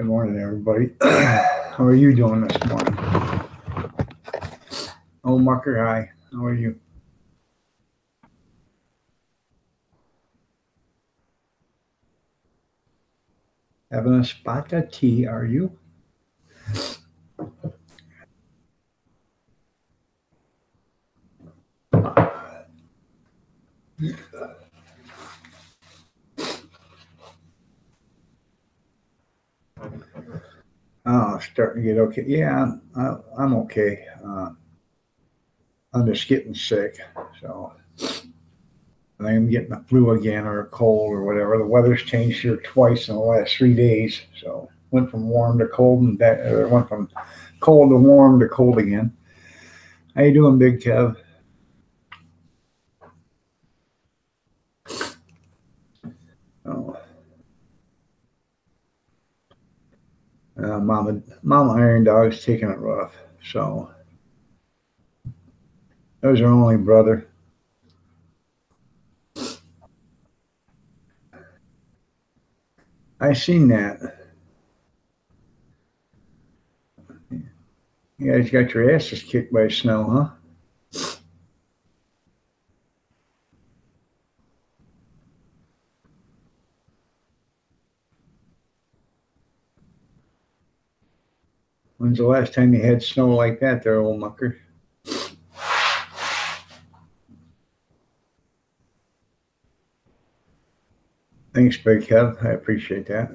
Good morning, everybody. How are you doing this morning? Oh, Mucker, hi. How are you? Having a spot of tea, are you? Oh, starting to get okay. Yeah, I'm okay. I'm just getting sick. So I think I'm getting a flu again or a cold or whatever. The weather's changed here twice in the last 3 days. So went from warm to cold and back, went from cold to warm to cold again. How you doing, Big Kev? Oh, Mama Iron Dog's taking it rough. So that was her only brother. I seen that. You guys got your asses kicked by snow, huh? When's the last time you had snow like that there, old mucker? Thanks, Big Kev. I appreciate that.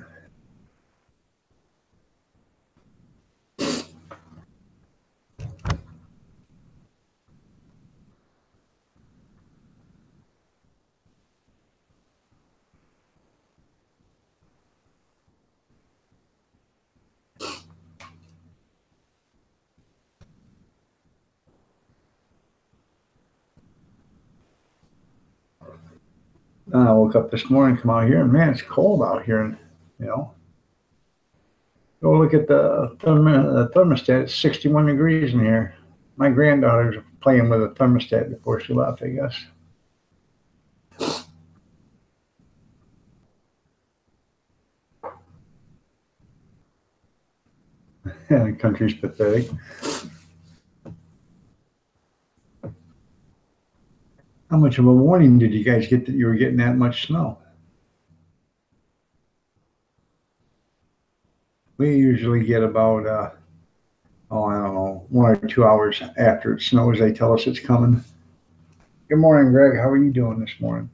I woke up this morning, come out here, and man, it's cold out here. And, you know, go look at the thermostat. It's 61 degrees in here. My granddaughter's playing with a thermostat before she left, I guess. Yeah, the country's pathetic. How much of a warning did you guys get that you were getting that much snow? We usually get about, I don't know, 1 or 2 hours after it snows. They tell us it's coming. Good morning, Greg. How are you doing this morning?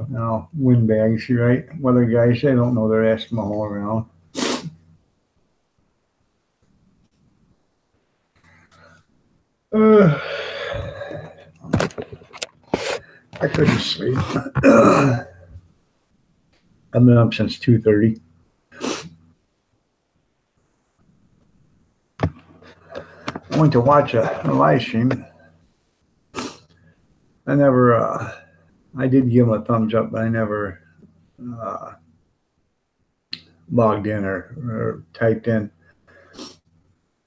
No, windbags, you're right. Weather guys, they don't know their Eskimo all around. Uh, I couldn't sleep. I've been up since 2:30. I went to watch a live stream. I never, I did give him a thumbs up, but I never uh, logged in or typed in.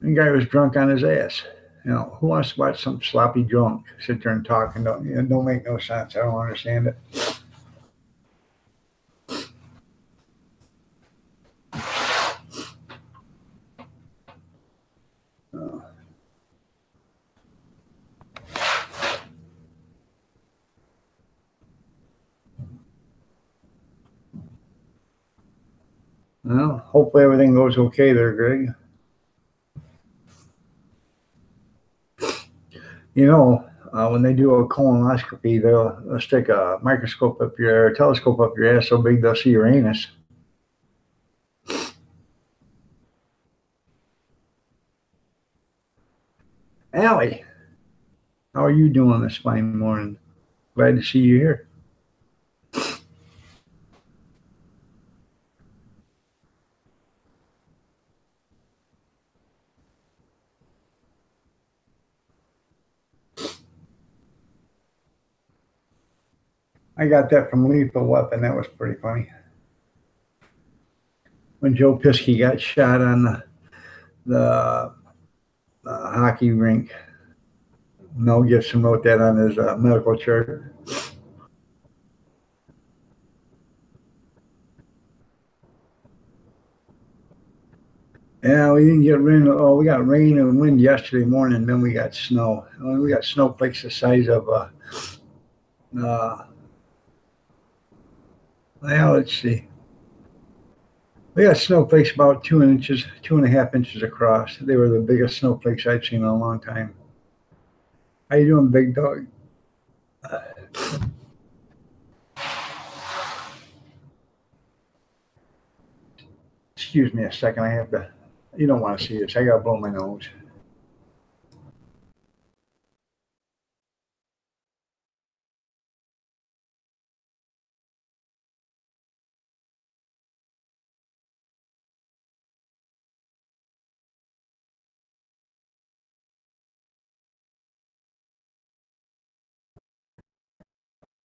The guy was drunk on his ass. You know, who wants to watch some sloppy drunk sit there and talk and don't make no sense? I don't understand it. Uh, well, hopefully everything goes okay there, Greg. You know, when they do a colonoscopy, they'll stick a microscope up your a telescope up your ass so big they'll see your anus. Allie, how are you doing this fine morning? Glad to see you here. I got that from Lethal Weapon. That was pretty funny. When Joe Pisky got shot on the hockey rink, Mel Gibson wrote that on his medical chart. Yeah, we didn't get rain. Oh, we got rain and wind yesterday morning. Then we got snow. We got snowflakes the size of well, let's see. We got snowflakes about 2 inches, 2.5 inches across. They were the biggest snowflakes I'd seen in a long time. How you doing, big dog? Excuse me a second. I have to. You don't want to see this. I gotta blow my nose.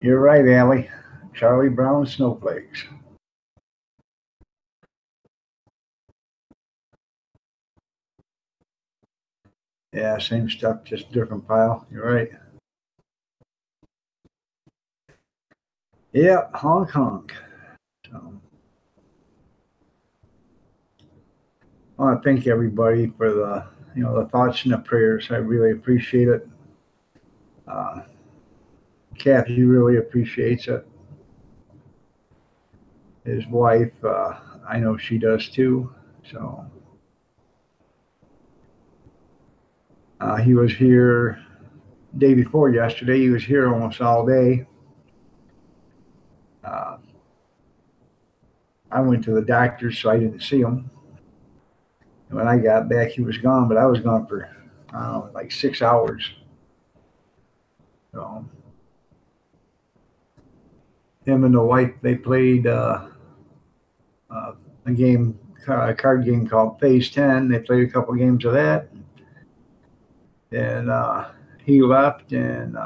You're right, Allie. Charlie Brown snowflakes. Yeah, same stuff, just different pile. You're right. Yeah, honk honk. So, I want to thank everybody for the thoughts and the prayers. I really appreciate it. Uh, Kathy really appreciates it. His wife, I know she does too. So he was here day before yesterday. He was here almost all day. Uh, I went to the doctor, so I didn't see him. And when I got back, he was gone, but I was gone for I don't know, like 6 hours. So him and the wife, they played a game, a card game called Phase 10. They played a couple games of that, and he left, and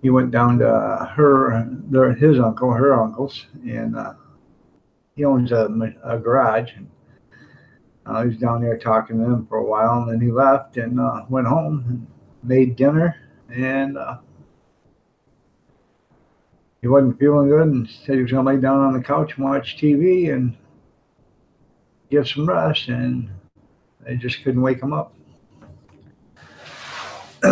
he went down to his uncle, her uncle's, and he owns a garage. He was down there talking to them for a while, and then he left and went home and made dinner, and he wasn't feeling good and said he was going to lay down on the couch and watch TV and get some rest, and they just couldn't wake him up. So,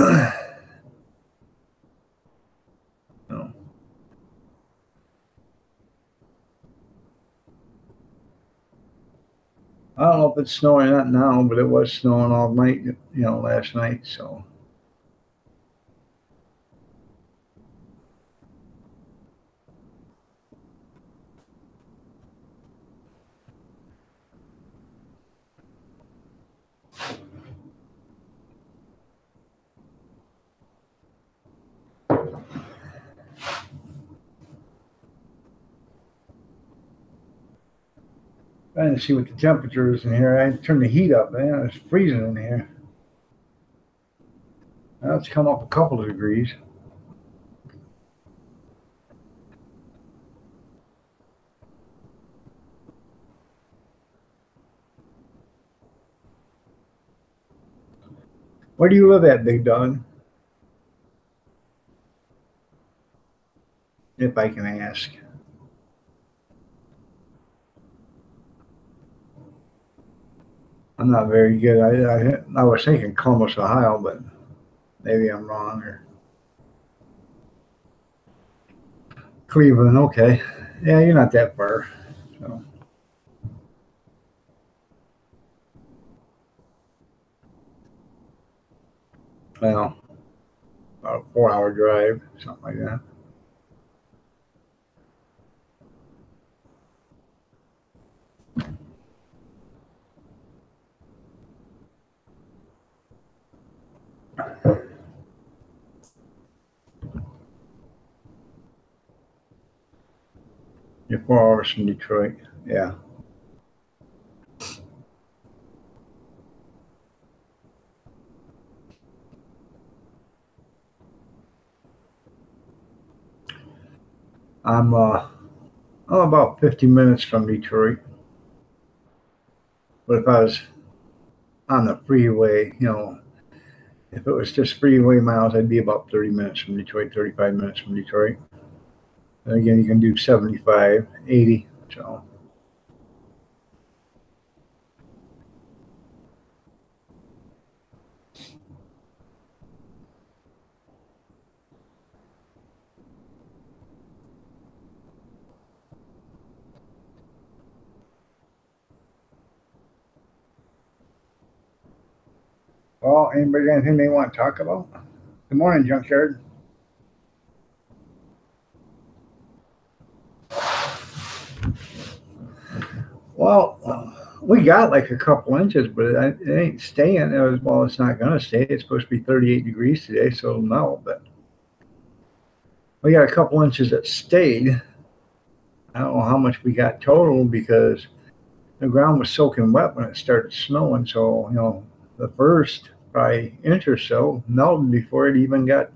I don't know if it's snowing or not now, but it was snowing all night, last night. So trying to see what the temperature is in here. I turned the heat up, man. It's freezing in here. Now it's come up a couple of degrees. Where do you live at, Big Dog? If I can ask. I'm not very good. I was thinking Columbus, Ohio, but maybe I'm wrong. Or Cleveland, okay. Yeah, you're not that far. So, well, about a 4 hour drive, something like that. You're 4 hours from Detroit. Yeah. I'm about 50 minutes from Detroit. But if I was on the freeway, if it was just freeway miles, I'd be about 30 minutes from Detroit, 35 minutes from Detroit. And again, you can do 75, 80. So, well, anybody got anything they want to talk about? Good morning, Junkyard. Well, we got like a couple inches, but it ain't staying. Well, it's not going to stay. It's supposed to be 38 degrees today, so it'll melt. But we got a couple inches that stayed. I don't know how much we got total because the ground was soaking wet when it started snowing. So, the first probably inch or so melted before it even got,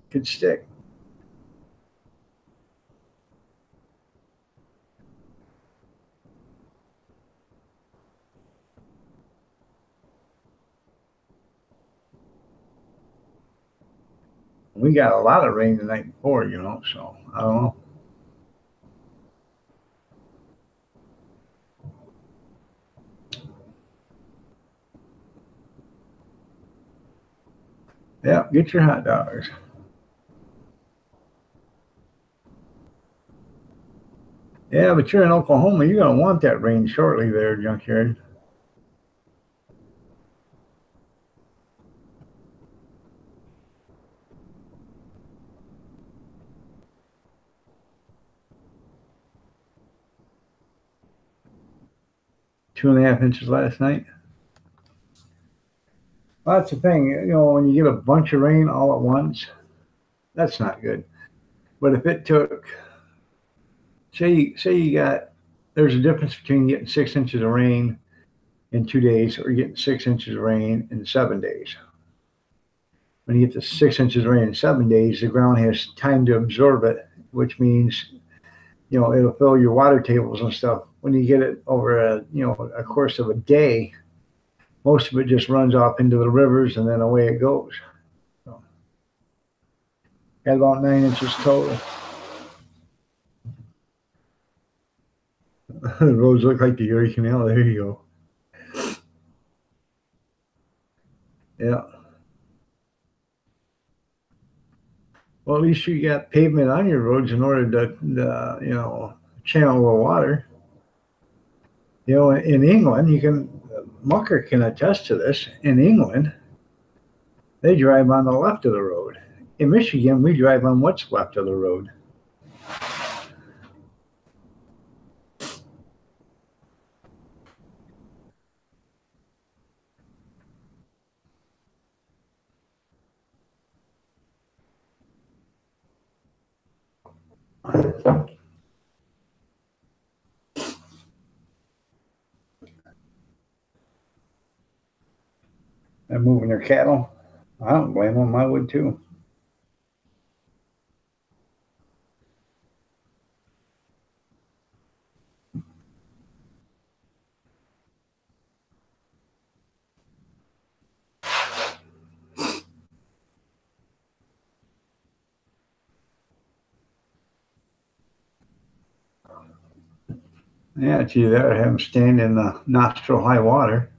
could stick. We got a lot of rain the night before, so I don't know. Yeah, get your hot dogs. Yeah, but you're in Oklahoma. You're going to want that rain shortly there, Junkyard. 2.5 inches last night. Well, that's the thing. When you get a bunch of rain all at once, that's not good. But if it took, say you got, there's a difference between getting 6 inches of rain in 2 days or getting 6 inches of rain in 7 days. When you get to 6 inches of rain in 7 days, the ground has time to absorb it, which means it'll fill your water tables and stuff. When you get it over a course of a day, most of it just runs off into the rivers and then away it goes. So, got about 9 inches total. The roads look like the Erie Canal. There you go. Yeah. Well, at least you got pavement on your roads in order to channel the water. In England, Mucker can attest to this. In England, they drive on the left of the road. In Michigan, we drive on what's left of the road. They're moving their cattle. I don't blame them. I would too. Yeah, it's either that or have them stand in the nostril high water.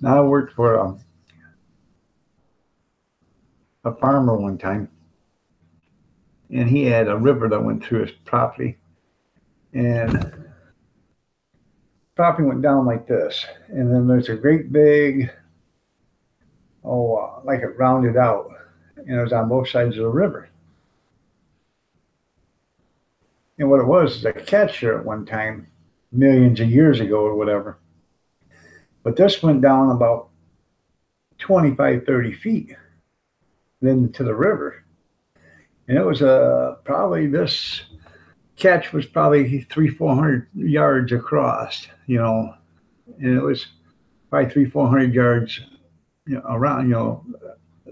Now, I worked for a farmer one time, and he had a river that went through his property, and property went down like this, and then there's a great big, like it rounded out, and it was on both sides of the river. And what it was a catcher at one time, millions of years ago or whatever. But this went down about 25, 30 feet then to the river. And it was probably this catch was probably 300-400 yards across, and it was probably 300-400 yards, around,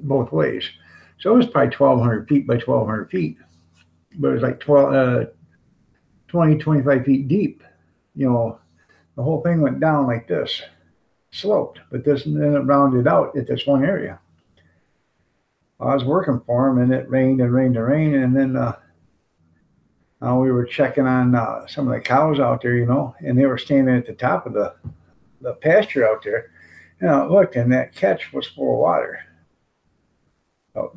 both ways. So it was probably 1,200 feet by 1,200 feet, but it was like 20, 25 feet deep. The whole thing went down like this, sloped, but then it rounded out at this one area. I was working for him, and it rained and rained and rained, and then we were checking on some of the cows out there, and they were standing at the top of the pasture out there. And I looked, and that catch was full of water. So,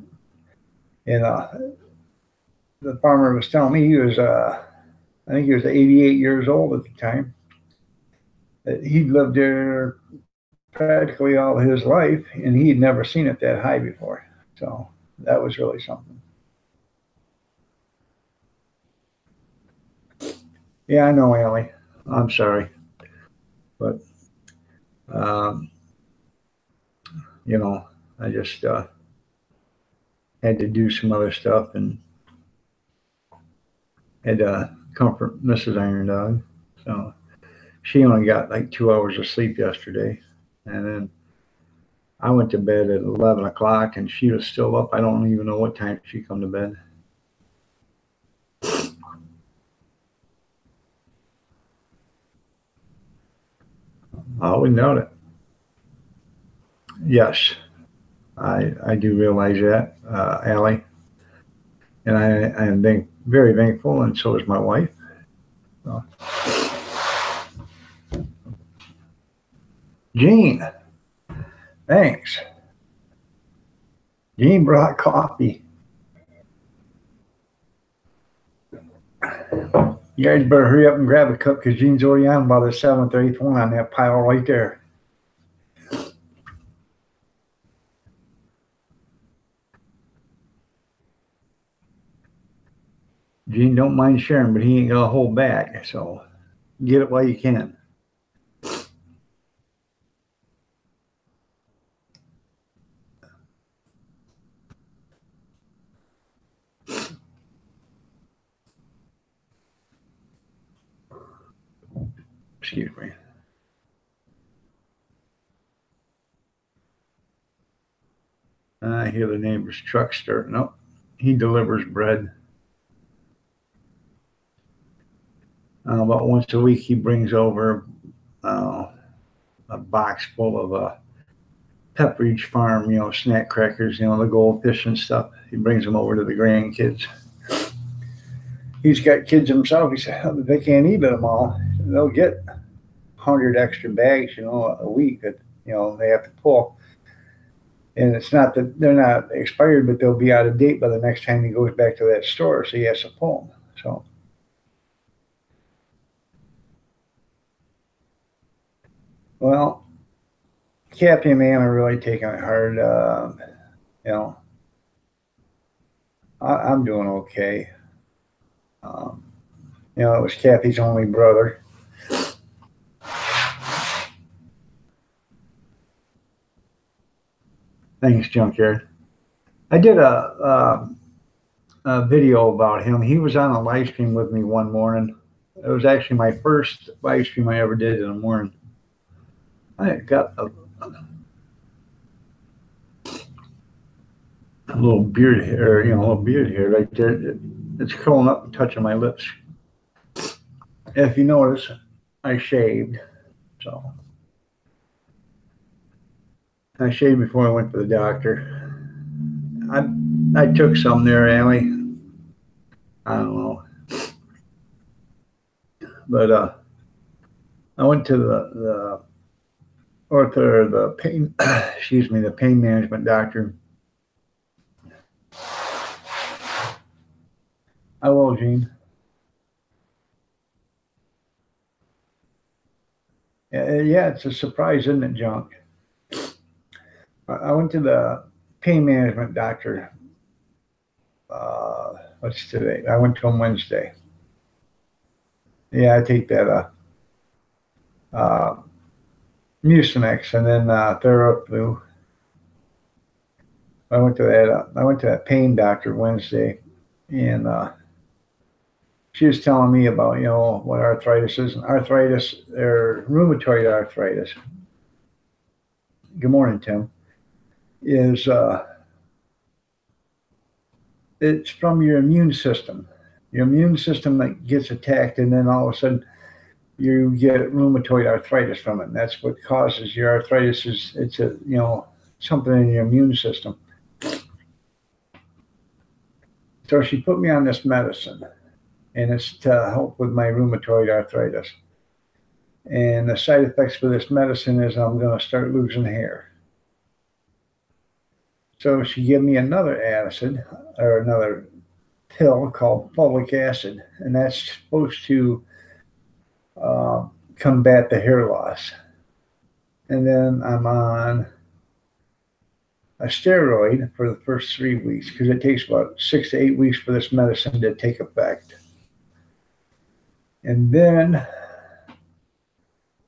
and the farmer was telling me he was, I think he was 88 years old at the time. That he'd lived there practically all his life, and he had never seen it that high before. So that was really something. Yeah, I know, Allie. I'm sorry. But, I just had to do some other stuff and had to comfort Mrs. Iron Dog. So she only got like 2 hours of sleep yesterday. And then I went to bed at 11 o'clock and she was still up. I don't even know what time she come to bed. I wouldn't doubt it. Yes, I do realize that, Allie. And I am very thankful, and so is my wife. So. Gene, thanks. Gene brought coffee. You guys better hurry up and grab a cup because Gene's already on about the 7th or 8th one on that pile right there. Gene don't mind sharing, but he ain't gonna hold back. So get it while you can. Excuse me. I hear the neighbor's truck starting up. He delivers bread. About once a week, he brings over a box full of Pepperidge Farm, snack crackers, the goldfish and stuff. He brings them over to the grandkids. He's got kids himself. He said they can't eat them all. They'll get 100 extra bags, a week that they have to pull. And it's not that they're not expired, but they'll be out of date by the next time he goes back to that store. So he has to pull them. So. Well, Kathy and Ann are really taking it hard. I'm doing okay. It was Kathy's only brother. Thanks, Junkyard. I did a video about him. He was on a live stream with me one morning. It was actually my first live stream I ever did in the morning. I got a little beard hair, right there. It's curling up and touching my lips. If you notice, I shaved. So I shaved before I went to the doctor. I took some there, Allie. I don't know. But I went to the pain management doctor. I will, Gene. Yeah, it's a surprise, isn't it, Junk? I went to the pain management doctor. What's today? I went to him Wednesday. Yeah, I take that Mucinex and then Theraflu. I went to that pain doctor Wednesday, and she was telling me about, what arthritis is. And arthritis, or rheumatoid arthritis, good morning, Tim, is it's from your immune system. Your immune system that gets attacked, and then all of a sudden you get rheumatoid arthritis from it. And that's what causes your arthritis. It's something in your immune system. So she put me on this medicine, and it's to help with my rheumatoid arthritis. And the side effects for this medicine is I'm going to start losing hair. So she gave me another acid, or another pill called folic acid, and that's supposed to combat the hair loss. And then I'm on a steroid for the first 3 weeks because it takes about 6 to 8 weeks for this medicine to take effect. And then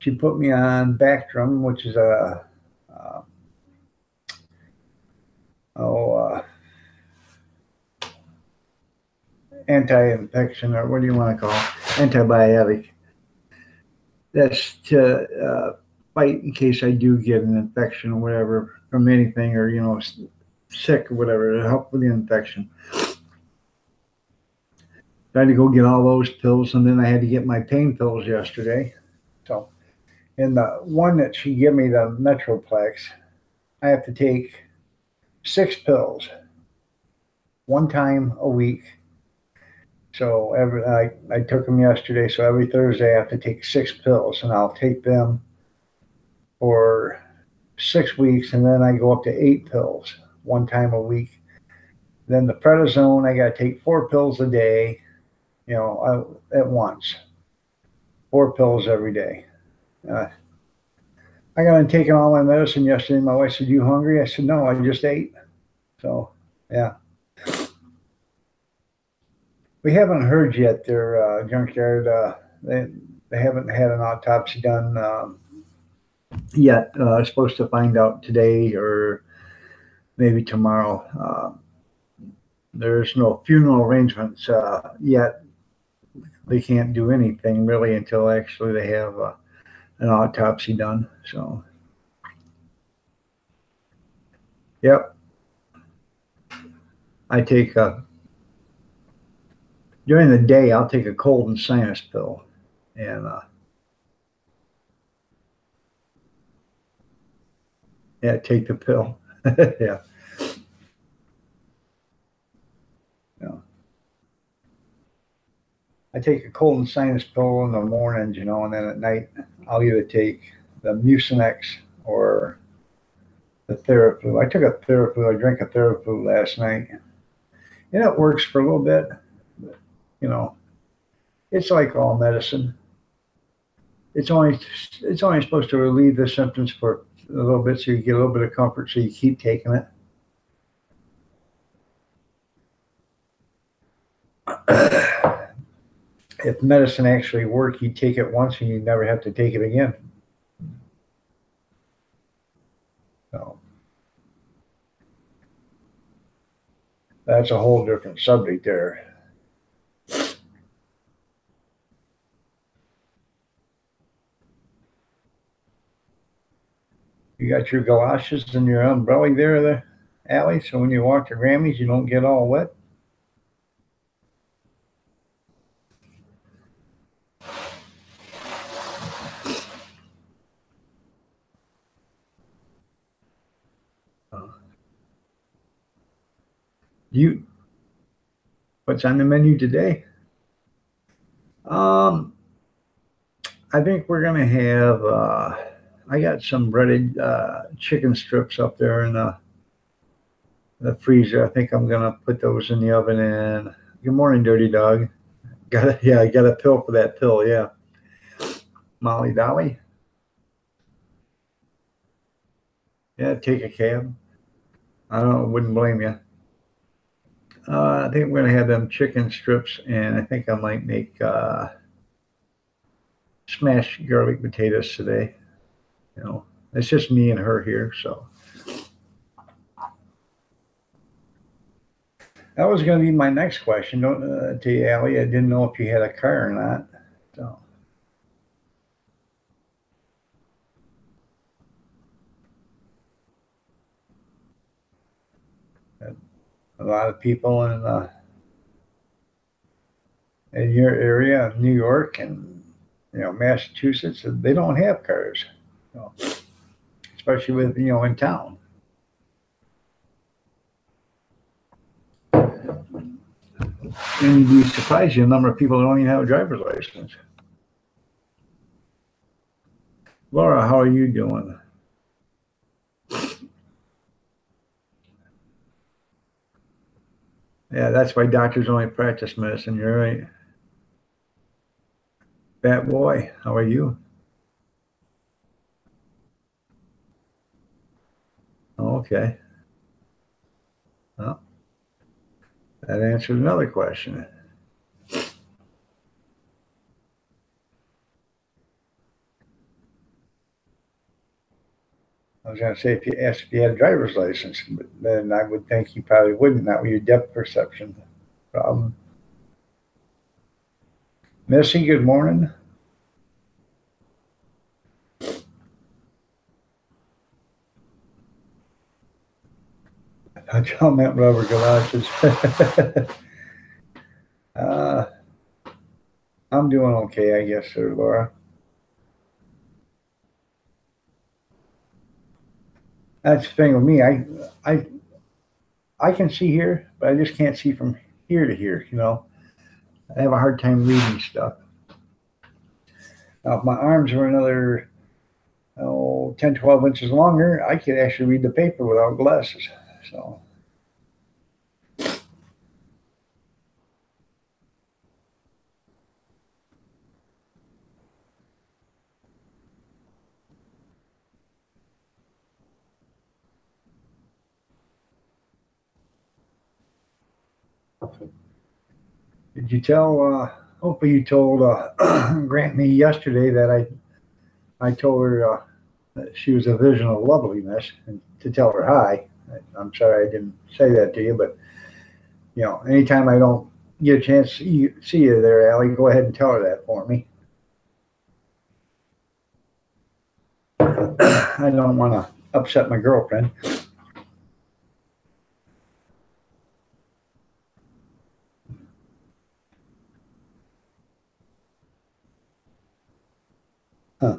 she put me on Bactrim, which is a anti-infection, or what do you want to call it? Antibiotic. That's to fight in case I do get an infection or whatever from anything, or sick or whatever, to help with the infection. I had to go get all those pills, and then I had to get my pain pills yesterday. So, and the one that she gave me, the Metroplex, I have to take 6 pills, 1 time a week. So I took them yesterday. So every Thursday I have to take 6 pills, and I'll take them for 6 weeks, and then I go up to 8 pills, 1 time a week. Then the prednisone, I got to take 4 pills a day, at once. 4 pills every day. I got in taking all my medicine yesterday. My wife said, "You hungry?" I said, "No, I just ate." So, yeah. We haven't heard yet. Their junkyard, they haven't had an autopsy done yet. Supposed to find out today or maybe tomorrow. There's no funeral arrangements yet. They can't do anything really until actually they have an autopsy done. So, yep. I take during the day, I'll take a cold and sinus pill, and take the pill. Yeah. I take a cold and sinus pill in the mornings, and then at night I'll either take the Mucinex or the Theraflu. I took a Theraflu. I drank a Theraflu last night, and it works for a little bit. But, it's like all medicine. It's only supposed to relieve the symptoms for a little bit, so you get a little bit of comfort, so you keep taking it. If medicine actually worked, you'd take it once and you'd never have to take it again. So that's a whole different subject there. You got your galoshes and your umbrella there, Allie, so when you walk to Grammys, you don't get all wet. What's on the menu today? I think we're gonna have. I got some breaded chicken strips up there in the freezer. I think I'm gonna put those in the oven. And good morning, Dirty Dog. I got a pill for that pill. Yeah, Molly Dolly. Yeah, take a cab. I don't. Wouldn't blame you. I think we're gonna have them chicken strips, and I think I might make smashed garlic potatoes today. It's just me and her here, so That was going to be my next question. Don't to you, Allie. I didn't know if you had a car or not. So a lot of people in your area, New York and Massachusetts, they don't have cars, so, especially with in town. And you'd be surprised the number of people that don't even have a driver's license. Laura, how are you doing? Yeah, that's why doctors only practice medicine. You're right. Fat boy, how are you? Oh, okay. Well, that answers another question. I was going to say if you asked if you had a driver's license, but then I would think you probably wouldn't. Not with your depth perception problem. Missy, good morning. I tell meant rubber galoshes. uh, I'm doing okay, I guess, sir, Laura. That's the thing with me. I, I can see here, but I just can't see from here to here. I have a hard time reading stuff. Now, if my arms were another 10, 12 inches longer, I could actually read the paper without glasses. So, did you tell? Hopefully, you told Grant me yesterday that I told her that she was a vision of loveliness, and to tell her hi. I'm sorry I didn't say that to you, but anytime I don't get a chance to see you there, Allie, go ahead and tell her that for me. I don't want to upset my girlfriend. Huh.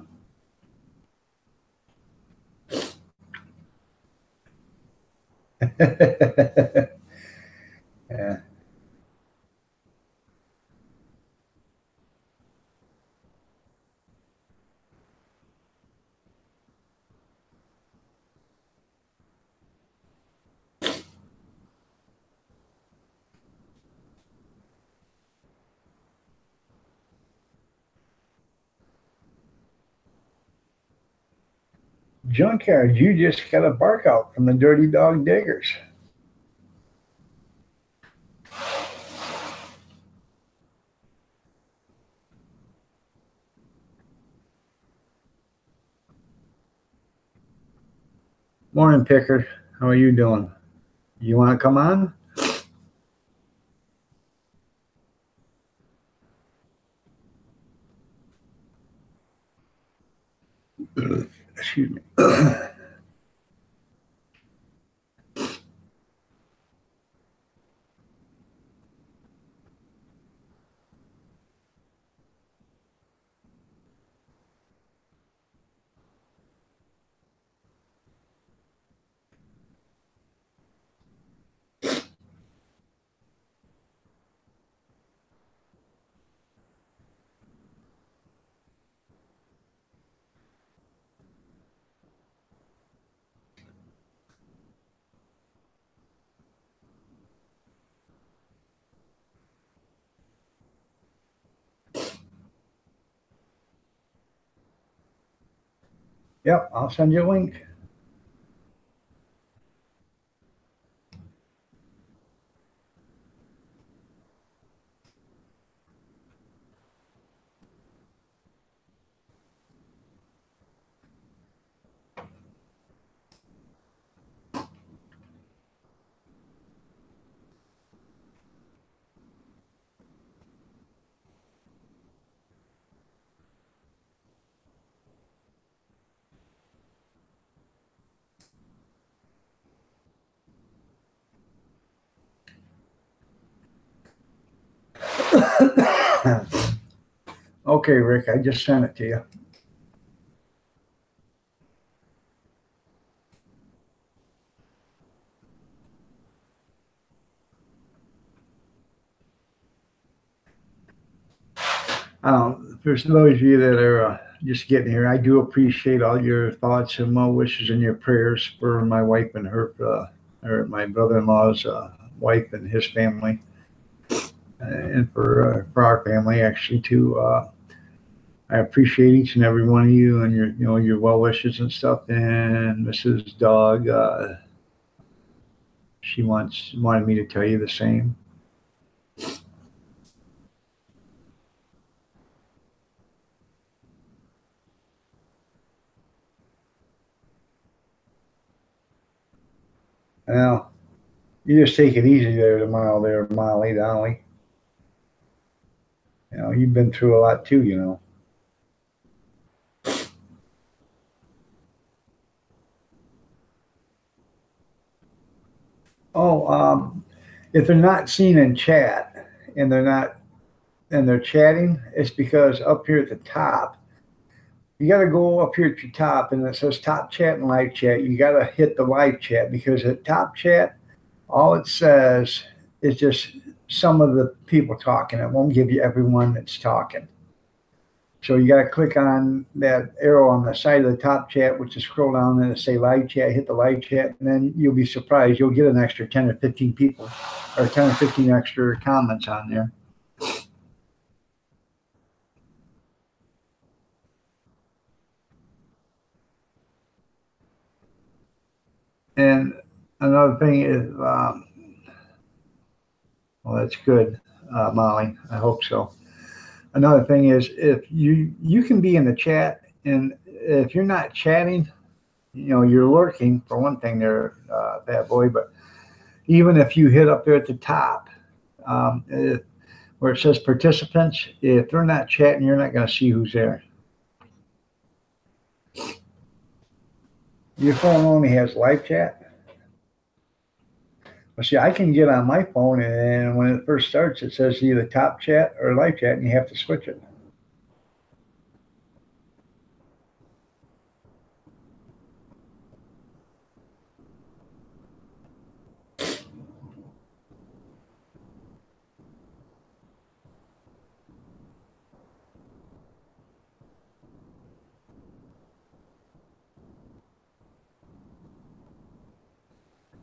Yeah. Junkyard, you just got a bark out from the dirty dog diggers. Morning, Picker. How are you doing? You want to come on? Excuse me. Yep, I'll send you a link. Okay, Rick, I just sent it to you. For those of you that are just getting here, I do appreciate all your thoughts and well wishes and your prayers for my wife and or my brother-in-law's wife and his family, and for our family actually too. I appreciate each and every one of you and your well wishes and stuff. And Mrs. Dog, she wanted me to tell you the same. Well, you just take it easy there, Molly Dolly. You've been through a lot too. Oh, if they're not seen in chat and they're chatting, it's because up here at the top, you got to go up here at your top and it says top chat and live chat. You got to hit the live chat because at top chat, all it says is just some of the people talking. It won't give you everyone that's talking. So you got to click on that arrow on the side of the top chat, which is scroll down and say live chat, hit the live chat, and then you'll be surprised. You'll get an extra 10 or 15 people or 10 or 15 extra comments on there. And another thing is, well, that's good, Molly. I hope so. Another thing is, if you can be in the chat, and if you're not chatting, you're lurking for one thing there, bad boy. But even if you hit up there at the top, where it says participants, if they're not chatting, you're not going to see who's there. Your phone only has live chat. Well, see, I can get on my phone, and when it first starts, it says either top chat or live chat, and you have to switch it.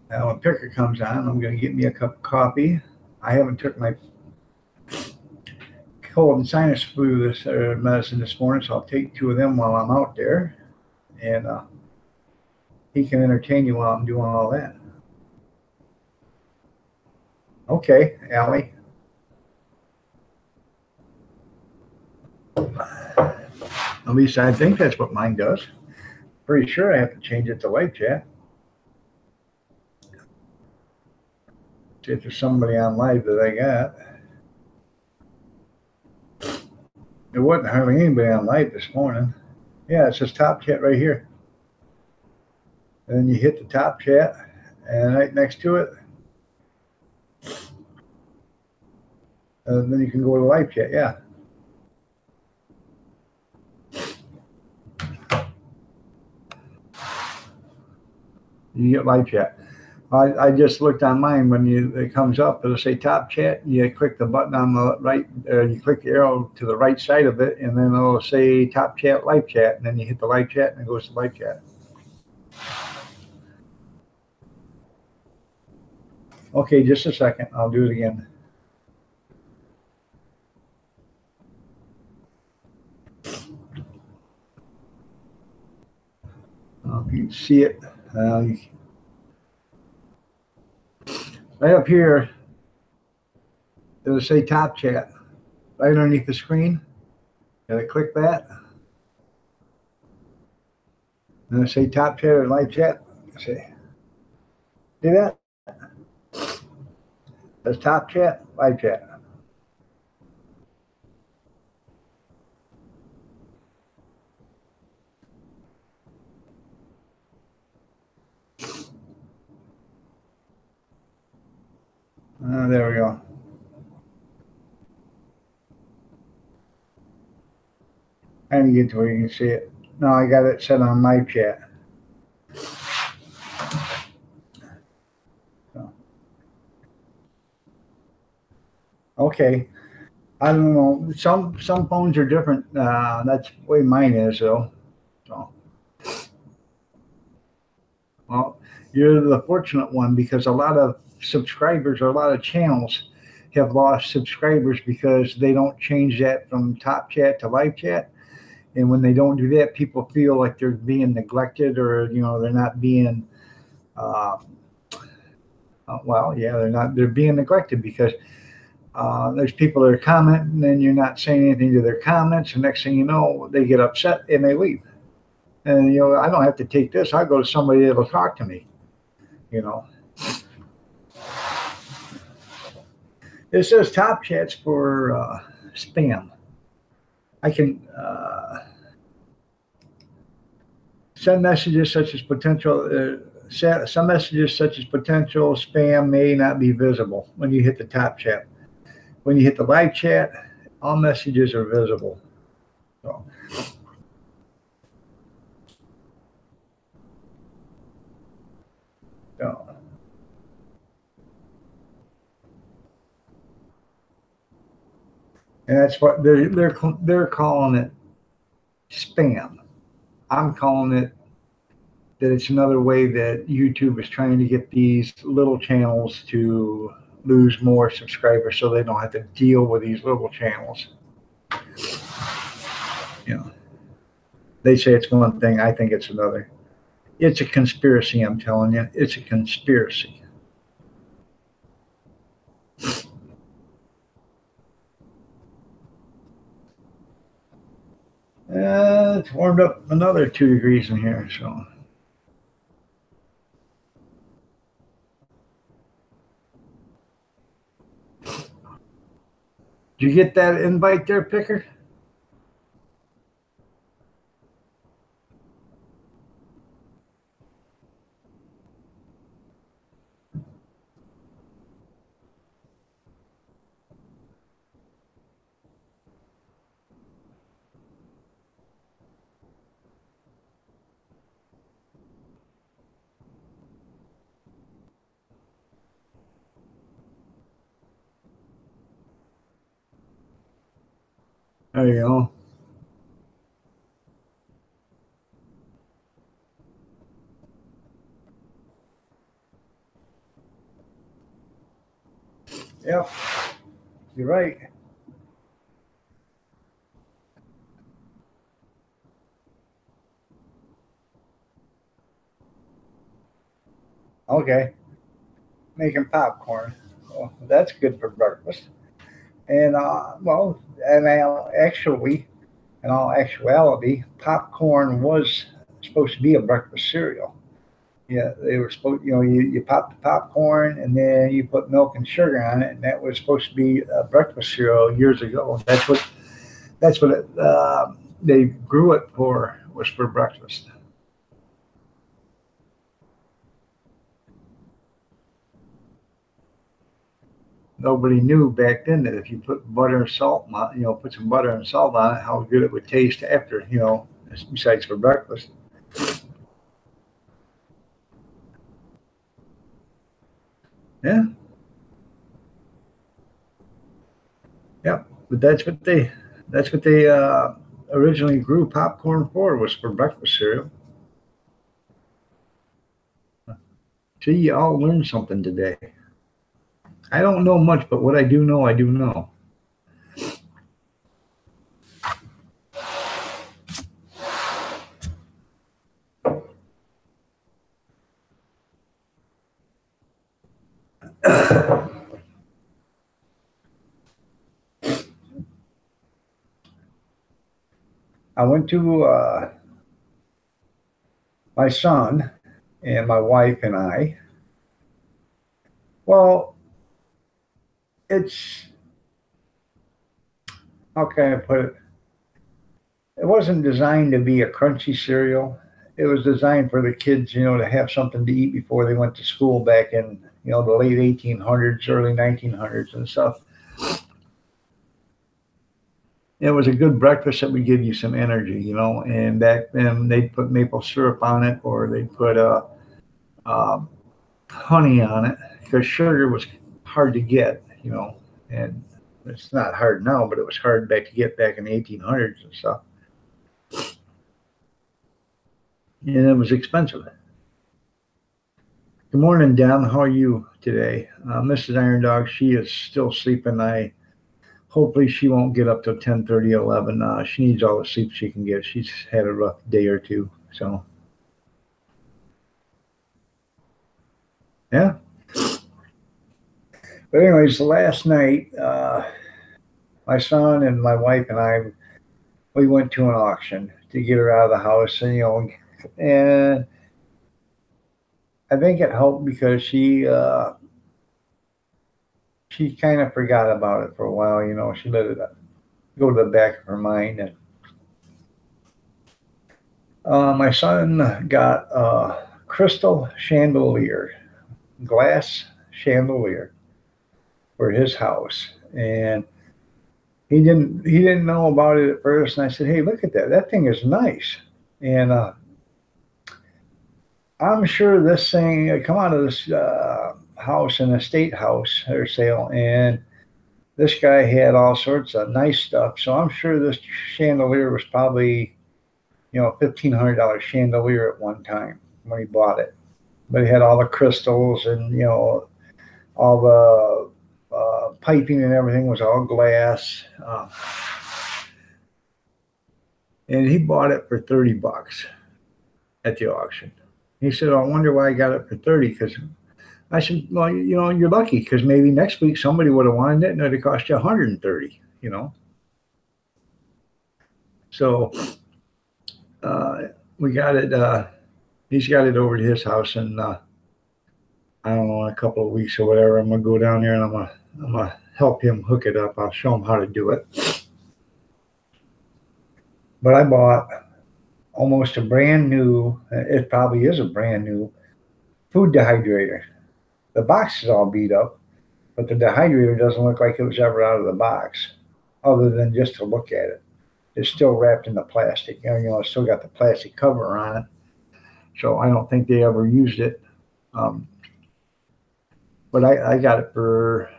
Now, when Picker comes on, I'm going to get me a cup of coffee. I haven't took my cold and sinus flu medicine this morning, so I'll take two of them while I'm out there, and he can entertain you while I'm doing all that. Okay, Allie. At least I think that's what mine does. Pretty sure I have to change it to live chat. See if there's somebody on live that I got. There wasn't hardly anybody on live this morning. Yeah, it says top chat right here. And then you hit the top chat, and right next to it, then you can go to live chat. Yeah. You get live chat. I just looked on mine. When it comes up, it'll say top chat. You click the button on the right, you click the arrow to the right side of it, and then it'll say top chat, live chat, and then you hit the live chat, and it goes to live chat. Okay, just a second. I'll do it again. If you can see it, right up here, it'll say top chat right underneath the screen. Gotta click that. And it'll say top chat or live chat. See that? That's top chat, live chat. There we go. I didn't get to where you can see it. No, I got it set on my chat. So, okay. I don't know. Some phones are different. That's the way mine is, though. So, well, you're the fortunate one because a lot of subscribers or a lot of channels have lost subscribers because they don't change that from top chat to live chat. And when they don't do that, people feel like they're being neglected or, they're not being, uh, well, yeah, they're being neglected because there's people that are commenting and you're not saying anything to their comments. And next thing you know, they get upset and they leave. And, I don't have to take this. I go to somebody that'll talk to me, you know. It says top chats for spam. I can send messages such as potential. Some messages such as potential spam may not be visible when you hit the top chat. When you hit the live chat, all messages are visible. So. So. And that's what they're calling it spam. I'm calling it that it's another way that YouTube is trying to get these little channels to lose more subscribers so they don't have to deal with these little channels. They say it's one thing, I think it's another. It's a conspiracy, I'm telling you. It's a conspiracy. It's warmed up another 2 degrees in here, so. Did you get that invite there, Picker? There you go. Yep, you're right. Okay, making popcorn. Well, that's good for breakfast. And well, and actually, in all actuality, popcorn was supposed to be a breakfast cereal. Yeah, they were supposed. You pop the popcorn and then you put milk and sugar on it, and that was supposed to be a breakfast cereal years ago. That's what they grew it for, was for breakfast. Nobody knew back then that if you put butter and salt on, put some butter and salt on it, how good it would taste after, besides for breakfast. Yeah. Yep. But that's what they originally grew popcorn for, was for breakfast cereal. See, you all learned something today. I don't know much, but what I do know, I do know. I went to my son and my wife and I. Well, it's, how can I put it? It wasn't designed to be a crunchy cereal. It was designed for the kids, to have something to eat before they went to school back in, the late 1800s, early 1900s and stuff. it was a good breakfast that would give you some energy, you know. And back then they'd put maple syrup on it, or they'd put uh, honey on it, because sugar was hard to get, you know. And it's not hard now, but it was hard back to get back in the 1800s and stuff. And it was expensive. Good morning, Don. How are you today? Mrs. Iron Dog, she is still sleeping. Hopefully she won't get up till 10:30, 11. She needs all the sleep she can get. She's had a rough day or two. So, yeah. But anyways, last night, my son and my wife and I, we went to an auction to get her out of the house, and and I think it helped because she kind of forgot about it for a while. You know, she let it go to the back of her mind. And my son got a crystal chandelier, glass chandelier for his house, and he didn't know about it at first. And I said, "Hey, look at that! That thing is nice." And I'm sure this thing come out of this house, an estate house or sale, and this guy had all sorts of nice stuff. So I'm sure this chandelier was probably, $1,500 chandelier at one time when he bought it. But it had all the crystals, and all the piping and everything was all glass. And he bought it for $30 at the auction. He said, "I wonder why I got it for 30." Because I said, "Well, you're lucky, because maybe next week somebody would have wanted it and it'd cost you 130, you know." So we got it. He's got it over to his house, and I don't know, in a couple of weeks or whatever, I'm gonna go down there and I'm gonna help him hook it up. I'll show him how to do it. But I bought almost a brand new. It probably is a brand new food dehydrator. The box is all beat up, but the dehydrator doesn't look like it was ever out of the box, other than just to look at it. It's still wrapped in the plastic. It's still got the plastic cover on it. So I don't think they ever used it. But I got it for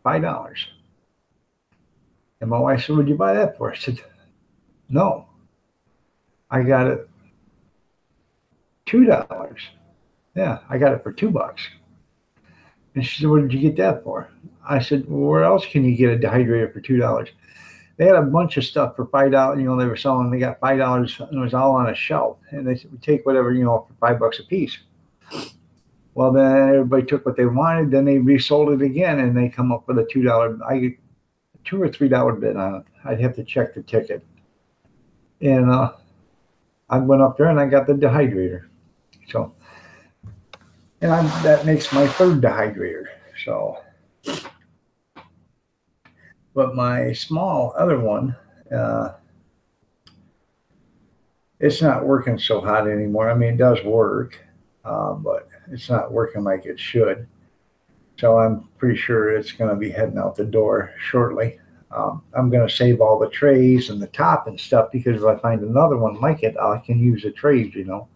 $5. And my wife said, "What'd you buy that for?" I said, "No, I got it $2. Yeah, I got it for $2. And she said, "What did you get that for?" I said, "Well, where else can you get a dehydrator for $2? They had a bunch of stuff for $5. They were selling. They got $5, and it was all on a shelf. And they said, "We take whatever, for $5 a piece." Well, then everybody took what they wanted. Then they resold it again, and they come up with a $2. I get $2 or $3 bid on it. I'd have to check the ticket. And I went up there and I got the dehydrator. So, and that makes my third dehydrator. So, but my small other one, it's not working so hot anymore. I mean, it does work, but it's not working like it should. So I'm pretty sure it's going to be heading out the door shortly. I'm going to save all the trays and the top and stuff, because if I find another one like it, I can use the trays, You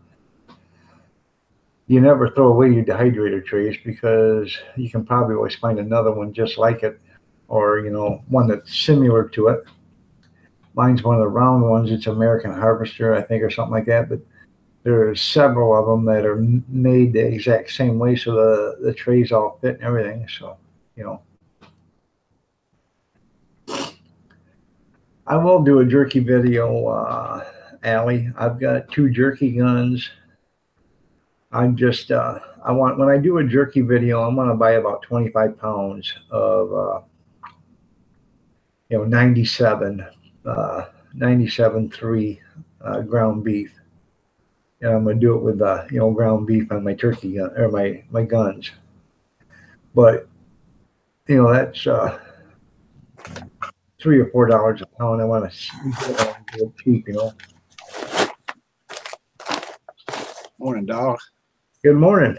never throw away your dehydrator trays, because you can probably always find another one just like it, or, one that's similar to it. Mine's one of the round ones. It's American Harvester, I think, or something like that. But there are several of them that are made the exact same way, so the trays all fit and everything. So, I will do a jerky video, Allie. I've got 2 jerky guns. I'm just, when I do a jerky video, I'm going to buy about 25 pounds of, 97.3 ground beef. And I'm going to do it with, ground beef on my turkey gun, or my guns. But, that's $3 or $4 a pound. I want to get it cheap, Morning, dog. Good morning.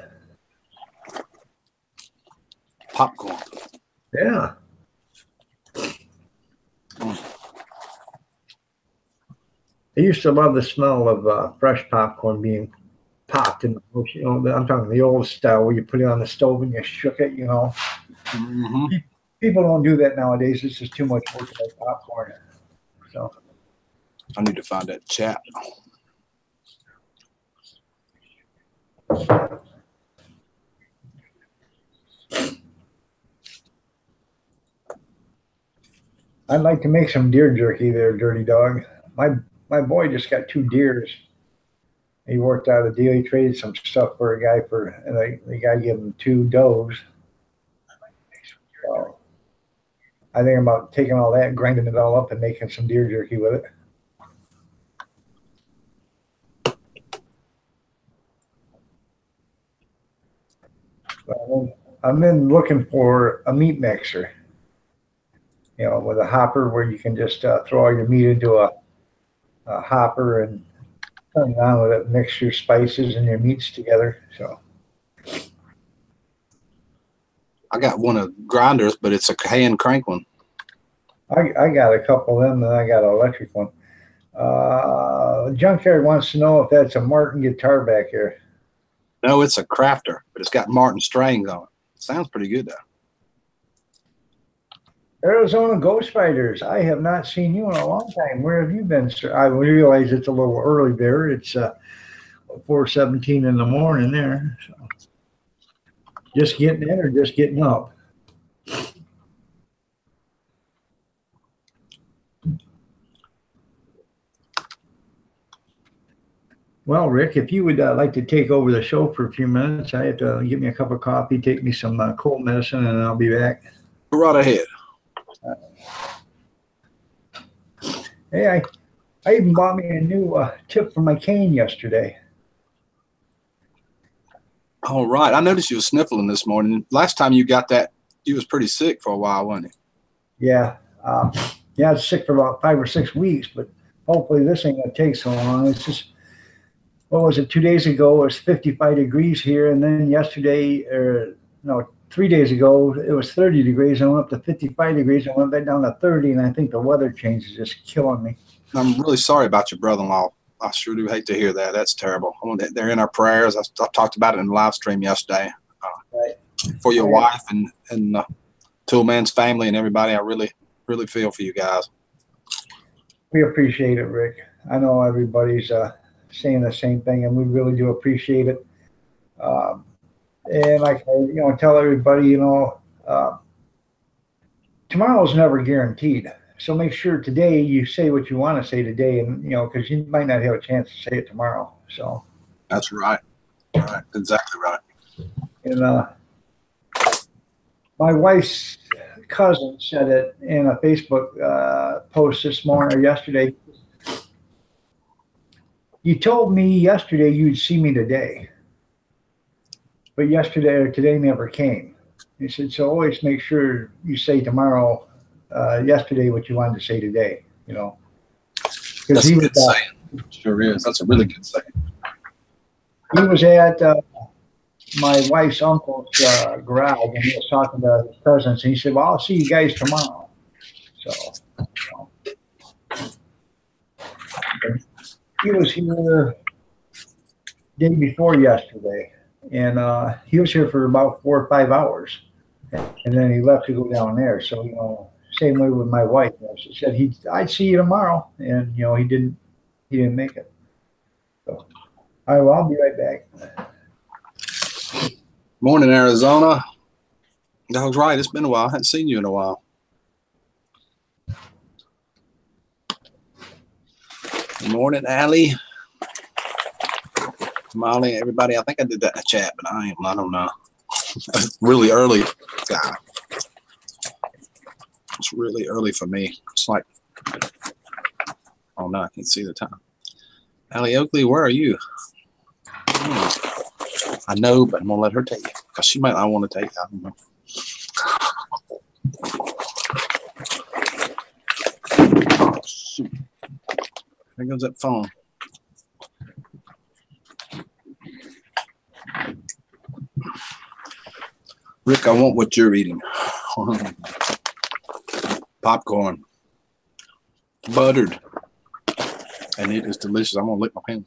Popcorn. Yeah. I used to love the smell of fresh popcorn being popped in the bush. You know, I'm talking the old style where you put it on the stove and you shook it. You know, Mm-hmm. people don't do that nowadays. It's just too much work to make popcorn. So I need to find that chat. I'd like to make some deer jerky there, Dirty Dog. My boy just got 2 deers. He worked out a deal. He traded some stuff for a guy and the guy gave him 2 does. So I think about taking all that, grinding it all up, and making some deer jerky with it. I've been looking for a meat mixer, you know, with a hopper where you can just throw all your meat into a hopper and turn it on with it, mix your spices and your meats together. So I got one of grinders, but it's a hand crank one. I got a couple of them, and I got an electric one. Junkyard wants to know if that's a Martin guitar back here. No, it's a Crafter, but it's got Martin strings on it. Sounds pretty good though. Arizona Ghost Fighters, I have not seen you in a long time. Where have you been, sir? I realize it's a little early there. It's 4:17 in the morning there. So. Just getting in or just getting up? Well, Rick, if you would like to take over the show for a few minutes, I have to get me a cup of coffee, take me some cold medicine, and I'll be back. Go right ahead. Hey, I even bought me a new tip for my cane yesterday. All right. I noticed you were sniffling this morning. Last time you got that, you was pretty sick for a while, wasn't you? Yeah. Yeah, I was sick for about 5 or 6 weeks, but hopefully this ain't going to take so long. It's just, what was it, 2 days ago, it was 55 degrees here, and then yesterday, 3 days ago, it was 30 degrees. I went up to 55 degrees. I went back down to 30, and I think the weather change is just killing me. I'm really sorry about your brother-in-law. I sure do hate to hear that. That's terrible. They're in our prayers. I talked about it in the live stream yesterday. Right. For your wife and Toolman's family and everybody, I really, really feel for you guys. We appreciate it, Rick. I know everybody's saying the same thing, and we really do appreciate it. And like I tell everybody, tomorrow's never guaranteed. So make sure today you say what you want to say today, and because you might not have a chance to say it tomorrow. So that's right. Right, exactly right. And my wife's cousin said it in a Facebook post this morning or yesterday. You told me yesterday you'd see me today, but yesterday or today never came. He said, so always make sure you say tomorrow, yesterday, what you wanted to say today, That's a good saying. Sure is. That's a really good saying. He was at my wife's uncle's garage, and he was talking to his cousins, and he said, well, I'll see you guys tomorrow. So he was here day before yesterday, and he was here for about 4 or 5 hours, and then he left to go down there. So same way with my wife. She said I'd see you tomorrow, and he didn't make it. So all right, well, I'll be right back. Morning, Arizona. That was right. It's been a while. I hadn't seen you in a while. Good morning, Allie. Molly, everybody. I think I did that in the chat, but I don't know. Really early, God. It's really early for me. It's like, oh no, I can't see the time. Allie Oakley, where are you? I know, but I'm gonna let her take it because she might not want to take it. I don't know. Oh, shoot. There goes that phone. Rick, I want what you're eating. Popcorn. Buttered. And it is delicious. I'm gonna lick my pen.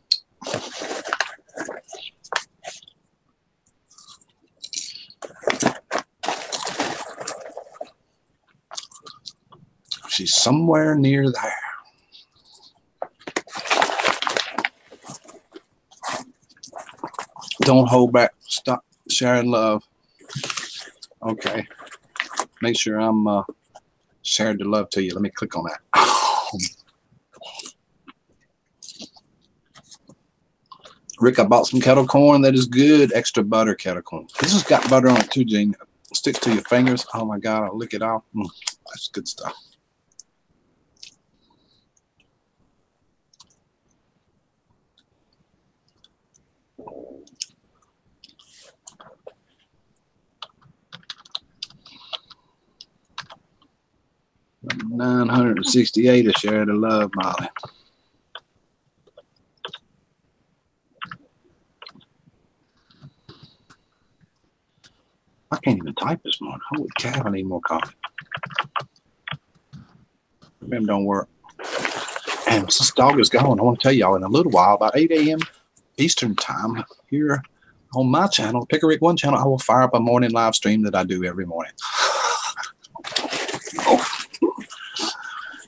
She's somewhere near there. Don't hold back. Stop sharing love. Okay. Make sure I'm sharing the love to you. Let me click on that. Rick, I bought some kettle corn. That is good. Extra butter kettle corn. This has got butter on it too, Gene. Sticks to your fingers. Oh my God, I'll lick it off. That's good stuff. $968 a share of love, Molly. I can't even type this morning. Holy cow, I need more coffee. Them don't work. And since this dog is gone, I want to tell y'all in a little while, about 8 a.m. Eastern time, here on my channel, Pick a Rick 1 channel, I will fire up a morning live stream that I do every morning.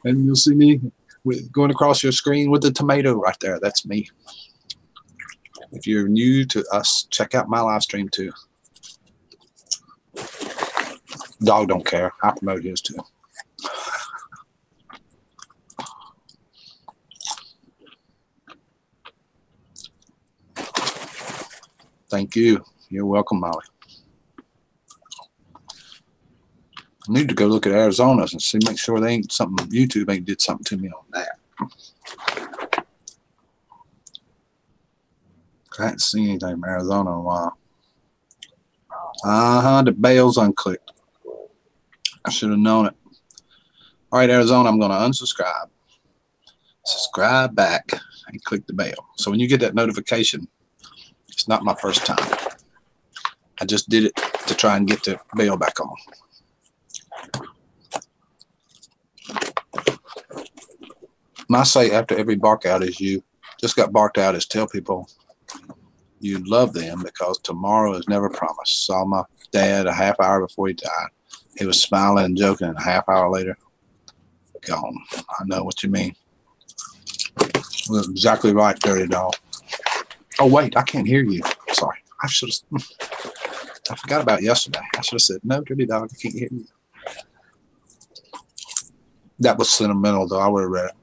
And you'll see me going across your screen with the tomato right there. That's me. If you're new to us, check out my live stream too. Dog don't care. I promote his too. Thank you. You're welcome, Molly. I need to go look at Arizona's and see, make sure they ain't something, YouTube ain't did something to me on that. I hadn't seen anything from Arizona in a while. The bail's unclicked. I should have known it. All right, Arizona, I'm going to unsubscribe. Subscribe back and click the bell. So when you get that notification, it's not my first time. I just did it to try and get the bell back on. My say after every bark out is you just got barked out is tell people you love them because tomorrow is never promised. Saw my dad a half hour before he died. He was smiling and joking, and a half hour later, gone. I know what you mean. That's exactly right, Dirty Dog. Oh, wait, I can't hear you. Sorry. I forgot about yesterday. I should have said, no, Dirty Dog, I can't hear you. That was sentimental, though. I would have read it.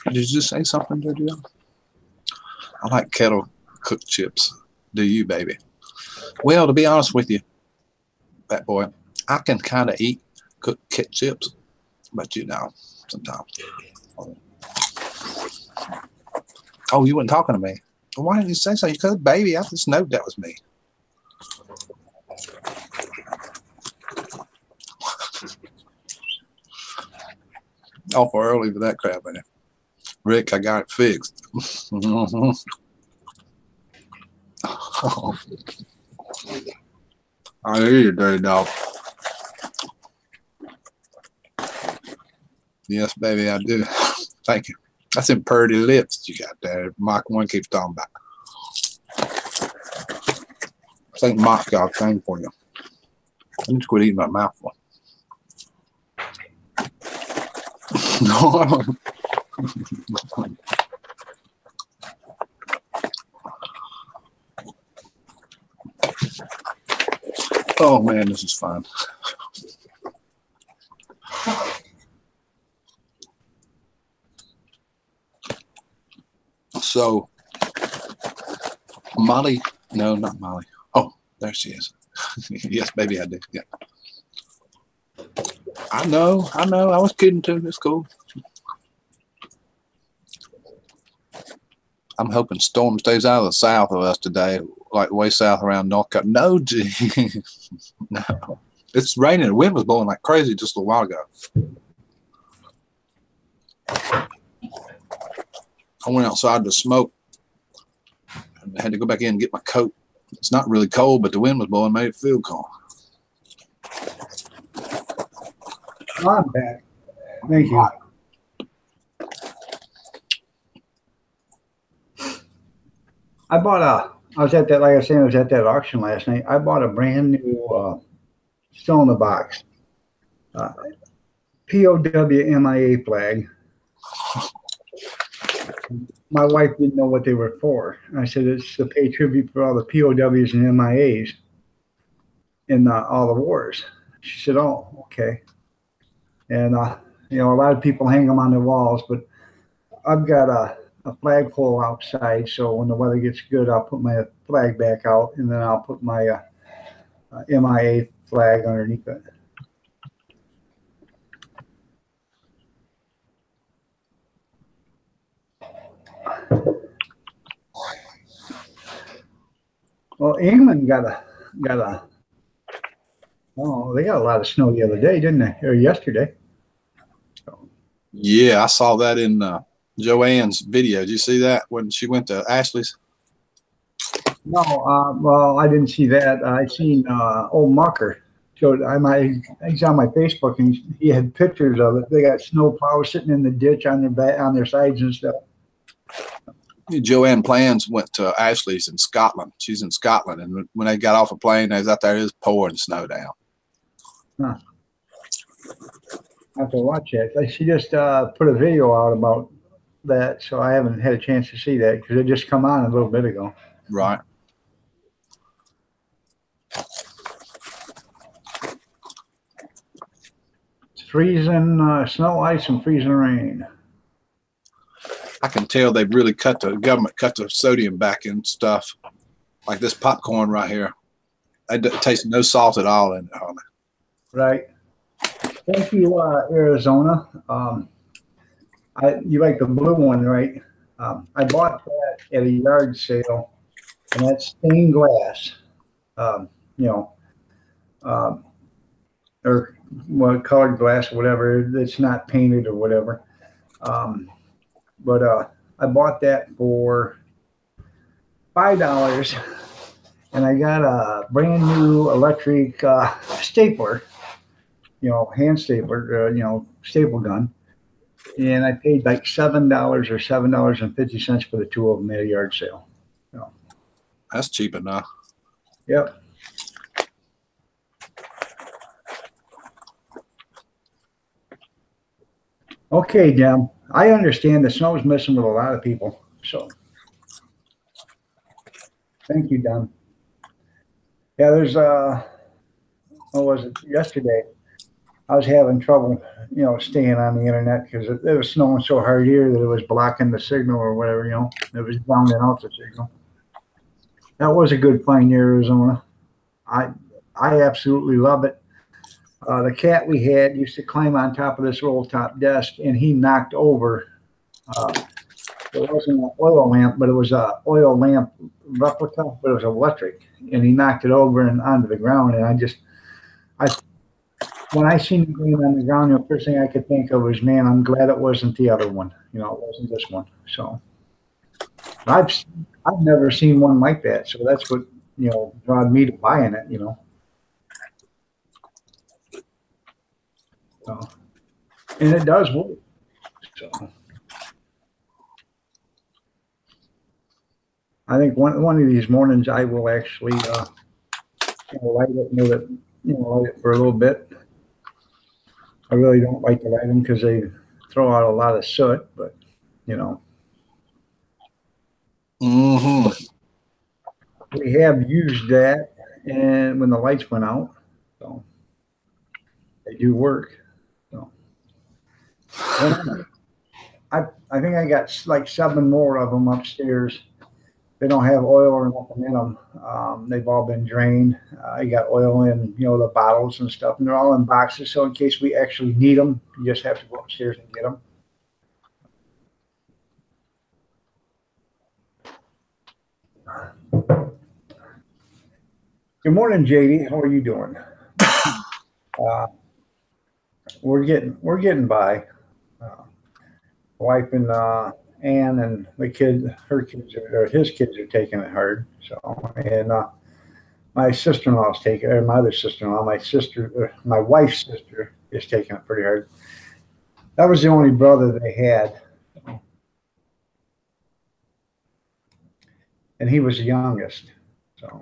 Did you just say something, Dirty Dog? I like kettle cooked chips. Do you, baby? Well, to be honest with you, Fat Boy, I can kind of eat cooked chips, but you know, sometimes. Oh, you weren't talking to me. Why didn't you say something? Because, baby, I just know that was me. Awful early for that crap, ain't it? Rick, I got it fixed. I hear you, Dirty Dog. Yes, baby, I do. Thank you. That's them purty lips you got there. Mike 1 keeps talking about. I think Mike got a thing for you. I need to quit eating my mouthful. No. Oh man, this is fun. So, Molly, no, not Molly. Oh, there she is. Yes, baby, I did. Yeah. I know. I was kidding too. It's cool. I'm hoping storm stays out of the south of us today, like way south around North Carolina. No, gee. No. It's raining. The wind was blowing like crazy just a while ago. I went outside to smoke. I had to go back in and get my coat. It's not really cold, but the wind was blowing, made it feel cold. I'm back. Thank you. I was at that, like I was saying, I was at that auction last night. I bought a brand new still in the box uh, POW MIA flag. My wife didn't know what they were for. I said it's to pay tribute for all the POWs and MIAs in all the wars. She said, "Oh, okay." And a lot of people hang them on their walls, but I've got a flagpole outside, so when the weather gets good, I'll put my flag back out, and then I'll put my MIA flag underneath it. Well, England got a oh, they got a lot of snow the other day, didn't they? Or yesterday. Yeah, I saw that in Joanne's video. Did you see that when she went to Ashley's? No, well, I didn't see that. I seen old Mucker. So he's on my Facebook, and he had pictures of it. They got snow plows sitting in the ditch on their back, on their sides and stuff. Joanne Plans went to Ashley's in Scotland. She's in Scotland, and when they got off a plane, they was out there. It was pouring snow down. Huh. I have to watch that. She just put a video out about that, so I haven't had a chance to see that because it just come on a little bit ago. Right. It's freezing snow, ice, and freezing rain. I can tell they've really the government cut the sodium back and stuff. Like this popcorn right here. It tastes no salt at all in it. Right. Thank you, Arizona. You like the blue one, right? I bought that at a yard sale, and that's stained glass. Or colored glass or whatever. It's not painted or whatever. But I bought that for $5, and I got a brand new electric stapler. Hand stapler, staple gun. And I paid like $7 or $7.50 for the two of them at a yard sale. That's cheap enough. Yep. Okay, Jim. I understand the snow's messing with a lot of people. So thank you, Don. Yeah, there's what was it yesterday? I was having trouble, staying on the internet because it was snowing so hard here that it was blocking the signal or whatever, it was drowning out the signal. That was a good find, Arizona. I absolutely love it. The cat we had used to climb on top of this roll top desk, and he knocked over. It wasn't an oil lamp, but it was an oil lamp replica, but it was electric, and he knocked it over and onto the ground. And when I seen him going on the ground, the first thing I could think of was, man, I'm glad it wasn't the other one. It wasn't this one. So I've never seen one like that. So that's what, brought me to buying it, So, and it does work. So I think one of these mornings I will actually light it, light it for a little bit. I really don't like to light them because they throw out a lot of soot, but Mm-hmm. We have used that, and when the lights went out, so they do work. So I think I got like 7 more of them upstairs. They don't have oil or nothing in them. They've all been drained. I got oil in, the bottles and stuff, and they're all in boxes. So in case we actually need them, you just have to go upstairs and get them. Good morning, JD. How are you doing? We're getting by. Wife and Ann and his kids are taking it hard. So, and my sister-in-law is taking, or my other sister-in-law, my wife's sister is taking it pretty hard. That was the only brother they had. and he was the youngest. So.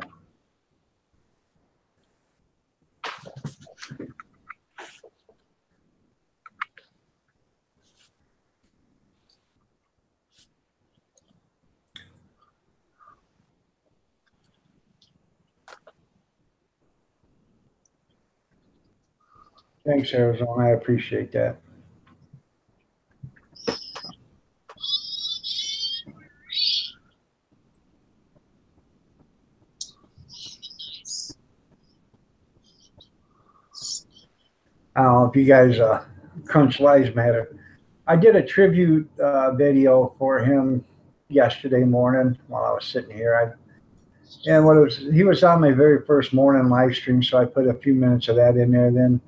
Thanks, Arizona. I appreciate that. I don't know if you guys Crunch Lives Matter. I did a tribute video for him yesterday morning while I was sitting here. He was on my very first morning live stream, so I put a few minutes of that in there. Then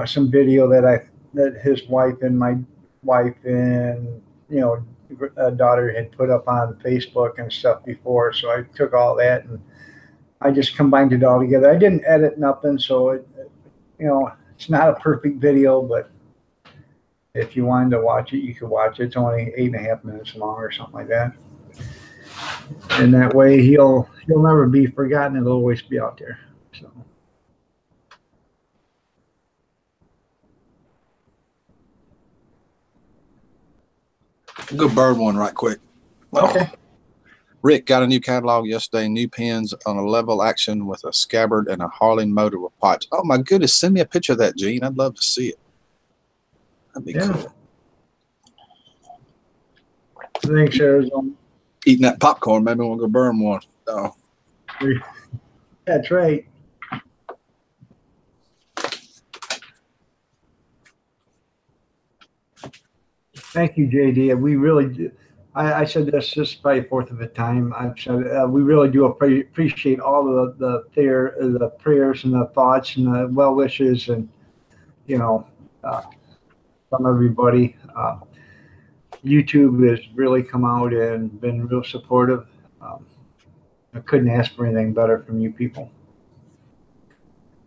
some video that his wife and my wife and daughter had put up on Facebook and stuff before. So I took all that and I just combined it all together. I didn't edit nothing, so it's not a perfect video, but if you wanted to watch it, you could watch it. It's only 8.5 minutes long or something like that. And that way he'll never be forgotten. It'll always be out there. So. Go bird one right quick. Okay. Rick got a new catalog yesterday. New pins on a level action with a scabbard and a Harling motor with pipes. Oh my goodness! Send me a picture of that, Gene. I'd love to see it. That'd be cool. Thanks, Arizona. Eating that popcorn, maybe we'll go burn one. Oh. That's right. Thank you, JD. We really do. I said this probably fourth of the time. I've said we really do appreciate all the prayers and the thoughts and the well wishes and from everybody. YouTube has really come out and been real supportive. I couldn't ask for anything better from you people.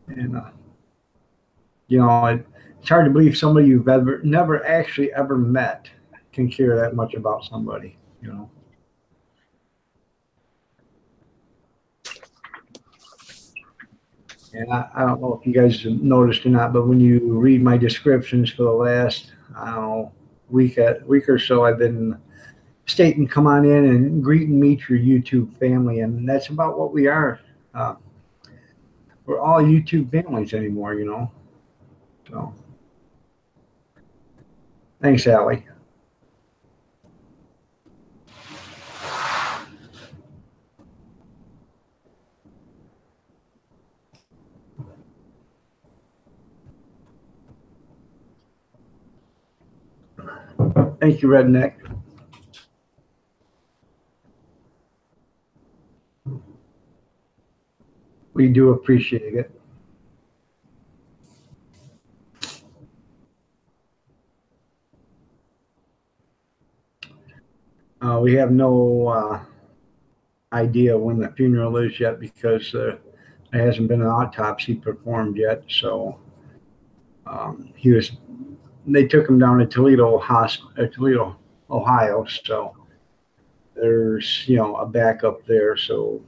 And it's hard to believe somebody you've never actually ever met can care that much about somebody, And I don't know if you guys have noticed or not, but when you read my descriptions for the last, week or so, I've been stating, come on in and greet and meet your YouTube family. And that's about what we are. We're all YouTube families anymore, So thanks, Allie. Thank you, Redneck. We do appreciate it. We have no idea when the funeral is yet because there hasn't been an autopsy performed yet. So they took him down to Toledo Hospital, Ohio. So there's a backup there. So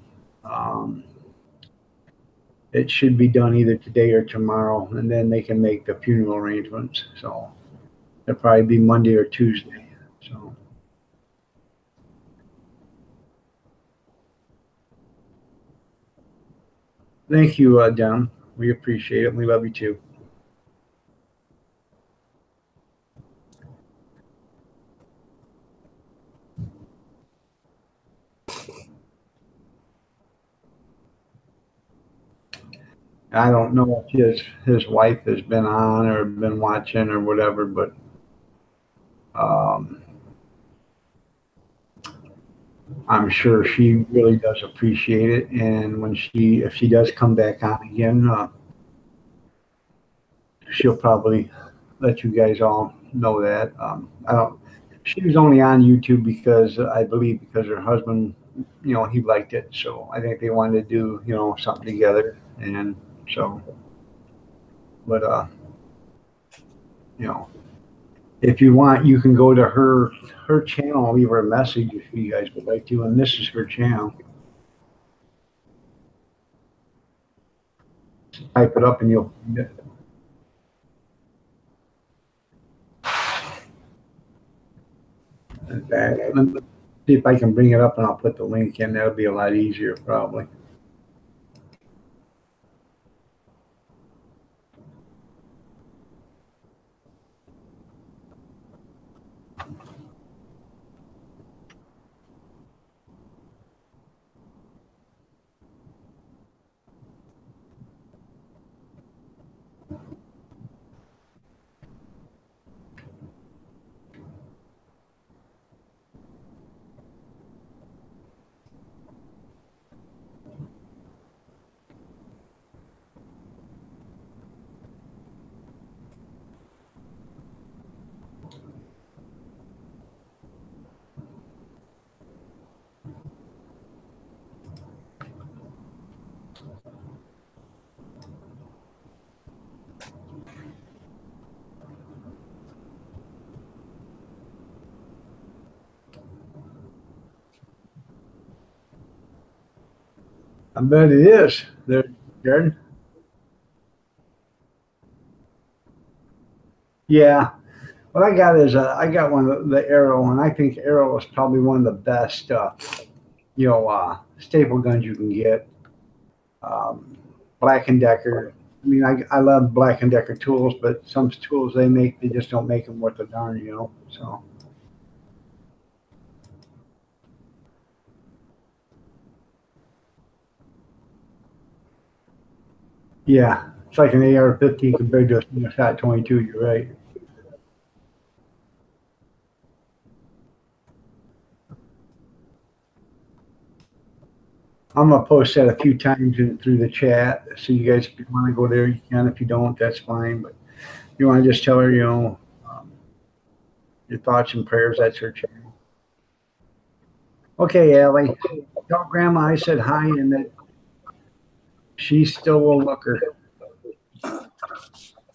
it should be done either today or tomorrow, and then they can make the funeral arrangements. So it'll probably be Monday or Tuesday. So. Thank you, Don. We appreciate it. We love you too. I don't know if his wife has been on or been watching or whatever, but I'm sure she really does appreciate it. And if she does come back on again, she'll probably let you guys all know that. She was only on YouTube because her husband, he liked it. So I think they wanted to do, something together. And so, but, If you want, you can go to her channel, leave her a message if you guys would like to, and this is her channel. Type it up and you'll find it. In fact, let me see if I can bring it up and I'll put the link in. That'll be a lot easier probably. I bet it is there, Jared. Yeah. What I got is I got one of the Arrow, and I think Arrow is probably one of the best, staple guns you can get. Black and Decker. I mean, I love Black and Decker tools, but some tools they make, they just don't make them worth a darn, So yeah, it's like an AR-15 compared to a single shot 22. You're right. I'm gonna post that a few times through the chat, so you guys, if you want to go there, you can. If you don't, that's fine. But if you want to just tell her, your thoughts and prayers. That's her channel. Okay, Allie, tell Grandma I said hi and that she still will look her.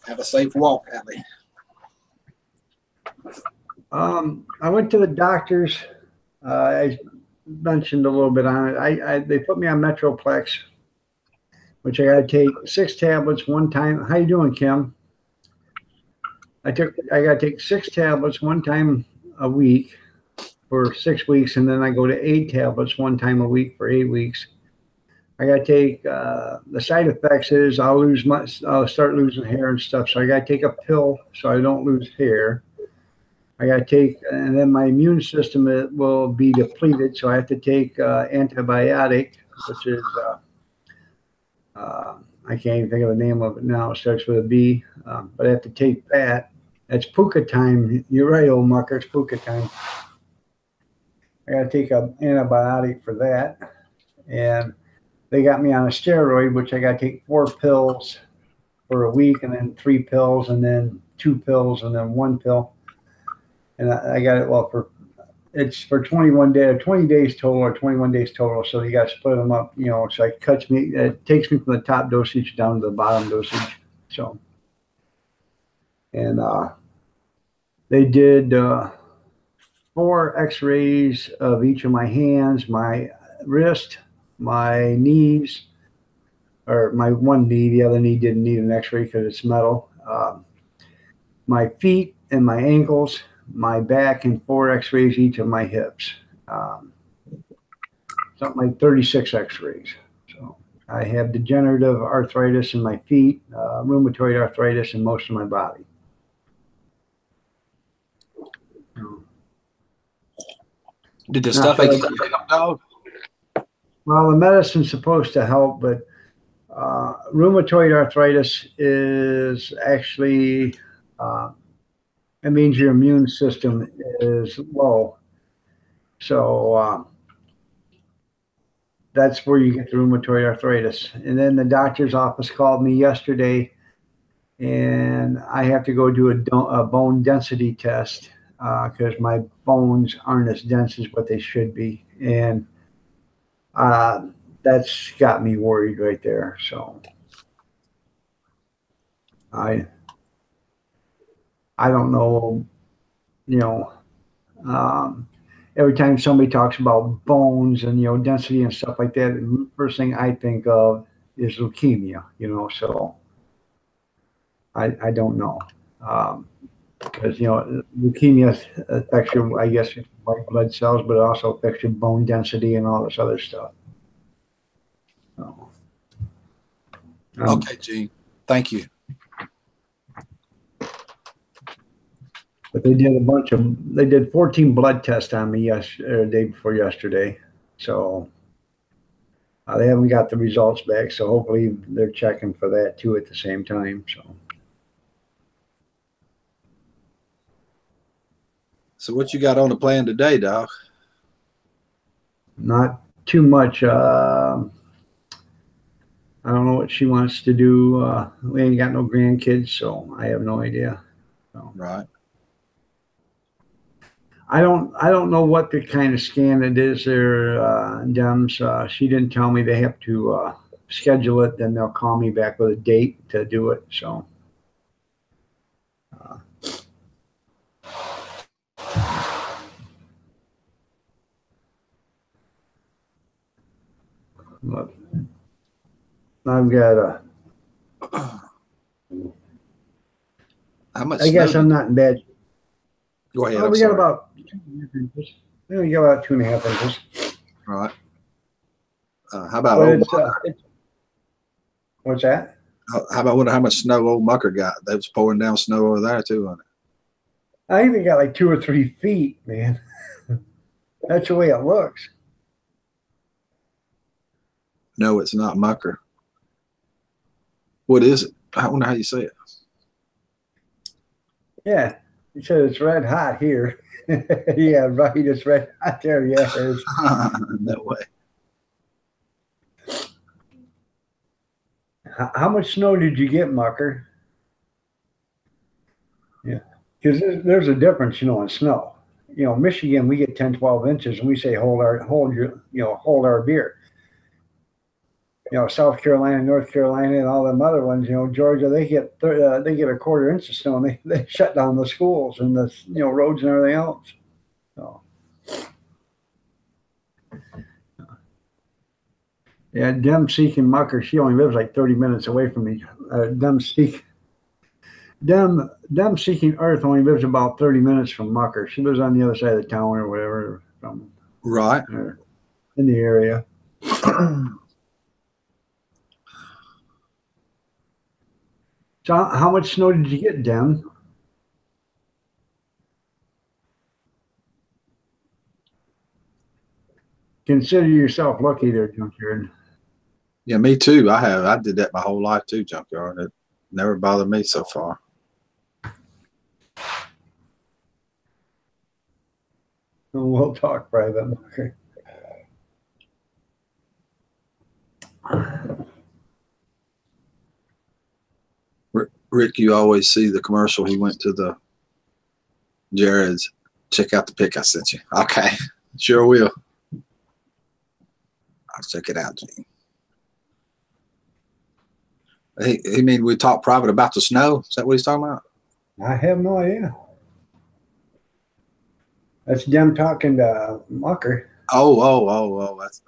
Have a safe walk, Allie. I went to the doctor's. I mentioned a little bit on it. They put me on Metroplex, which I got to take 6 tablets one time. How you doing, Kim? I got to take 6 tablets one time a week for 6 weeks, and then I go to 8 tablets one time a week for 8 weeks. I got to take the side effects is I'll start losing hair and stuff. So I got to take a pill so I don't lose hair. I got to take, and then my immune system will be depleted. So I have to take antibiotic, which is I can't even think of the name of it now. It starts with a B, but I have to take that. That's puka time. You're right, old mucker. It's puka time. I got to take an antibiotic for that, and they got me on a steroid, which I got to take 4 pills for a week, and then 3 pills, and then 2 pills, and then 1 pill. And I got it. It's for 21 days, 20 days total, or 21 days total. So you got to split them up. So it takes me from the top dosage down to the bottom dosage. So, and they did 4 X-rays of each of my hands, my wrist, my knees, or my one knee. The other knee didn't need an X-ray because it's metal. My feet and my ankles, my back, and 4 X-rays each of my hips. Something like 36 X-rays. So I have degenerative arthritis in my feet, rheumatoid arthritis in most of my body. Did the stuff help, dog? Well, the medicine's supposed to help, but rheumatoid arthritis is actually, it means your immune system is low. So that's where you get the rheumatoid arthritis. And then the doctor's office called me yesterday, and I have to go do a bone density test because my bones aren't as dense as what they should be. And that's got me worried right there. So I don't know you know, um, every time somebody talks about bones and, density and stuff like that, the first thing I think of is leukemia, so I don't know. Because, leukemia affects your, I guess, white blood cells, but it also affects your bone density and all this other stuff. So, Okay, Gene. Thank you. but they did 14 blood tests on me day before yesterday. So they haven't got the results back. So hopefully they're checking for that too at the same time. So what you got on the plan today, Doc? Not too much. I don't know what she wants to do. We ain't got no grandkids, so I have no idea. So. Right. I don't know what the kind of scan it is there, Dems. She didn't tell me. They have to schedule it, then they'll call me back with a date to do it. So look, I've got a. How much? I guess I'm not in bad. Go ahead. Well, I'm we sorry. got about 2.5 inches. We got about 2.5 inches. Right. How about But old? what's that? How about how much snow old Mucker got? They was pouring down snow over there too, on it. I think they got like 2 or 3 feet, man. That's the way it looks. No, it's not Mucker. What is it? I don't know how you say it. Yeah, he said it's red hot here. Yeah, right. It's red hot there. Yeah, it is. No way. How much snow did you get, Mucker? Yeah, because there's a difference, in snow. Michigan, we get 10, 12 inches, and we say hold our beer. South Carolina, North Carolina, and all them other ones. Georgia, they get a 1/4 inch of snow, and they shut down the schools and the roads and everything else. So. Yeah, Dem seeking Mucker. She only lives like 30 minutes away from me. Dem seeking Earth only lives about 30 minutes from Mucker. She lives on the other side of the town or whatever, Right. In the area. So how much snow did you get, Dem? Consider yourself lucky there, Junkyard. Yeah, me too. I did that my whole life too, Junkyard. It never bothered me so far. We'll talk private. Okay. Rick, you always see the commercial. He went to the Jared's. Check out the pic I sent you. Okay, sure will. I'll check it out, Gene. He mean we talk private about the snow? Is that what he's talking about? I have no idea. That's Dem talking to Mucker. Oh, that's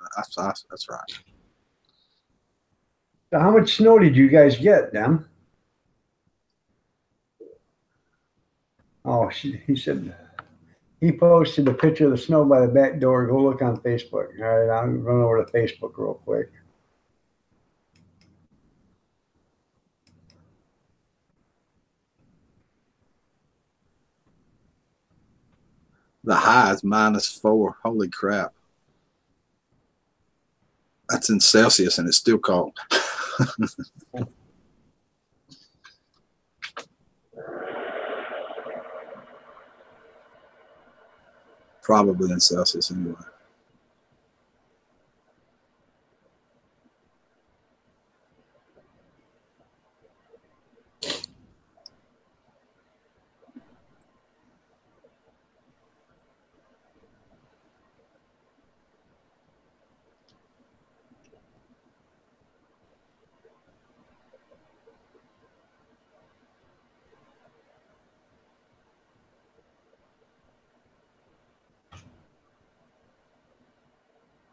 right. So how much snow did you guys get, Dem? Oh, he said he posted a picture of the snow by the back door. Go look on Facebook. All right, I'll run over to Facebook real quick. The high is -4. Holy crap. That's in Celsius and it's still cold. Probably in Celsius anyway.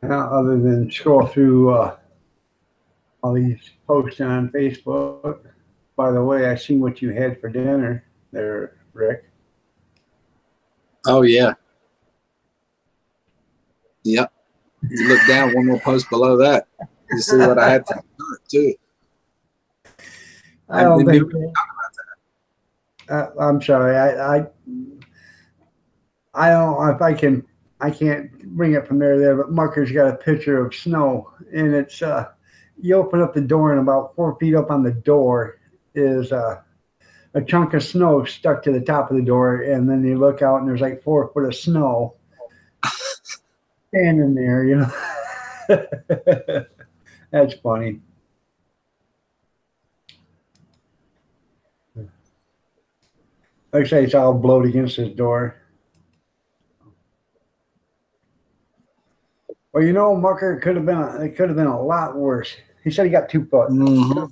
other than scroll through all these posts on Facebook. By the way, I seen what you had for dinner there, Rick. Oh yeah. Yep. You look down one more post below that. You see what I had for dessert too. I don't think. We I'm sorry. I don't know if I can. I can't bring it from there. But Mucker's got a picture of snow, and it's you open up the door, and about 4 feet up on the door is a chunk of snow stuck to the top of the door, and then you look out, and there's like 4 foot of snow standing there. You know, that's funny. Like I say, it's all blowed against his door. Well, you know, Mucker, it could have been a lot worse. He said he got 2 foot. Mm-hmm.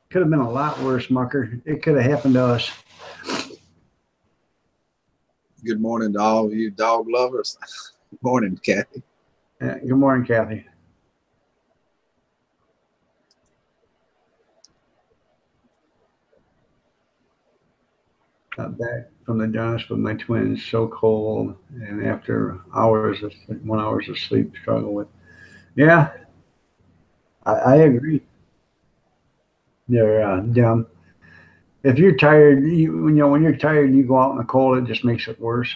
Could have been a lot worse, Mucker. It could have happened to us. Good morning to all of you dog lovers. Good morning, Kathy. Yeah, good morning, Kathy. Got back from the dentist with my twins, so cold, and after 1 hours of sleep, struggle with. Yeah, I agree. They're dumb. If you're tired, when you're tired and you go out in the cold, it just makes it worse.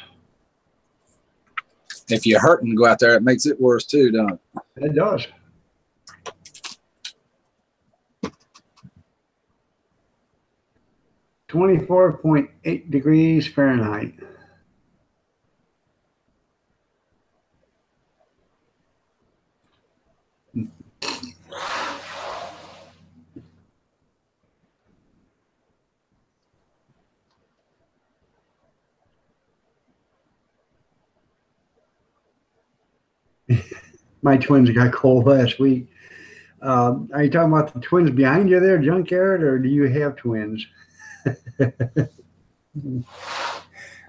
If you're hurting, go out there. It makes it worse too, don't it? It does. (24.8 degrees Fahrenheit). My twins got cold last week. Are you talking about the twins behind you there, Junkyard, or do you have twins?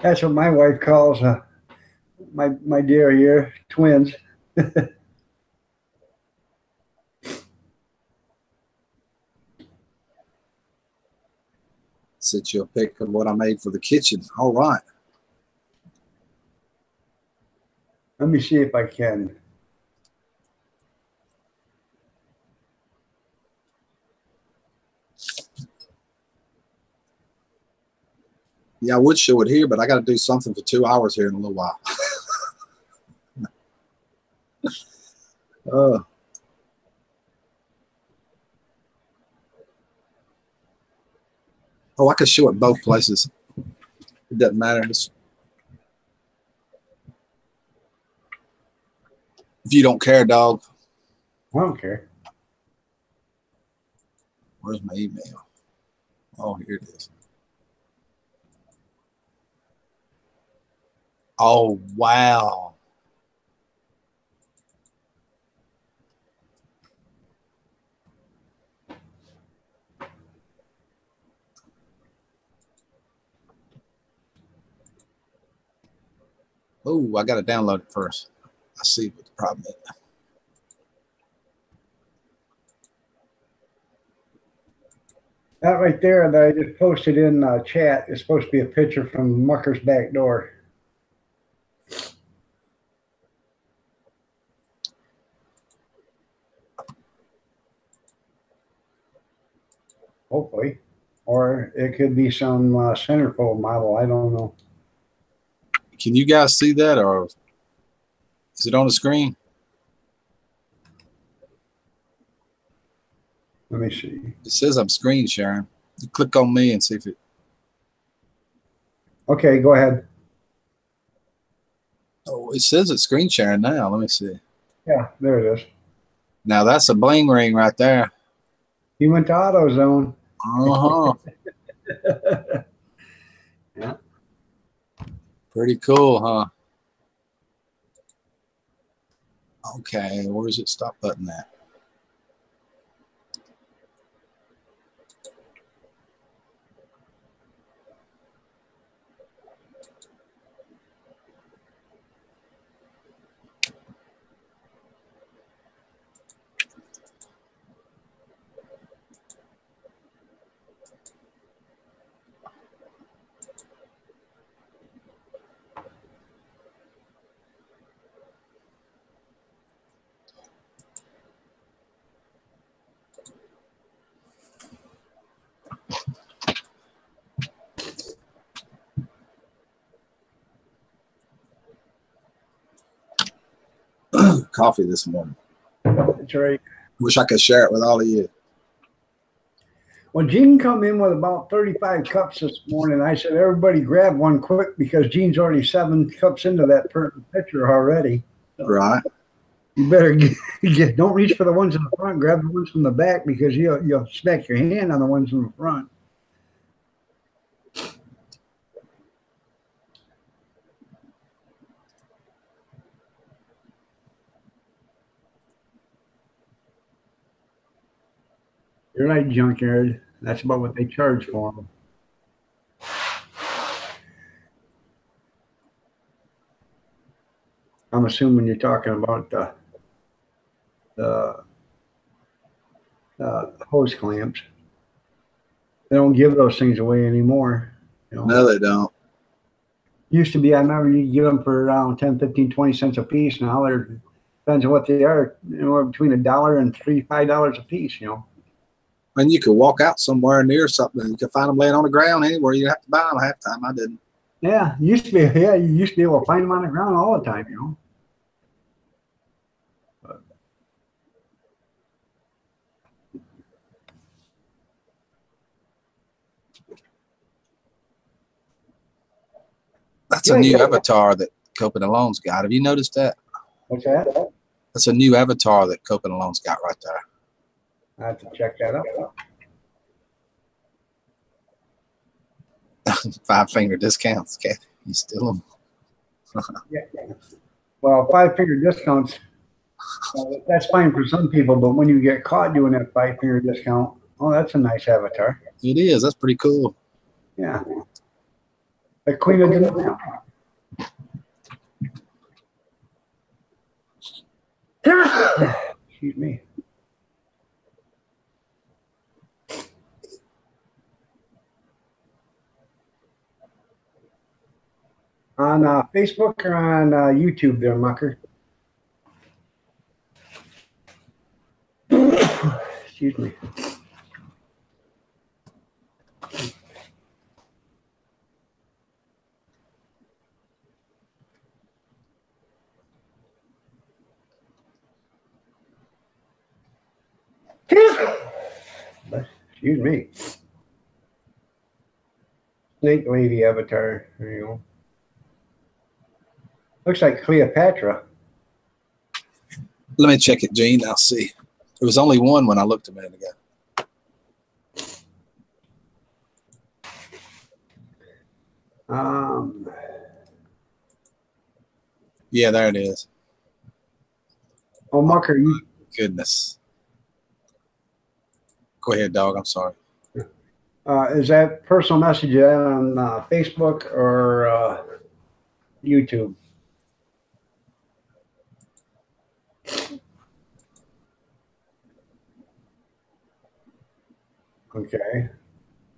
That's what my wife calls my dear here, twins. Sent you a pic of what I made for the kitchen. All right. Let me see if I can. Yeah, I would show it here, but I got to do something for 2 hours here in a little while. uh, I could show it both places. It doesn't matter. If you don't care, dog. I don't care. Where's my email? Oh, here it is. Oh, wow. Oh, I got to download it first. I see what the problem is. That right there that I just posted in chat is supposed to be a picture from Mucker's back door. Hopefully. Or it could be some centerfold model. I don't know. Can you guys see that, or is it on the screen? Let me see. It says I'm screen sharing. You click on me and see if it. Okay, go ahead. Oh, it says it's screen sharing now. Let me see. Yeah, there it is. Now that's a bling ring right there. He went to AutoZone. Uh-huh. Yeah. Pretty cool, huh? Okay, where's it stop button at? coffee this morning. That's right. Wish I could share it with all of you. Well, Gene come in with about 35 cups this morning. I said, everybody grab one quick because Gene's already 7 cups into that pitcher already. So Right. you better don't reach for the ones in the front. Grab the ones from the back because you'll smack your hand on the ones in the front. You're right, junkyard. That's about what they charge for them. I'm assuming you're talking about the hose clamps. They don't give those things away anymore. You know? No, they don't. Used to be, I remember you get them for around 10, 15, 20 cents a piece. Now they're, depends on what they are, between $1 and $5 a piece, And you could walk out somewhere near something and you could find them laying on the ground anywhere. You have to buy them half the time. I didn't. Yeah, you used to be able to find them on the ground all the time, But, That's a new avatar that Copen Alone's got. Have you noticed that? What's that? That's a new avatar that Copen Alone's got right there. I have to check that out. 5-finger discounts. Okay, you steal them. Yeah. Well, 5-finger discounts, that's fine for some people, but when you get caught doing that 5-finger discount, oh, that's a nice avatar. It is. That's pretty cool. Yeah. The Queen of the Excuse me. On Facebook or on YouTube there, Mucker? Excuse me. Excuse me. Snake lady avatar. There you go. Looks like Cleopatra. Let me check it, Gene. I'll see. There was only one when I looked a minute ago. Yeah, there it is. Oh, Mucker, you. Goodness. Go ahead, dog. I'm sorry. Is that personal message on Facebook or YouTube? Okay.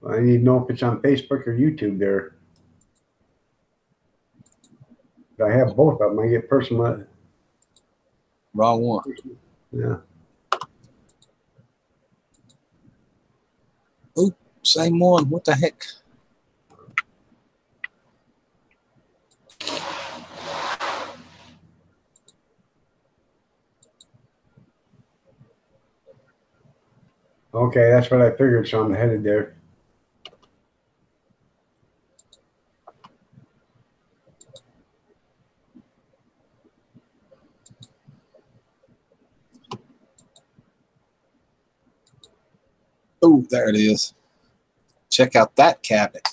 Well, I need to know if it's on Facebook or YouTube there. If I have both of them, I get personal. Wrong one. Yeah. Oh, same one. What the heck? Okay, that's what I figured, so I'm headed there. Oh, there it is. Check out that cabinet.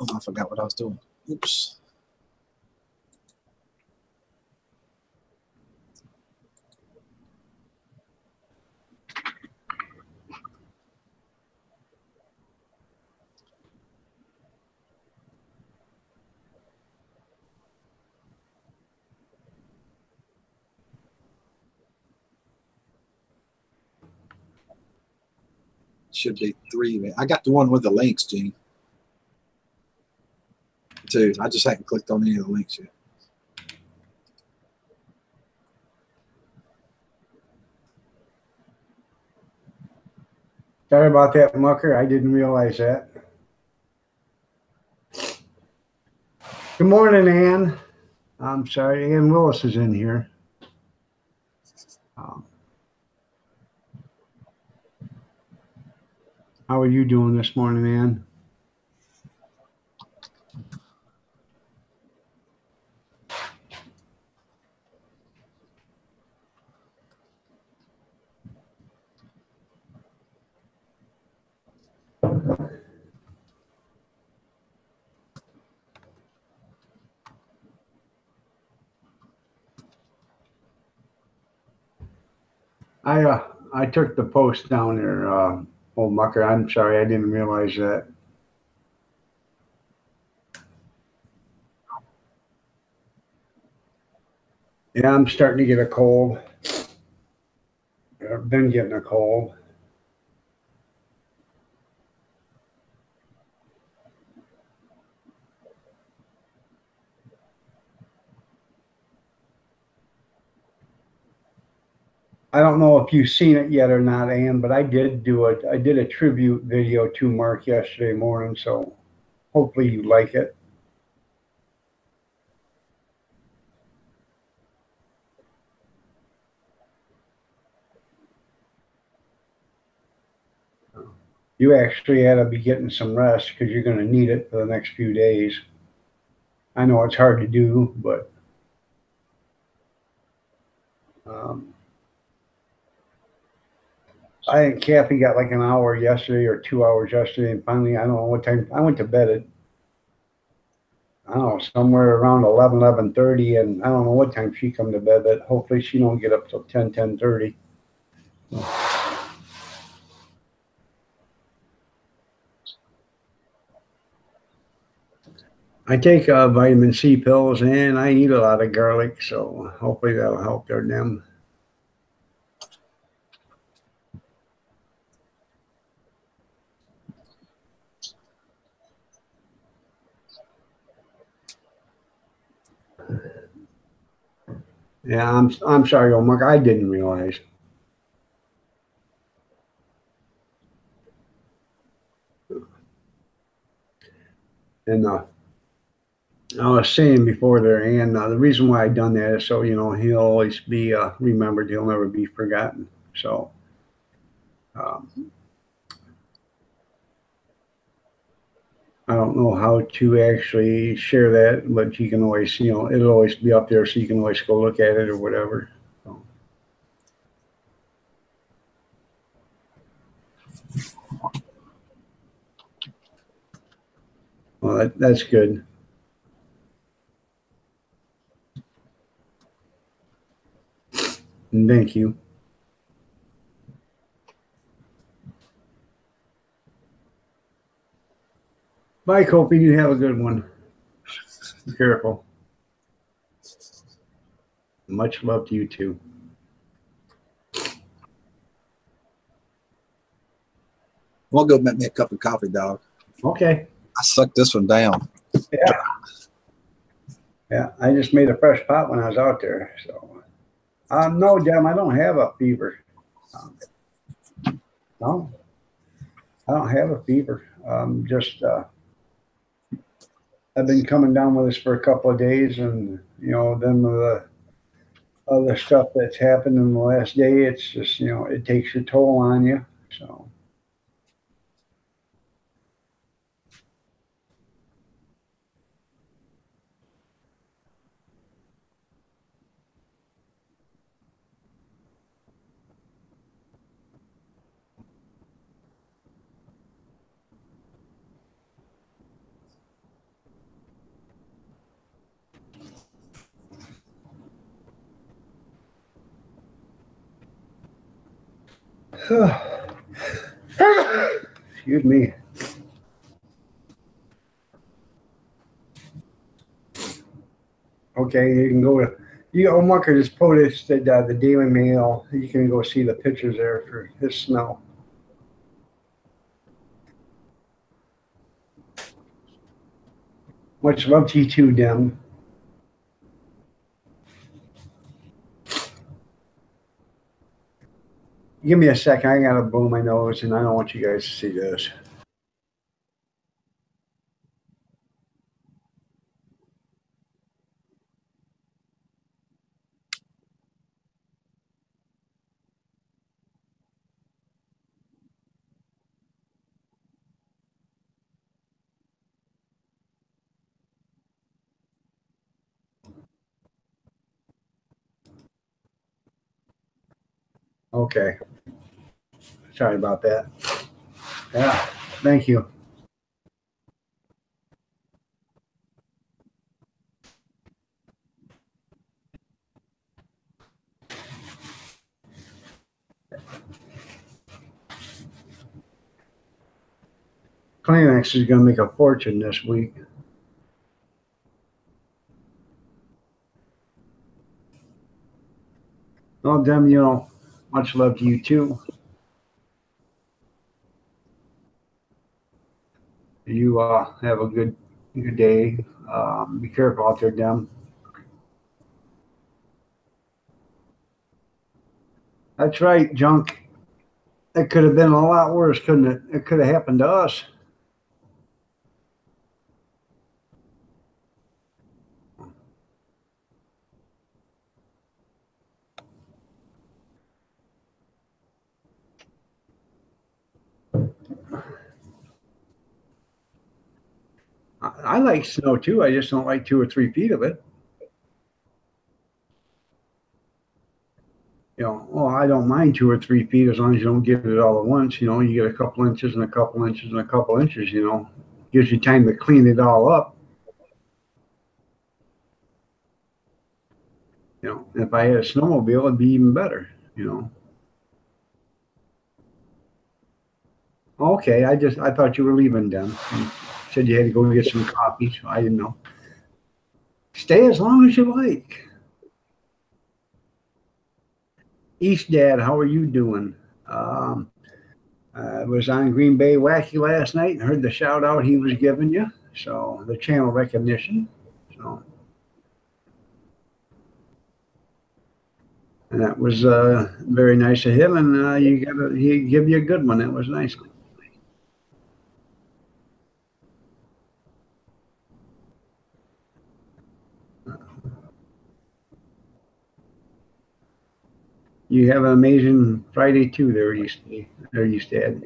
Oh, I forgot what I was doing. Oops. Should be 3. I got the one with the links, Gene. Too. I just haven't clicked on any of the links yet. Sorry about that, Mucker. I didn't realize that. Good morning, Ann. I'm sorry, Ann Willis is in here. How are you doing this morning, Ann? I took the post down there, old Mucker. I'm sorry, I didn't realize that. Yeah, I'm starting to get a cold. I've been getting a cold. I don't know if you've seen it yet or not, Ann, but I did a tribute video to Mark yesterday morning, so hopefully you like it. You actually had to be getting some rest because you're going to need it for the next few days. I know it's hard to do, but I think Kathy got like an hour yesterday or 2 hours yesterday, and finally, I don't know what time, I went to bed at, I don't know, somewhere around 11:30, and I don't know what time she come to bed, but hopefully she don't get up till 10:30. I take vitamin C pills and I eat a lot of garlic, so hopefully that'll help them. Yeah, I'm sorry, Mark. I didn't realize. And I was saying before there, and the reason why I done that is so he'll always be remembered. He'll never be forgotten. So. I don't know how to actually share that, but you can always, it'll always be up there, so you can always go look at it or whatever. So. Well, that's good. And thank you. Bye, Kopi. You have a good one. Be careful. Much love to you too. I'll go make me a cup of coffee, dog. Okay. I sucked this one down. Yeah. Yeah, I just made a fresh pot when I was out there. So, no, Jim, I don't have a fever. No, I don't have a fever. Just I've been coming down with this for a couple of days, and then the other stuff that's happened in the last day, it's just it takes a toll on you. So. Excuse me. Okay, you can go to Marker just posted the Daily Mail. You can go see the pictures there for his smell. Much love to you too, Dem. Give me a second. I gotta blow my nose, and I don't want you guys to see this. Okay. Sorry about that. Yeah. Thank you. Kleenex is gonna make a fortune this week. Well, Dem, much love to you too. You have a good day. Be careful out there, Dem. That's right, Junk. It could have been a lot worse, couldn't it? It could have happened to us. I like snow too. I just don't like 2 or 3 feet of it. Well, I don't mind 2 or 3 feet as long as you don't get it all at once. You get a couple inches and a couple inches and a couple inches. Gives you time to clean it all up. If I had a snowmobile, it'd be even better. Okay, I thought you were leaving, then. You said you had to go get some coffee, so I didn't know. Stay as long as you like. East Dad, how are you doing? I was on Green Bay Wacky last night and heard the shout out he was giving you. So the channel recognition. So, and that was very nice of him. And he give you a good one. That was nice. You have an amazing Friday too. There, East Dad.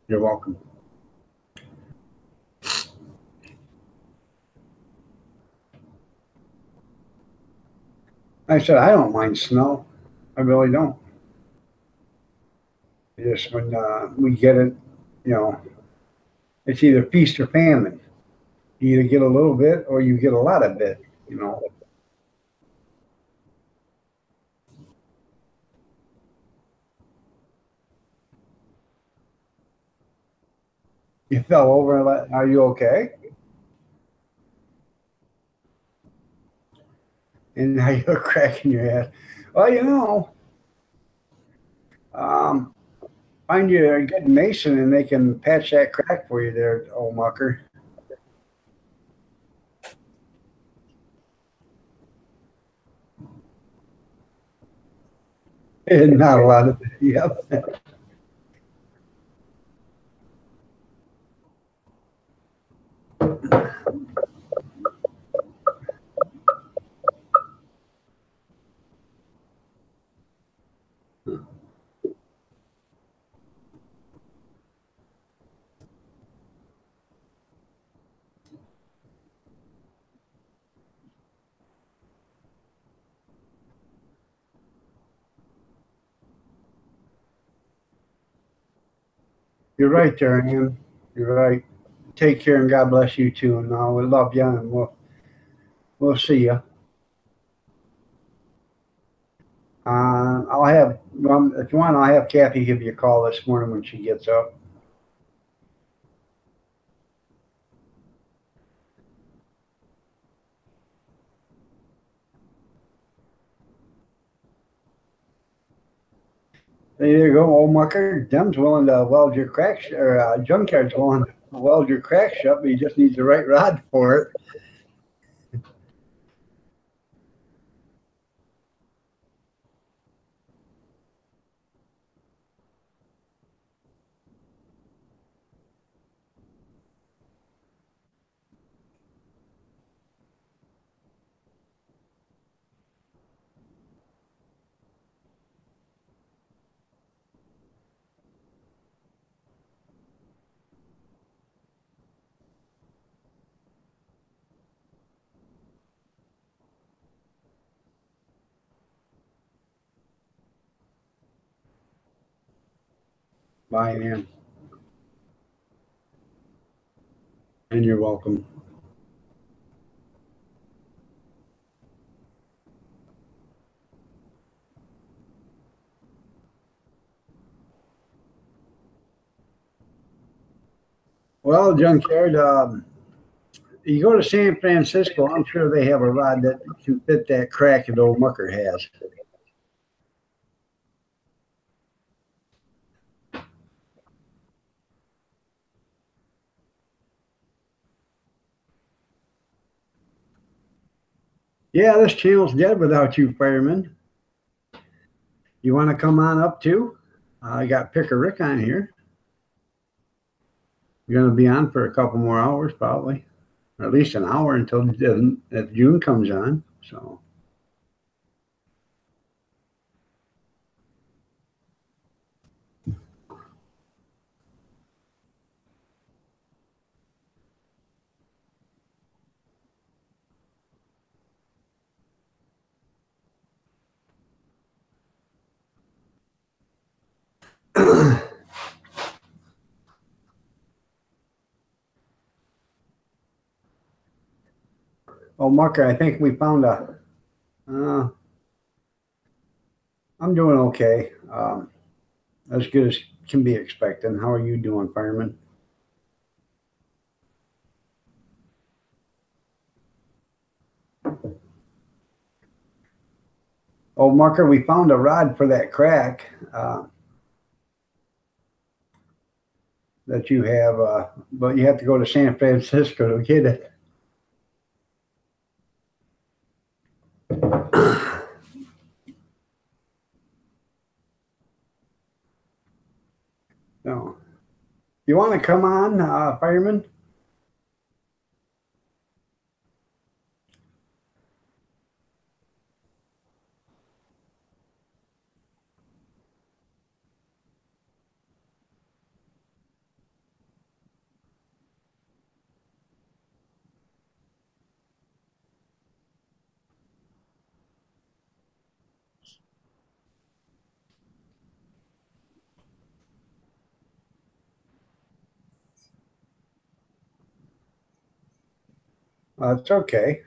You're welcome. I said I don't mind snow. I really don't. Just when we get it, you know, it's either feast or famine. You either get a little bit or you get a lot of it. You know. You fell over. Are you okay? And now you're cracking your head. Well, um, find you a good mason and they can patch that crack for you there, old mucker. Not a lot of it. Yep. You're right there, Ian. You're right. Take care and God bless you too. And we love you and we'll see you. If you want, I'll have Kathy give you a call this morning when she gets up. There you go, old mucker. Dem's willing to weld your crack, or junkyard's willing to weld your crack shut, but he just needs the right rod for it. Bye, man. And you're welcome. Well, junkyard, you go to San Francisco, I'm sure they have a rod that can fit that crack that old mucker has. Yeah, this channel's dead without you, fireman. You want to come on up too? I got Picker Rick on here. You're going to be on for a couple more hours, probably, or at least an hour until June comes on. So, oh, Mucker, I think we found a. I'm doing okay. As good as can be expected. How are you doing, fireman? Oh, Mucker, we found a rod for that crack that you have, but you have to go to San Francisco to get it. No. You want to come on, fireman? It's okay.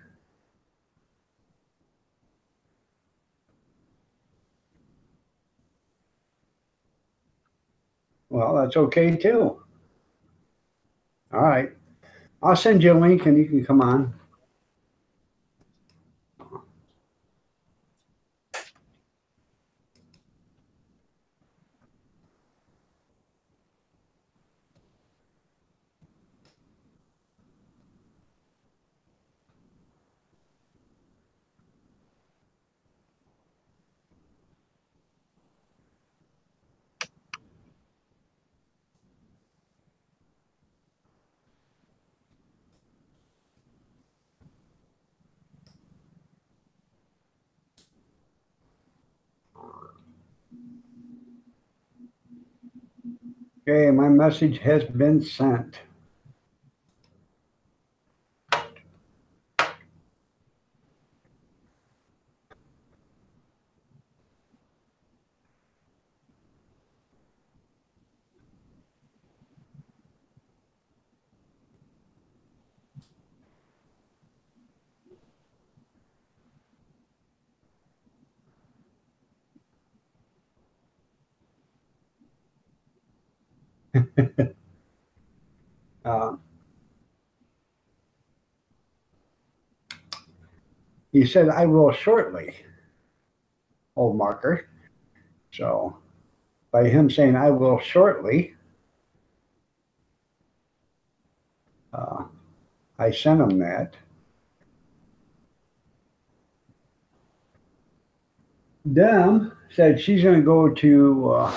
Well, that's okay too. All right. I'll send you a link and you can come on. Okay, my message has been sent. uh, he said, I will shortly, old Marker. So by him saying, "I will shortly." I sent him that. Dem said she's going to go to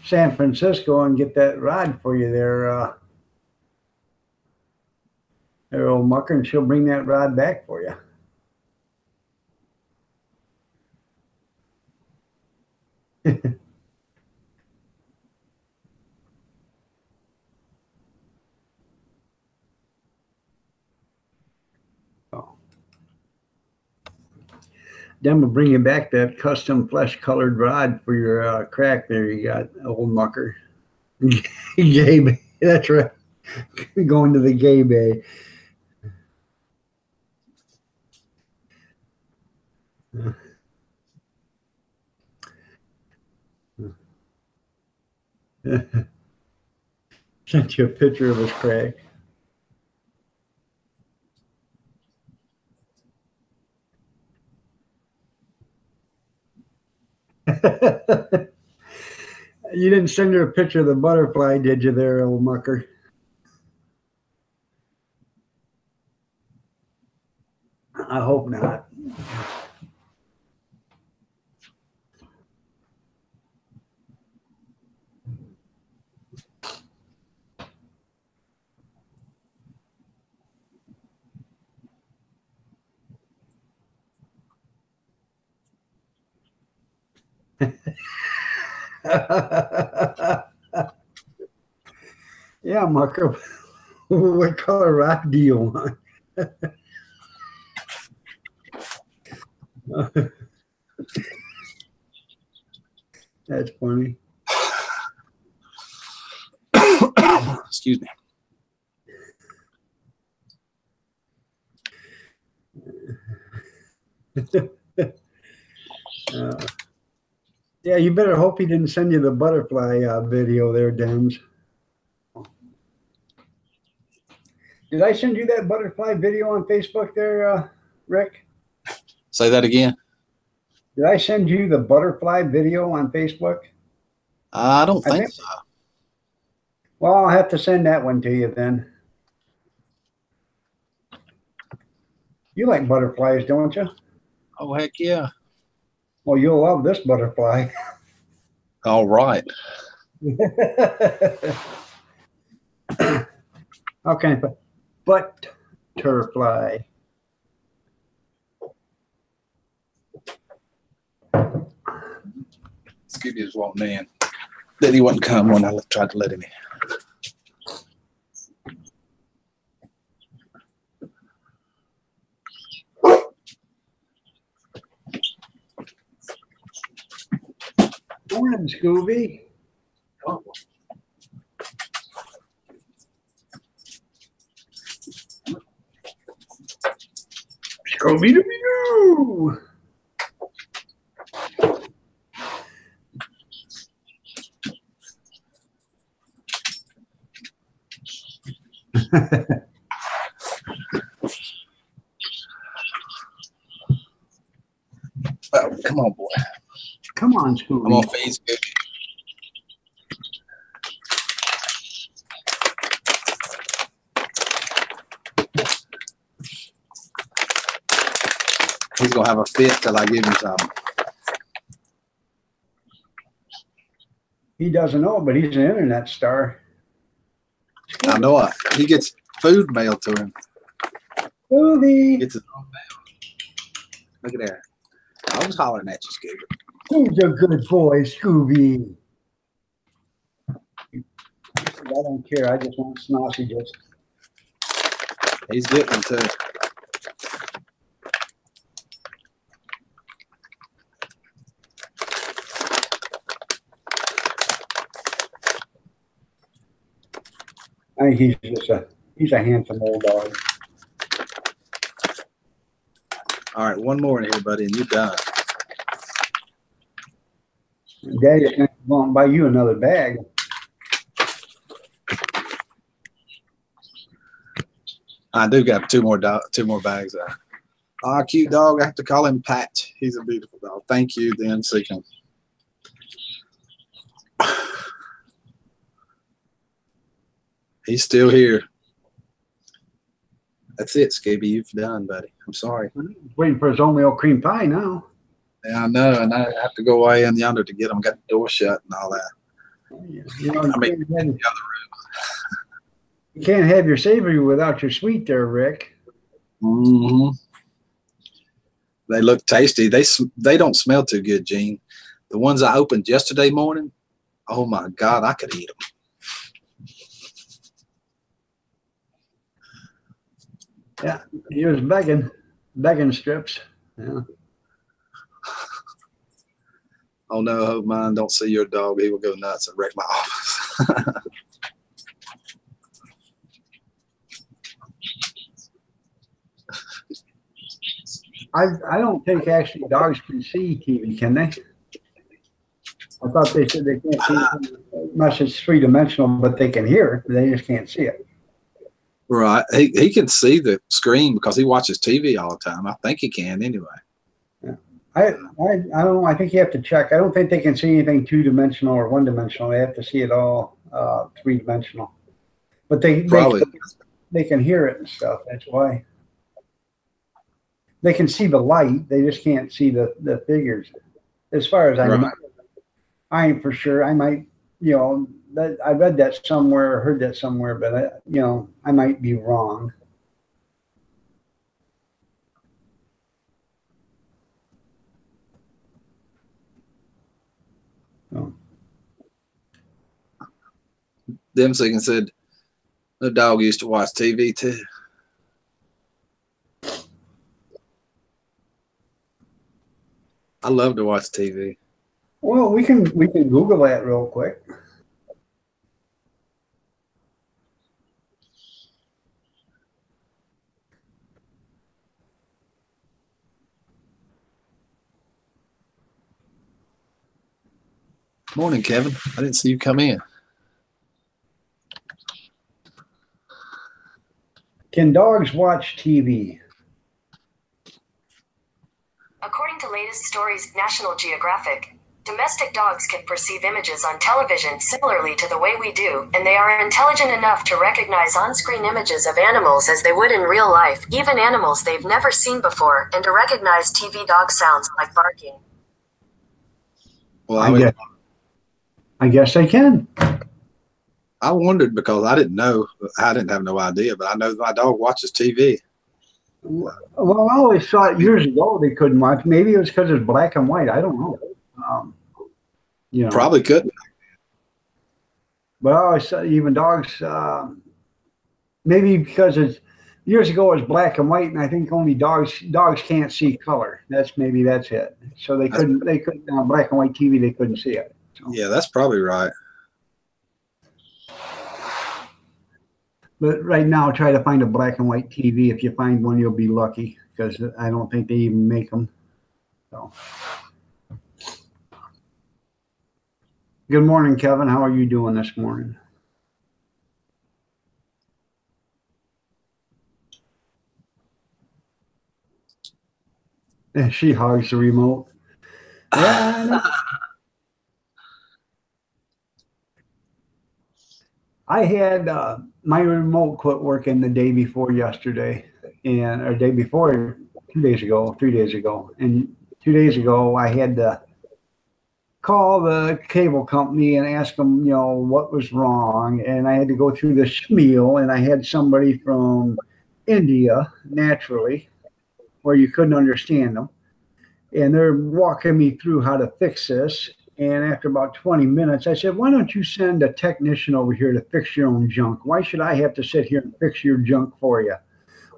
San Francisco and get that rod for you there, there, old mucker, and she'll bring that rod back for you. Dem will bring you back that custom flesh colored rod for your crack there you got, old mucker. Gay bay. That's right. Going to the gay bay. Sent you a picture of his crack. You didn't send her a picture of the butterfly, did you there, old mucker? I hope not. Yeah, mucker. What color rod do you want? That's funny. Excuse me. Yeah, you better hope he didn't send you the butterfly video there, Dems. Did I send you that butterfly video on Facebook there, Rick? Say that again. Did I send you the butterfly video on Facebook? I don't think so. Well, I'll have to send that one to you then. You like butterflies, don't you? Oh, heck yeah. Well, you'll love this butterfly. All right. Okay, butterfly. Excuse me, this one man. That he wouldn't come when I tried to let him in. Morning, Scooby. Oh. Scooby-Doo! Oh, come on, boy. Come on, Scooby. I'm on Facebook. He's gonna have a fit till I give him some. He doesn't know, but he's an internet star. I know it. He gets food mailed to him. Scooby. He gets his own mail. Look at that. I was hollering at you, Scooby. Who's a good boy, Scooby? I don't care. I just want sausages. He's getting them too. I think he's a handsome old dog. All right, one more in here, buddy, and you're done. Daddy's going to go and buy you another bag. I do got two more bags there. Ah, cute dog. I have to call him Pat. He's a beautiful dog. Thank you, then, Seacon. He's still here. That's it, Scooby. You've done, buddy. I'm sorry. Waiting for his oatmeal cream pie now. Yeah, I know, and I have to go way in yonder to get him. Got the door shut and all that. You know, I mean, you can't have your savory without your sweet there, Rick. mm-hmm. They look tasty. They don't smell too good, Gene. The ones I opened yesterday morning, oh my God, I could eat them. Yeah, he was begging strips. Yeah. Oh no, I hope mine don't see your dog. He will go nuts and wreck my office. I don't think actually dogs can see TV, can they? I thought they said they can't see much. It's three-dimensional, but they can hear. They just can't see it. Right. He can see the screen because he watches TV all the time. I think he can anyway. Yeah. I don't know. I think you have to check. I don't think they can see anything two-dimensional or one-dimensional. They have to see it all three-dimensional. But they can hear it and stuff. That's why. They can see the light. They just can't see the figures. As far as I know, I ain't for sure. I might, I read that somewhere or heard that somewhere, but I might be wrong. So. Dempsey said the dog used to watch TV too. I love to watch TV. Well, we can Google that real quick. Morning, Kevin. I didn't see you come in. Can dogs watch TV? According to latest stories, National Geographic, domestic dogs can perceive images on television similarly to the way we do, and they are intelligent enough to recognize on-screen images of animals as they would in real life, even animals they've never seen before, and to recognize TV dog sounds like barking. Well, I guess they can. I wondered because I didn't know. I didn't have no idea, but I know my dog watches TV. Well, I always thought years ago they couldn't watch. Maybe it was because it's black and white. I don't know. Probably couldn't. But I always thought even dogs, maybe because it's years ago it was black and white, and I think only dogs can't see color. That's it. So they couldn't on black and white TV they couldn't see it. So. Yeah, that's probably right. But right now, try to find a black and white TV. If you find one, you'll be lucky because I don't think they even make them. So. Good morning, Kevin. How are you doing this morning? And she hogs the remote. Yeah, I had my remote quit working the day before yesterday, or day before 2 days ago, 3 days ago. And 2 days ago, I had to call the cable company and ask them, what was wrong. And I had to go through the spiel, and I had somebody from India, naturally, where you couldn't understand them. And they're walking me through how to fix this. And after about 20 minutes, I said, why don't you send a technician over here to fix your own junk? Why should I have to sit here and fix your junk for you?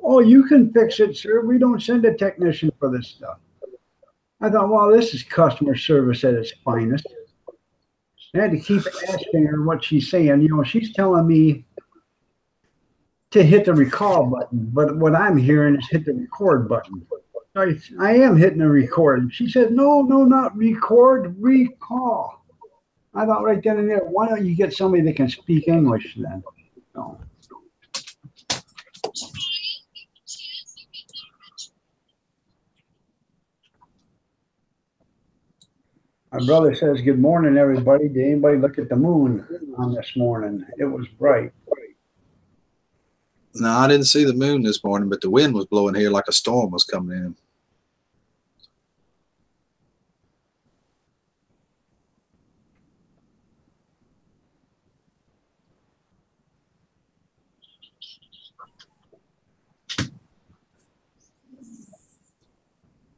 Oh, you can fix it, sir. We don't send a technician for this stuff. I thought, well, this is customer service at its finest. I had to keep asking her what she's saying. She's telling me to hit the recall button, but what I'm hearing is hit the record button. I am hitting the record. She said, no, not record, recall. I thought right then and there, why don't you get somebody that can speak English then? So. My brother says, good morning, everybody. Did anybody look at the moon on this morning? It was bright. No, I didn't see the moon this morning, but the wind was blowing here like a storm was coming in.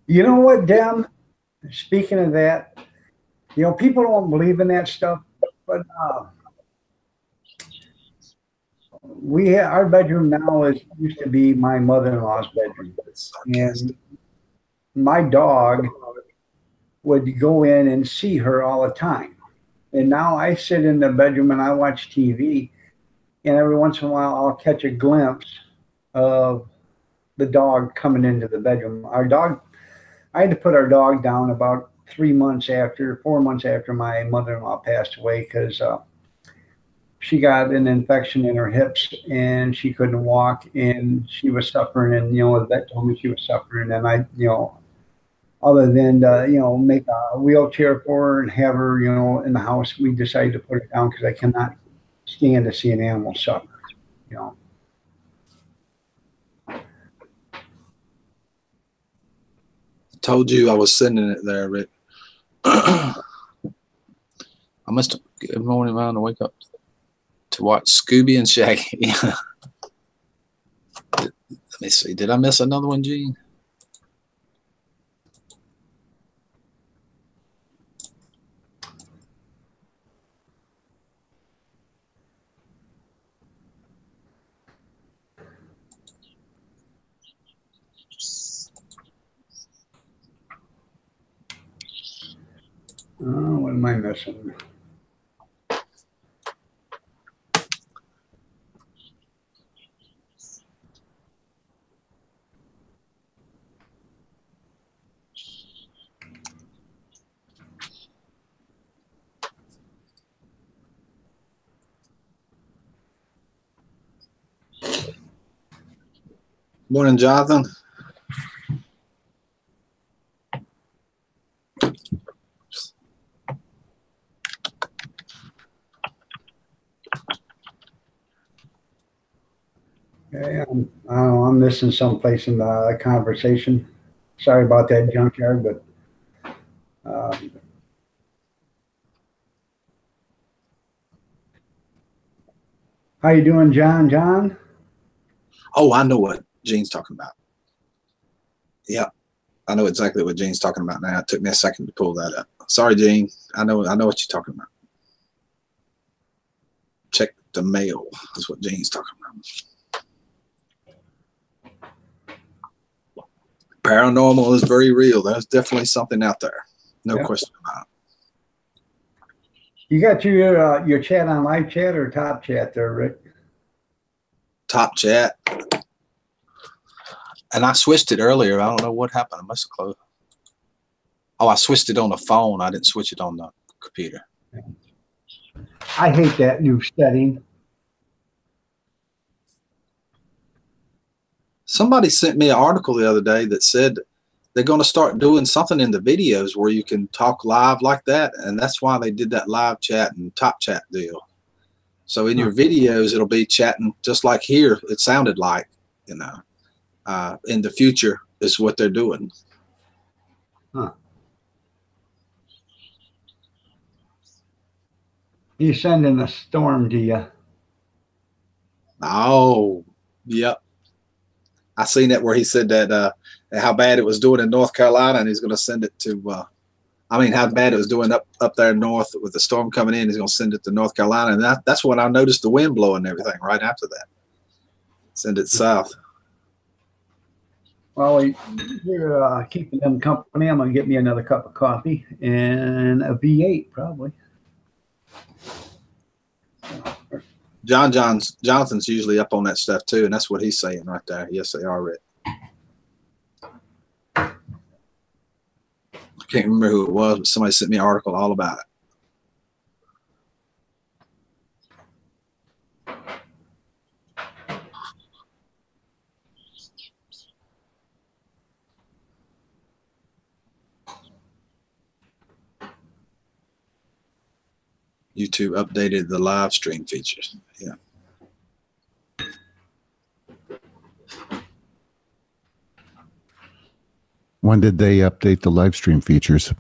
You know what, Dem? Speaking of that, you know, people don't believe in that stuff, but our bedroom now is used to be my mother-in-law's bedroom, and my dog would go in and see her all the time. And now I sit in the bedroom and I watch TV, and every once in a while I'll catch a glimpse of the dog coming into the bedroom. I had to put our dog down about 4 months after my mother-in-law passed away because she got an infection in her hips and she couldn't walk and she was suffering. And, you know, the vet told me she was suffering. And I, you know, other than, you know, make a wheelchair for her and have her, you know, in the house, we decided to put it down because I cannot stand to see an animal suffer, you know. Told you I was sending it there, Rick. I must have good morning around to wake up to watch Scooby and Shaggy. Let me see. Did I miss another one, Gene? Oh, what am I missing? Morning, Jonathan. Okay, I don't know, I'm missing someplace in the conversation. Sorry about that, Junkyard, but how you doing, John? John? Oh, I know what Gene's talking about. Yeah, I know exactly what Gene's talking about now. It took me a second to pull that up. Sorry, Gene. I know what you're talking about. Check the mail is what Gene's talking about. Paranormal is very real. There's definitely something out there. No question about it. You got your chat on live chat or top chat there, Rick? Top chat. And I switched it earlier. I don't know what happened. I must have closed. Oh, I switched it on the phone. I didn't switch it on the computer. I hate that new setting. Somebody sent me an article the other day that said they're going to start doing something in the videos where you can talk live like that. And that's why they did that live chat and top chat deal. So in your videos, it'll be chatting just like here. It sounded like, you know, in the future is what they're doing. Huh. You sending a storm to you? Oh, yep. I seen that where he said that how bad it was doing in North Carolina, and he's going to send it to. I mean, how bad it was doing up there north with the storm coming in. He's going to send it to North Carolina, and that's when I noticed the wind blowing and everything. Right after that, send it south. Well, you're keeping them company. I'm going to get me another cup of coffee and a V8 probably. Jonathan's usually up on that stuff too, and that's what he's saying right there. Yes, they are, Rick. I can't remember who it was, but somebody sent me an article all about it. YouTube updated the live stream features. Yeah. When did they update the live stream features?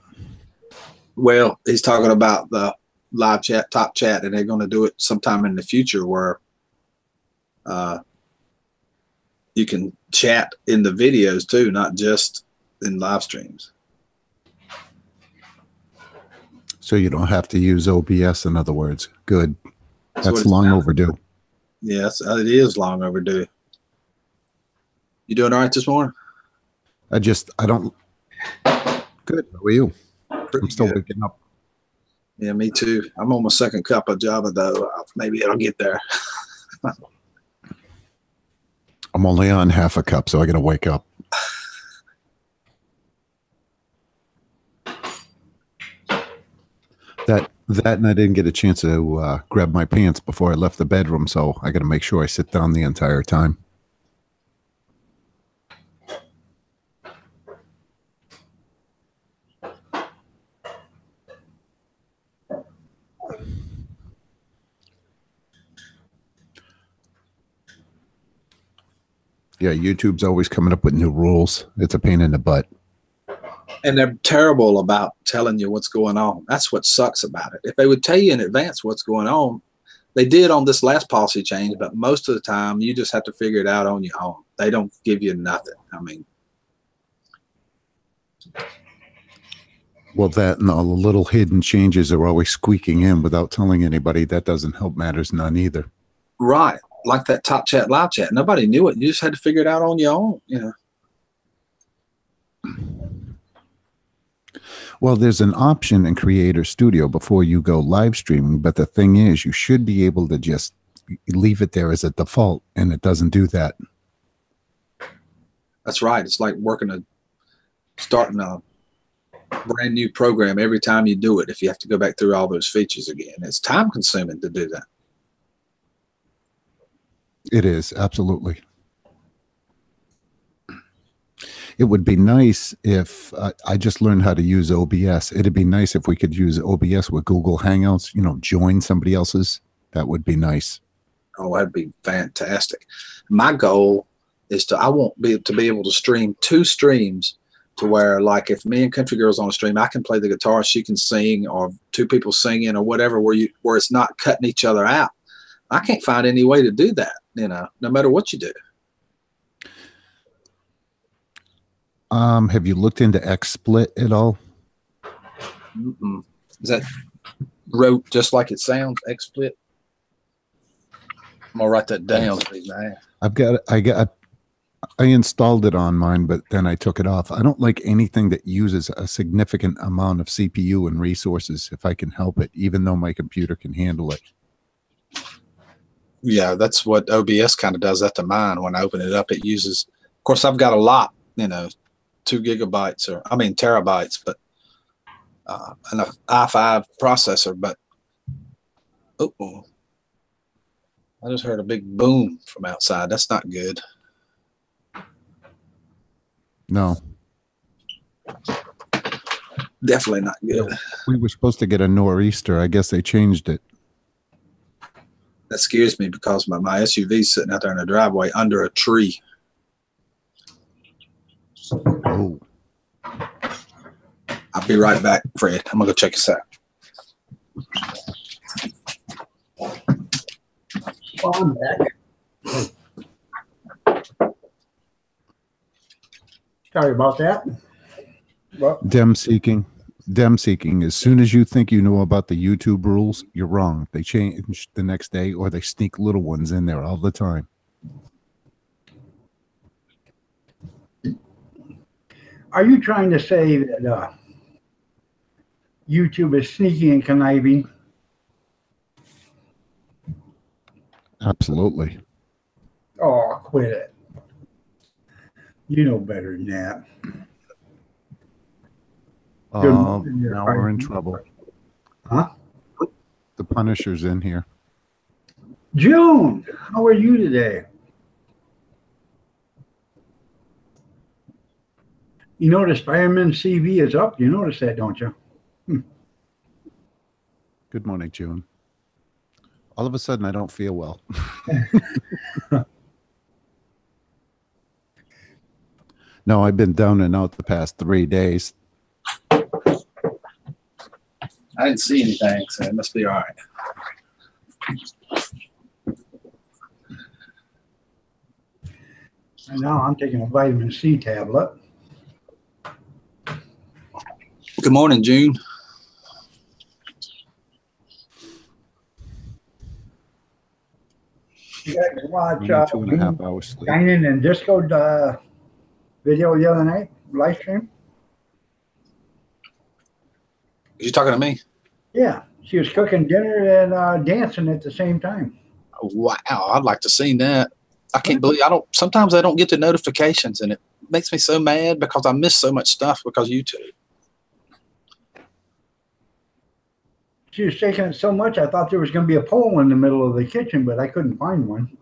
Well, he's talking about the live chat, top chat, and they're going to do it sometime in the future where you can chat in the videos too, not just in live streams. So you don't have to use OBS, in other words. Good. what That's it's long about. overdue. Yes, it is long overdue. You doing all right this morning? I don't. Good. How are you? Pretty I'm still good. waking up. Yeah, me too. I'm on my second cup of Java though. Maybe it'll get there. I'm only on half a cup, so I got to wake up. That and I didn't get a chance to grab my pants before I left the bedroom, so I got to make sure I sit down the entire time. Yeah, YouTube's always coming up with new rules. It's a pain in the butt. And they're terrible about telling you what's going on. That's what sucks about it. If they would tell you in advance what's going on, they did on this last policy change, but most of the time you just have to figure it out on your own. They don't give you nothing. I mean, Well, that and all the little hidden changes are always squeaking in without telling anybody. That doesn't help matters none either. right. Like that top chat, live chat. Nobody knew it. You just had to figure it out on your own, you know. Well, there's an option in Creator Studio before you go live streaming, but the thing is, you should be able to just leave it there as a default, and it doesn't do that. That's right. It's like starting a brand new program every time you do it. If you have to go back through all those features again, it's time consuming to do that. It is, absolutely. It would be nice if I just learned how to use OBS. It'd be nice if we could use OBS with Google Hangouts, join somebody else's. That would be nice. Oh, that'd be fantastic. My goal is I want to be able to stream 2 streams to where, like, if me and Country Girl's on a stream, I can play the guitar, she can sing, or 2 people singing or whatever, where it's not cutting each other out. I can't find any way to do that, no matter what you do. Have you looked into XSplit at all? Mm-mm. Is that wrote just like it sounds, XSplit? I'm gonna write that down. I installed it on mine, but then I took it off. I don't like anything that uses a significant amount of CPU and resources if I can help it, even though my computer can handle it. Yeah, that's what OBS kind of does that to mine. When I open it up, it uses, of course, I've got a lot, 2 gigabytes terabytes, but an i5 processor, but I just heard a big boom from outside. That's not good. No. Definitely not good. We were supposed to get a nor'easter. I guess they changed it. That scares me because my SUV's sitting out there in the driveway under a tree. Oh. I'll be right back, Fred. I'm going to go check this out. Well, I'm back. Sorry about that. Well, Dem seeking. As soon as you think you know about the YouTube rules, you're wrong. They change the next day, or they sneak little ones in there all the time. are you trying to say that YouTube is sneaking and conniving? Absolutely. Oh, quit it. You know better than that. Now we're in trouble. Huh? The Punisher's in here. June, how are you today? You notice Fireman CV is up. You notice that, don't you? Good morning, June. All of a sudden, I don't feel well. No, I've been down and out the past 3 days. I didn't see anything, so it must be all right. And now I'm taking a vitamin C tablet. Good morning, June. You guys watch I need 2.5 hours sleep. Dining and Disco video the other night, live stream? You talking to me? Yeah, she was cooking dinner and dancing at the same time. Wow, I'd like to see that. I can't believe sometimes I don't get the notifications, and it makes me so mad because I miss so much stuff because of YouTube. She was shaking it so much, I thought there was going to be a pole in the middle of the kitchen, but I couldn't find one.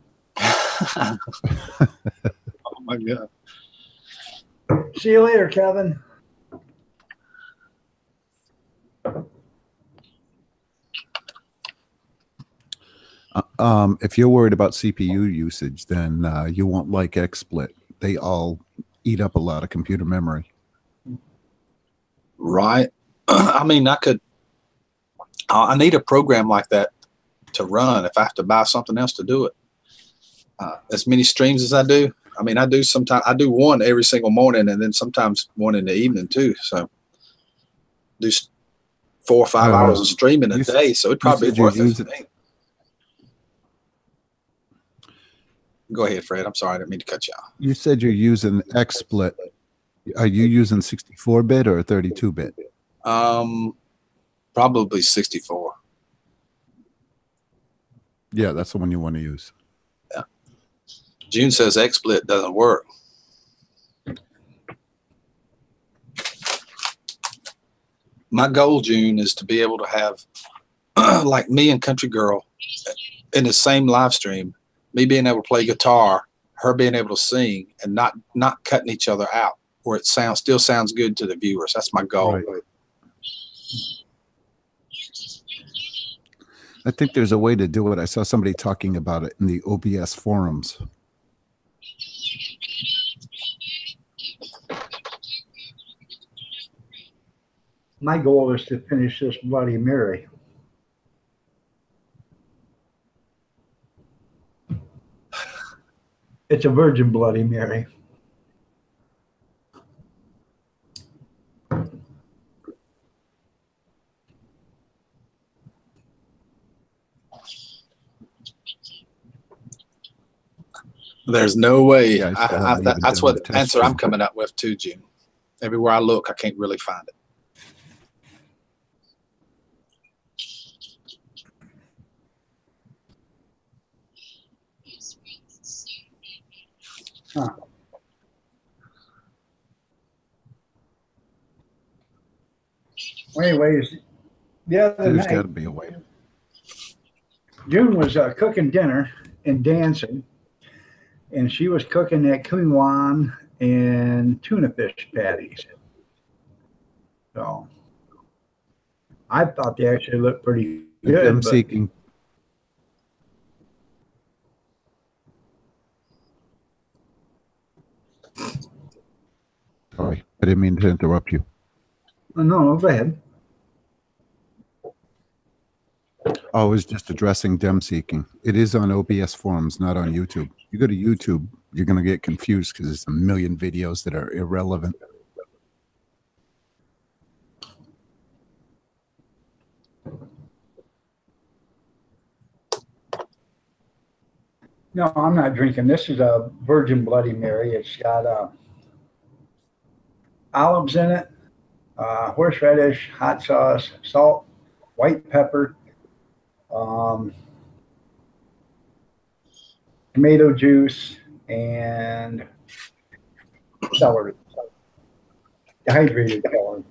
Oh my God. See you later, Kevin. If you're worried about CPU usage, then you won't like XSplit. They all eat up a lot of computer memory. Right. I mean, I need a program like that to run if I have to buy something else to do it. As many streams as I do. I mean, I do one every single morning and then sometimes one in the evening too. So do 4 or 5 hours of streaming a day. So it'd probably be worth it for me. Go ahead, Fred. I'm sorry. I didn't mean to cut you off. You said you're using XSplit. Are you using 64-bit or 32-bit? Probably 64. Yeah, that's the one you want to use. Yeah. June says XSplit doesn't work. My goal, June, is to be able to have like me and Country Girl in the same live stream, me being able to play guitar, her being able to sing, and not cutting each other out, where it still sounds good to the viewers. That's my goal. Right. I think there's a way to do it. I saw somebody talking about it in the OBS forums. My goal is to finish this Bloody Mary. It's a virgin Bloody Mary. There's no way. Yeah, that's what the answer I'm coming up with too, June. Everywhere I look, I can't really find it. Huh. Anyways, the other There's got to night, be a way. June was cooking dinner and dancing, and she was cooking that quinoa and tuna fish patties. So I thought they actually looked pretty good. I'm but seeking. Sorry, I didn't mean to interrupt you. no, go ahead. I was just addressing dem seeking. It is on OBS forums, not on YouTube. You go to YouTube, you're going to get confused because there's a million videos that are irrelevant. No, I'm not drinking. This is a virgin Bloody Mary. It's got olives in it, horseradish, hot sauce, salt, white pepper, tomato juice, and celery, dehydrated celery.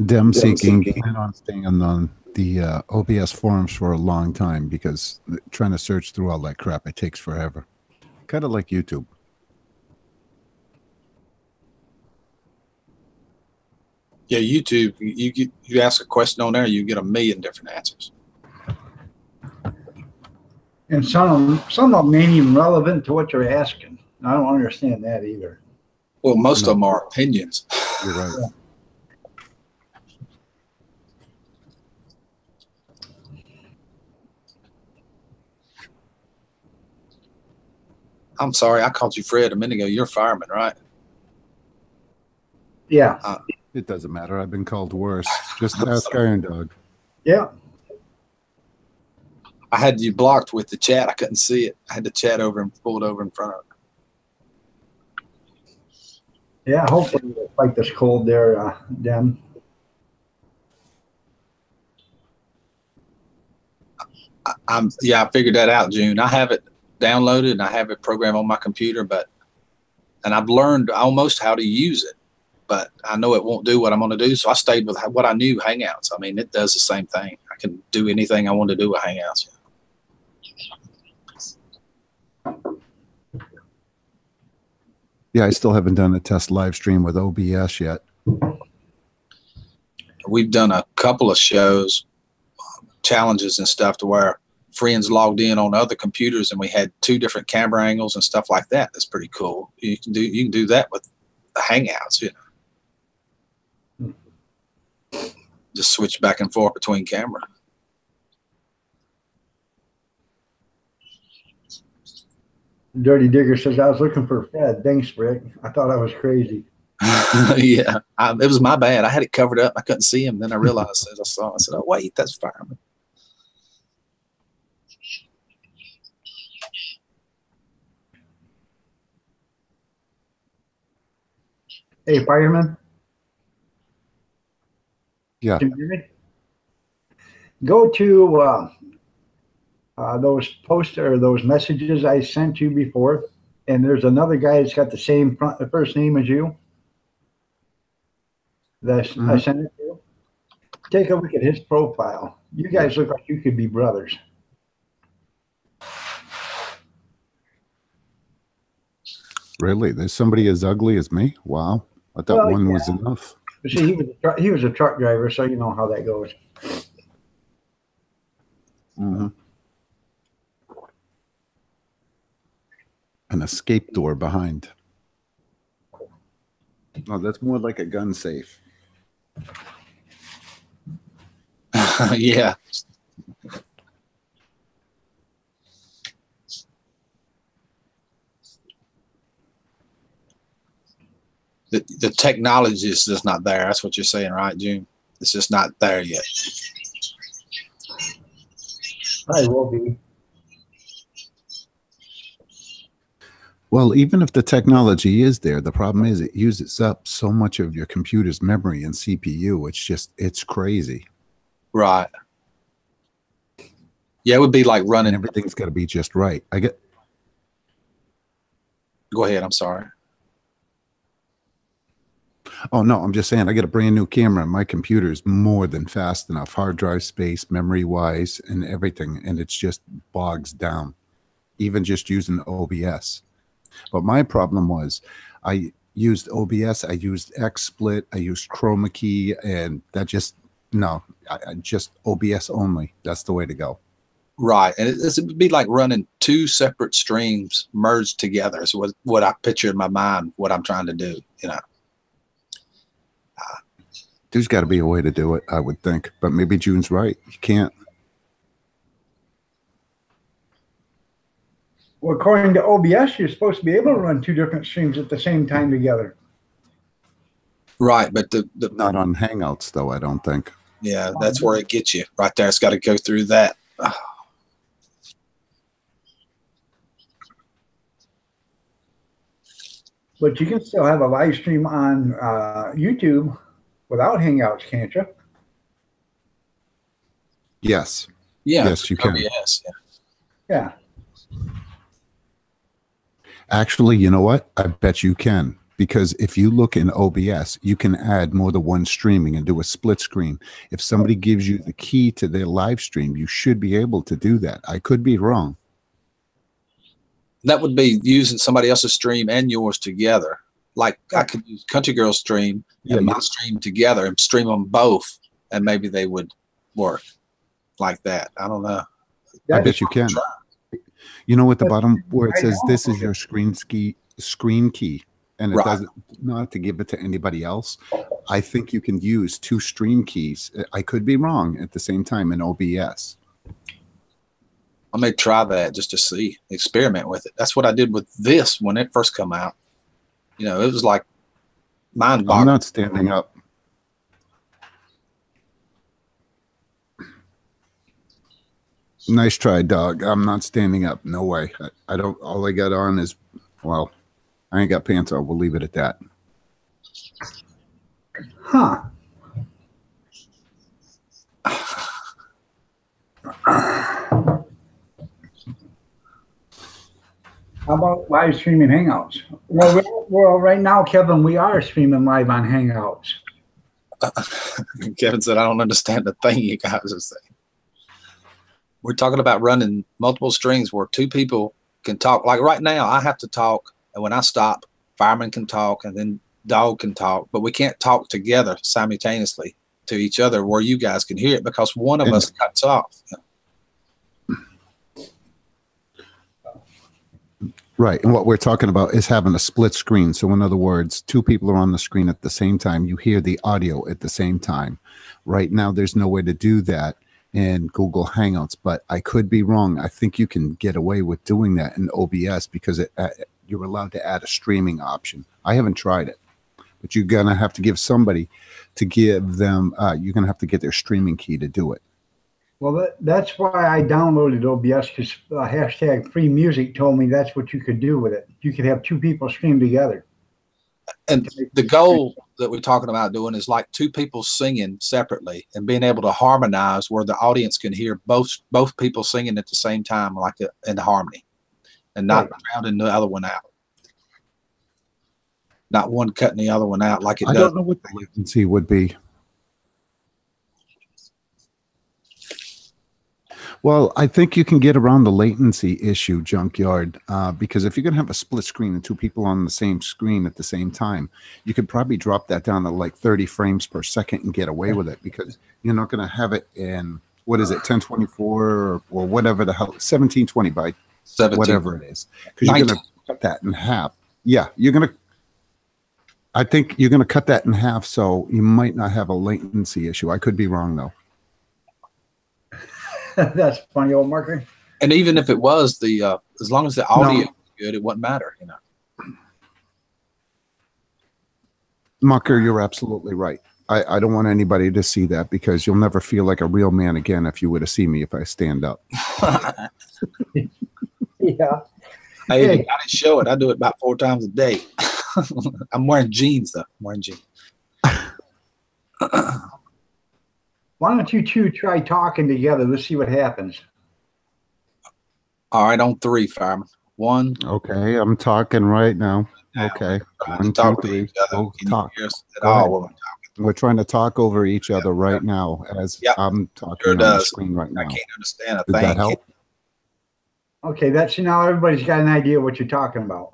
Dem seeking plan on staying on the OBS forums for a long time because trying to search through all that crap, it takes forever. Kind of like YouTube. Yeah, YouTube, you ask a question on there, you get a million different answers. And some of them ain't even relevant to what you're asking. I don't understand that either. Well, most No. of them are opinions. You're right. I'm sorry, I called you Fred a minute ago. You're a fireman, right? Yeah. It doesn't matter. I've been called worse. Just ask Iron Dog. Yeah. I had you blocked with the chat. I couldn't see it. I had the chat over and pulled over in front of it. Yeah. Hopefully we'll fight this cold there, Dem. I figured that out, June. I have it downloaded and I have it programmed on my computer, and I've learned almost how to use it, but I know it won't do what I'm going to do. So I stayed with what I knew, Hangouts. I mean, it does the same thing. I can do anything I want to do with Hangouts. Yeah, I still haven't done a test live stream with OBS yet. We've done a couple of shows, challenges and stuff to where friends logged in on other computers and we had 2 different camera angles and stuff like that. That's pretty cool. You can do that with the Hangouts, you know. Just switch back and forth between camera. Dirty Digger says, I was looking for Fred. Thanks, Rick. I thought I was crazy. Yeah, it was my bad. I had it covered up. I couldn't see him. Then I realized as I saw him, I said, oh, wait, that's fireman. Hey, fireman. Yeah. Can you hear me? Go to those posts or those messages I sent you before, and there's another guy that's got the same first name as you. I sent it to you. Take a look at his profile. You guys look like you could be brothers. Really? There's somebody as ugly as me? Wow. I thought Well, one yeah. was enough. But see, he was a truck driver, so you know how that goes. Mm-hmm. An escape door behind. No, that's more like a gun safe. Yeah. The technology is just not there. That's what you're saying, right, June? It's just not there yet. Probably will be. Well, even if the technology is there, the problem is it uses up so much of your computer's memory and CPU. It's crazy. Right. Yeah, it would be like And running. everything's got to be just right. Go ahead. I'm sorry. Oh, no, I'm just saying I got a brand new camera and my computer is more than fast enough, hard drive space, memory wise, and everything. And it's just bogs down, even just using OBS. But my problem was I used OBS, I used XSplit, I used Chroma Key, and that just, no, I just OBS only. That's the way to go. Right. And it would be like running 2 separate streams merged together is what I picture in my mind, what I'm trying to do, you know. There's got to be a way to do it, I would think. But maybe June's right. You can't. Well, according to OBS, you're supposed to be able to run 2 different streams at the same time together. Right. But Not on Hangouts, though, I don't think. yeah, that's where it gets you right there. It's got to go through that. But you can still have a live stream on YouTube without Hangouts, can't you? Yes. Yeah. Yes, you can. OBS, yeah. Yeah. Actually, you know what? I bet you can. Because if you look in OBS, you can add more than one streaming and do a split screen. If somebody gives you the key to their live stream, you should be able to do that. I could be wrong. That would be using somebody else's stream and yours together. Like I could use Country Girl's stream and my stream together and stream them both, and maybe they would work like that. I don't know. I bet you can. You know, at the bottom where it I says know. this is your screen key, and it Right. doesn't not to give it to anybody else. I think you can use 2 stream keys. I could be wrong at the same time in OBS. I may try that just to see, experiment with it. That's what I did with this when it first come out. You know, it was like mind I'm boggling. not standing up. Nice try, dog. I'm not standing up. No way. I don't. All I got on is, well, I ain't got pants on. We'll leave it at that. Huh. How about live streaming Hangouts? Well, right now, Kevin, we are streaming live on Hangouts. Kevin said, I don't understand the thing you guys are saying. We're talking about running multiple strings where 2 people can talk. Like right now, I have to talk, and when I stop, Fireman can talk, and then Dog can talk, but we can't talk together simultaneously to each other where you guys can hear it because one of us cuts off. Right. And what we're talking about is having a split screen. So in other words, 2 people are on the screen at the same time. You hear the audio at the same time. Right now, there's no way to do that in Google Hangouts, but I could be wrong. I think you can get away with doing that in OBS because you're allowed to add a streaming option. I haven't tried it, but you're going to have to give somebody to give them, you're going to have to get their streaming key to do it. Well, that's why I downloaded OBS, because hashtag free music told me that's what you could do with it. You could have 2 people stream together. And the goal that we're talking about doing is like 2 people singing separately and being able to harmonize where the audience can hear both people singing at the same time, like in harmony, and not drowning the other one out. Not one cutting the other one out like it I does. don't know what the latency would be. Well, I think you can get around the latency issue, Junkyard, because if you're going to have a split screen and 2 people on the same screen at the same time, you could probably drop that down to like 30 frames per second and get away with it, because you're not going to have it in, what is it, 1024 or whatever the hell, 1720 by 17. whatever it is. Because you're going to cut that in half. Yeah, I think you're going to cut that in half, so you might not have a latency issue. I could be wrong, though. That's funny, old Marker. And even if it was as long as the audio is good, it wouldn't matter, you know. Mucker, you're absolutely right. I don't want anybody to see that, because you'll never feel like a real man again if you were to see me if I stand up. Yeah. Hey, I didn't show it. I do it about 4 times a day. I'm wearing jeans, though. I'm wearing jeans. Why don't you 2 try talking together? Let's see what happens. All right, on 3, Fireman. 1. Okay, I'm talking right now. Okay. 1, 2, 3. Go talk. We're trying to talk over each other right now as I'm talking on the screen right now. I can't understand a Did thing. that help? Okay, that's now everybody's got an idea what you're talking about.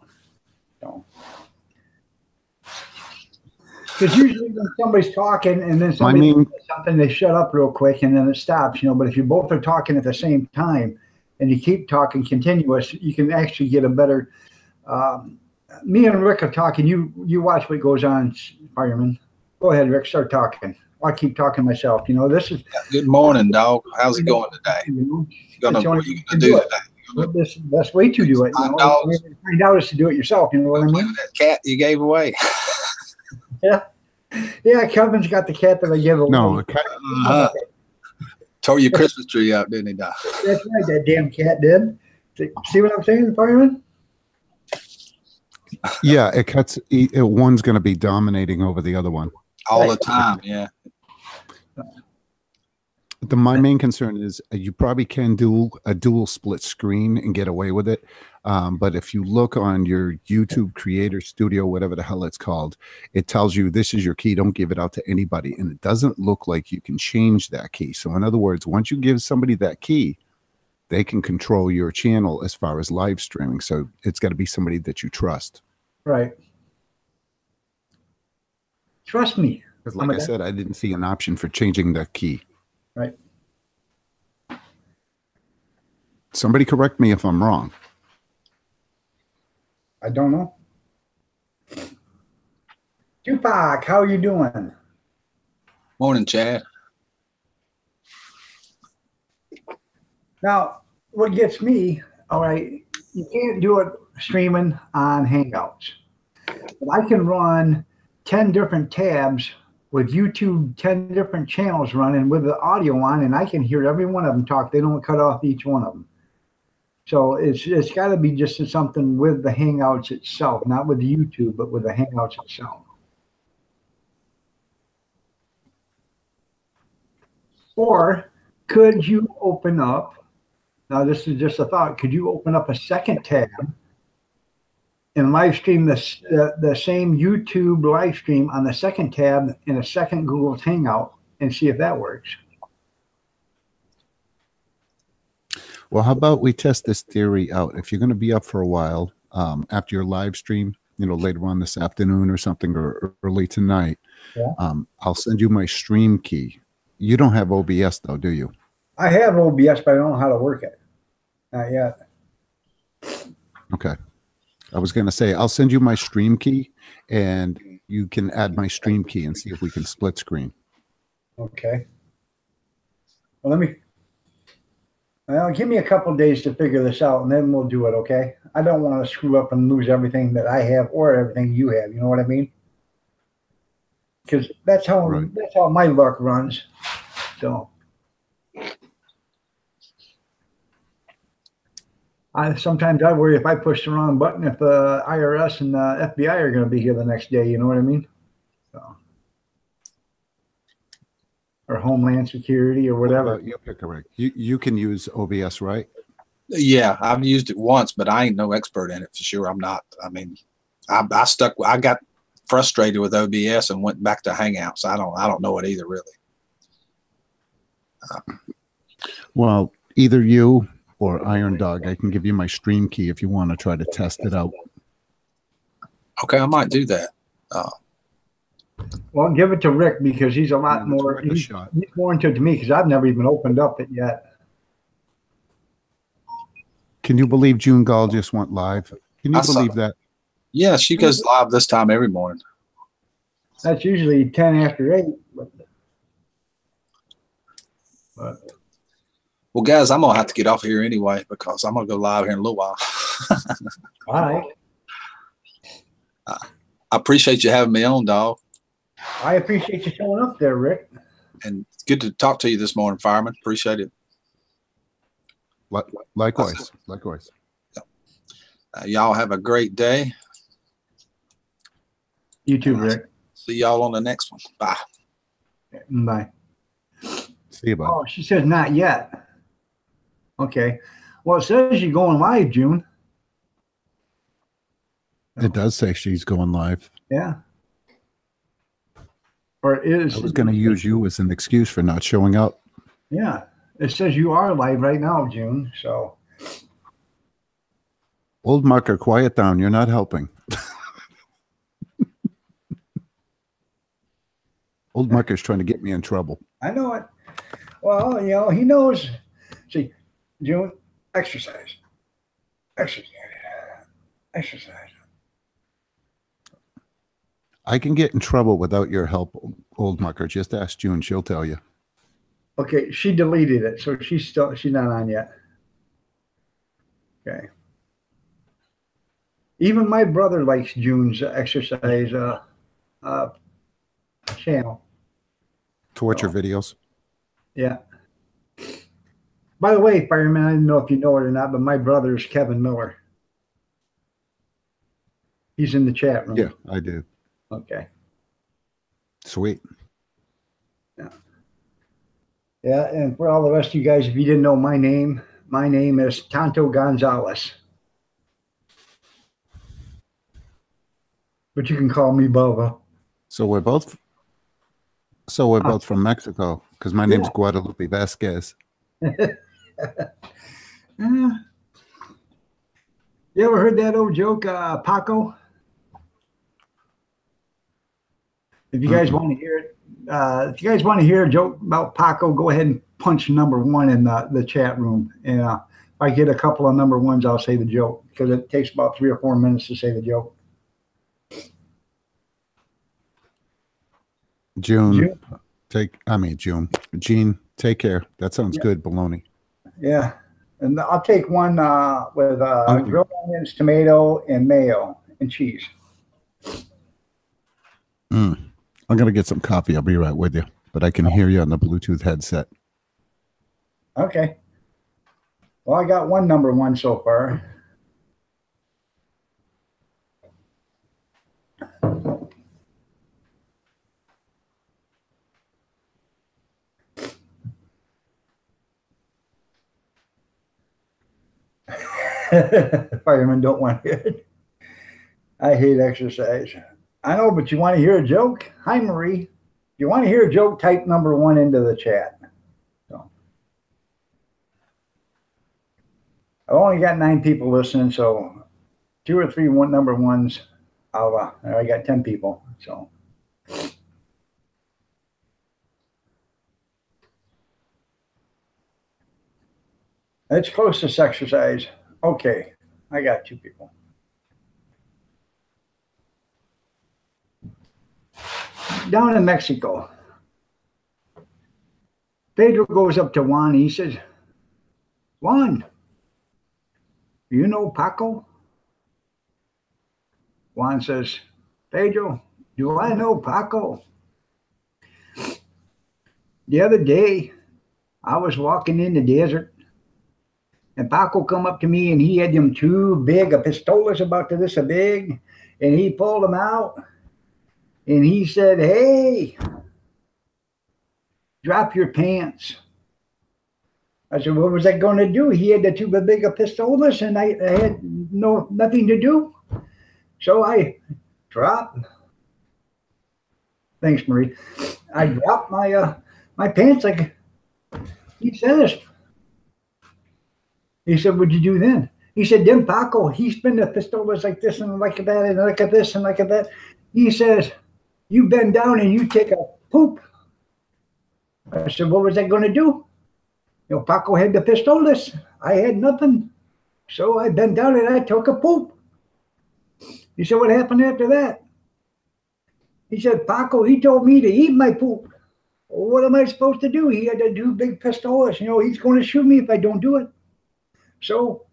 Because usually when somebody's talking and then somebody says something, they shut up real quick and then it stops, you know. But if you both are talking at the same time and you keep talking continuous, you can actually get a better. Me and Rick are talking. You watch what goes on, Fireman. Go ahead, Rick. Start talking. I'll keep talking myself. You know, this is. Good morning, dog. How's it going today? You What know, are you gonna do today? this is the best way to do it. You know, find out is to do it yourself. You know what I mean? That cat you gave away. Yeah, Kevin's got the cat that I gave away. No, the cat. Tore your Christmas tree up, didn't he, Doc? That's right, that damn cat did. See what I'm saying, Fireman? Yeah, it cuts. One's going to be dominating over the other one all the time. Yeah. My main concern is you probably can do a dual split screen and get away with it. But if you look on your YouTube Creator Studio, whatever the hell it's called, it tells you this is your key. Don't give it out to anybody. And it doesn't look like you can change that key. So in other words, once you give somebody that key, they can control your channel as far as live streaming. So it's got to be somebody that you trust. Right. Trust me. Because like I said, I didn't see an option for changing the key. Right. Somebody correct me if I'm wrong. I don't know. Tupac, how you doing? Morning, Chad. Now, what gets me, all right, you can't do it streaming on Hangouts. But I can run 10 different tabs with YouTube, 10 different channels running with the audio on, and I can hear every one of them talk. They don't cut off each one of them. So it's got to be just something with the Hangouts itself, not with the YouTube, but with the Hangouts itself. Or could you open up, now this is just a thought, could you open up a second tab and live stream the same YouTube live stream on the second tab in a second Google Hangout and see if that works? Well, how about we test this theory out? If you're going to be up for a while after your live stream, later on this afternoon or something, or early tonight, yeah. I'll send you my stream key. You don't have OBS though, do you? I have OBS, but I don't know how to work it. Not yet. Okay. I was going to say, I'll send you my stream key and you can add my stream key and see if we can split screen. Okay. Well, give me a couple of days to figure this out and then we'll do it. Okay. I don't want to screw up and lose everything that I have or everything you have. You know what I mean? Because that's how my luck runs. So sometimes I worry if I push the wrong button, if the IRS and the FBI are going to be here the next day. You know what I mean? So, or Homeland Security or whatever. You pick a rig. You can use OBS, right? Yeah, I've used it once, but I ain't no expert in it for sure. I'm not. I mean, I got frustrated with OBS and went back to Hangouts. I don't know it either, really. Well, either you or Iron Dog, I can give you my stream key if you want to try to test it out. Okay, I might do that. Well, give it to Rick because he's a lot more. He's more into it to me because I've never even opened up it yet. Can you believe June Gall just went live? Can you believe that? Yeah, she goes live this time every morning. That's usually 10 after 8. But well, guys, I'm gonna have to get off here anyway because I'm gonna go live here in a little while. All right. I appreciate you having me on, dog. I appreciate you showing up there, Rick. And it's good to talk to you this morning, Fireman. Appreciate it. Likewise. Likewise. Y'all have a great day. You too, Rick. See y'all on the next one. Bye. Bye. See you, bud. Oh, she says not yet. Okay. Well, it says you're going live, June. It does say she's going live. Yeah. Or is I was going to use you as an excuse for not showing up. Yeah. It says you are live right now, June. So. Old Marker, quiet down. You're not helping. Old Marker's trying to get me in trouble. I know it. Well, he knows. See, June, exercise. Exercise. I can get in trouble without your help, Old Marker. Just ask June. She'll tell you. Okay, she deleted it, so she's not on yet. Okay. Even my brother likes June's exercise channel. Torture videos. Yeah. By the way, Fireman, I don't know if you know it or not, but my brother is Kevin Miller. He's in the chat room. Yeah, I do. Okay. Sweet. Yeah. Yeah, and for all the rest of you guys, if you didn't know my name is Tonto Gonzalez. But you can call me Bubba. So we're both from Mexico because my name's Guadalupe Vasquez. You ever heard that old joke, Paco? If you guys want to hear it, if you guys want to hear a joke about Paco, go ahead and punch number 1 in the chat room. And I get a couple of number ones, I'll say the joke because it takes about 3 or 4 minutes to say the joke. June, June. Gene, take care. That sounds good, bologna. Yeah. And I'll take one with Okay. grilled onions, tomato, and mayo and cheese. I'm going to get some coffee. I'll be right with you. But I can hear you on the Bluetooth headset. Okay. Well, I got one number one so far. Firemen don't want to hear it. I hate exercise. I know, but you want to hear a joke? Hi, Marie. If you want to hear a joke, type number one into the chat. So, I've only got 9 people listening, so 2 or 3 number ones. I got 10 people. So. It's close to exercise. Okay, I got 2 people. Down in Mexico, Pedro goes up to Juan. He says, Juan, you know Paco? Juan says, Pedro, do I know Paco? The other day, I was walking in the desert, and Paco come up to me, and he had them 2 big pistolas about to this big, and he pulled them out, and he said, hey, drop your pants. I said, what was I going to do? He had the 2 big pistolas, and I had nothing to do. So I dropped. Thanks, Marie. I dropped my pants like he says. He said, what'd you do then? He said, then Paco, he spin the pistolas like this and like that and like this and like that. He says, you bend down and you take a poop. I said, what was I going to do? You know, Paco had the pistolas. I had nothing. So I bent down and I took a poop. He said, what happened after that? He said, Paco, he told me to eat my poop. Well, what am I supposed to do? He had to do big pistolas. You know, he's going to shoot me if I don't do it. So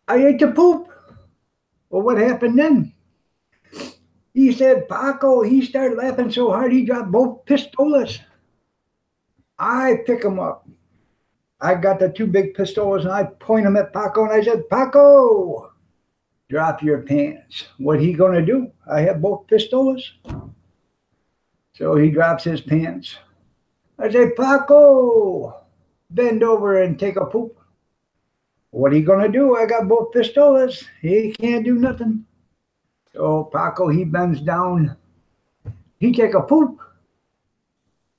I ate the poop. Well, what happened then? He said, Paco, he started laughing so hard he dropped both pistolas. I pick them up. I got the 2 big pistolas and I point them at Paco and I said, Paco, drop your pants. What he going to do? I have both pistolas. So he drops his pants. I say, Paco, bend over and take a poop. What he going to do? I got both pistolas. He can't do nothing. So Paco, he bends down. He take a poop.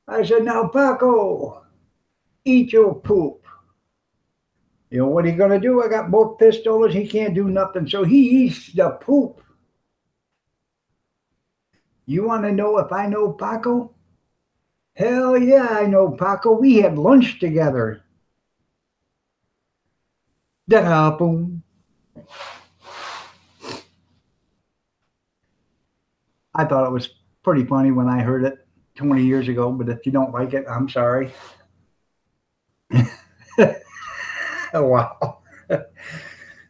I said, now, Paco, eat your poop. You know what he going to do? I got both pistolas. He can't do nothing. So he eats the poop. You want to know if I know Paco? Hell yeah, I know Paco. We had lunch together. Da-da, boom. I thought it was pretty funny when I heard it 20 years ago, but if you don't like it, I'm sorry. Oh, wow.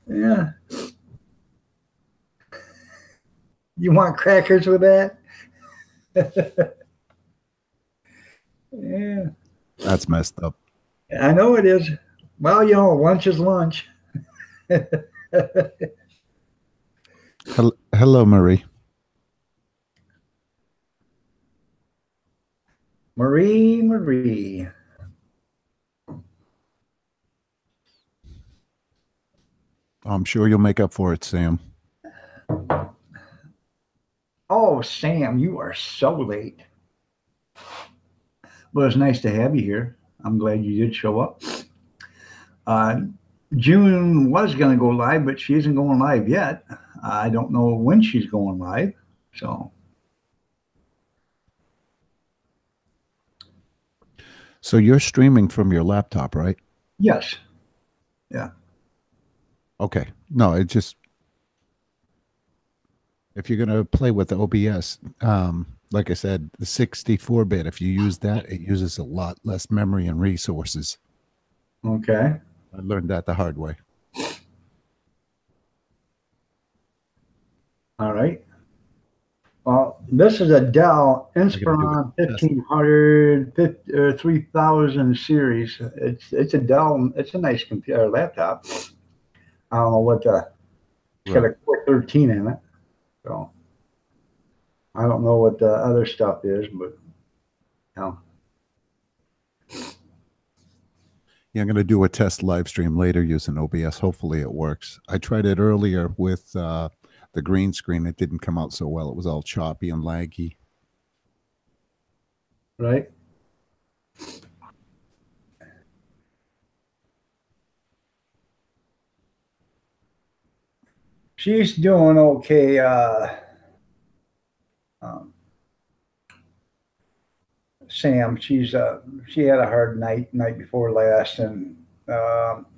Yeah. You want crackers with that? Yeah. That's messed up. I know it is. Well, you know, lunch is lunch. Hello, Marie. Marie. I'm sure you'll make up for it, Sam. Oh, Sam, you are so late. Well, it's nice to have you here. I'm glad you did show up. June was going to go live, but she isn't going live yet. I don't know when she's going live. So you're streaming from your laptop, right? Yes. Okay. No, it just, if you're going to play with the OBS, like I said, the 64-bit, if you use that, it uses a lot less memory and resources. Okay. I learned that the hard way. All right. Well, this is a Dell Inspiron 1500 3000 series. It's a Dell. It's a nice computer laptop. I don't know what the. It's got a Core 13 in it, so I don't know what the other stuff is, but you know. Yeah, I'm going to do a test live stream later using OBS. Hopefully it works. I tried it earlier with the green screen. It didn't come out so well. It was all choppy and laggy. Right. She's doing okay. Sam, she had a hard night before last, and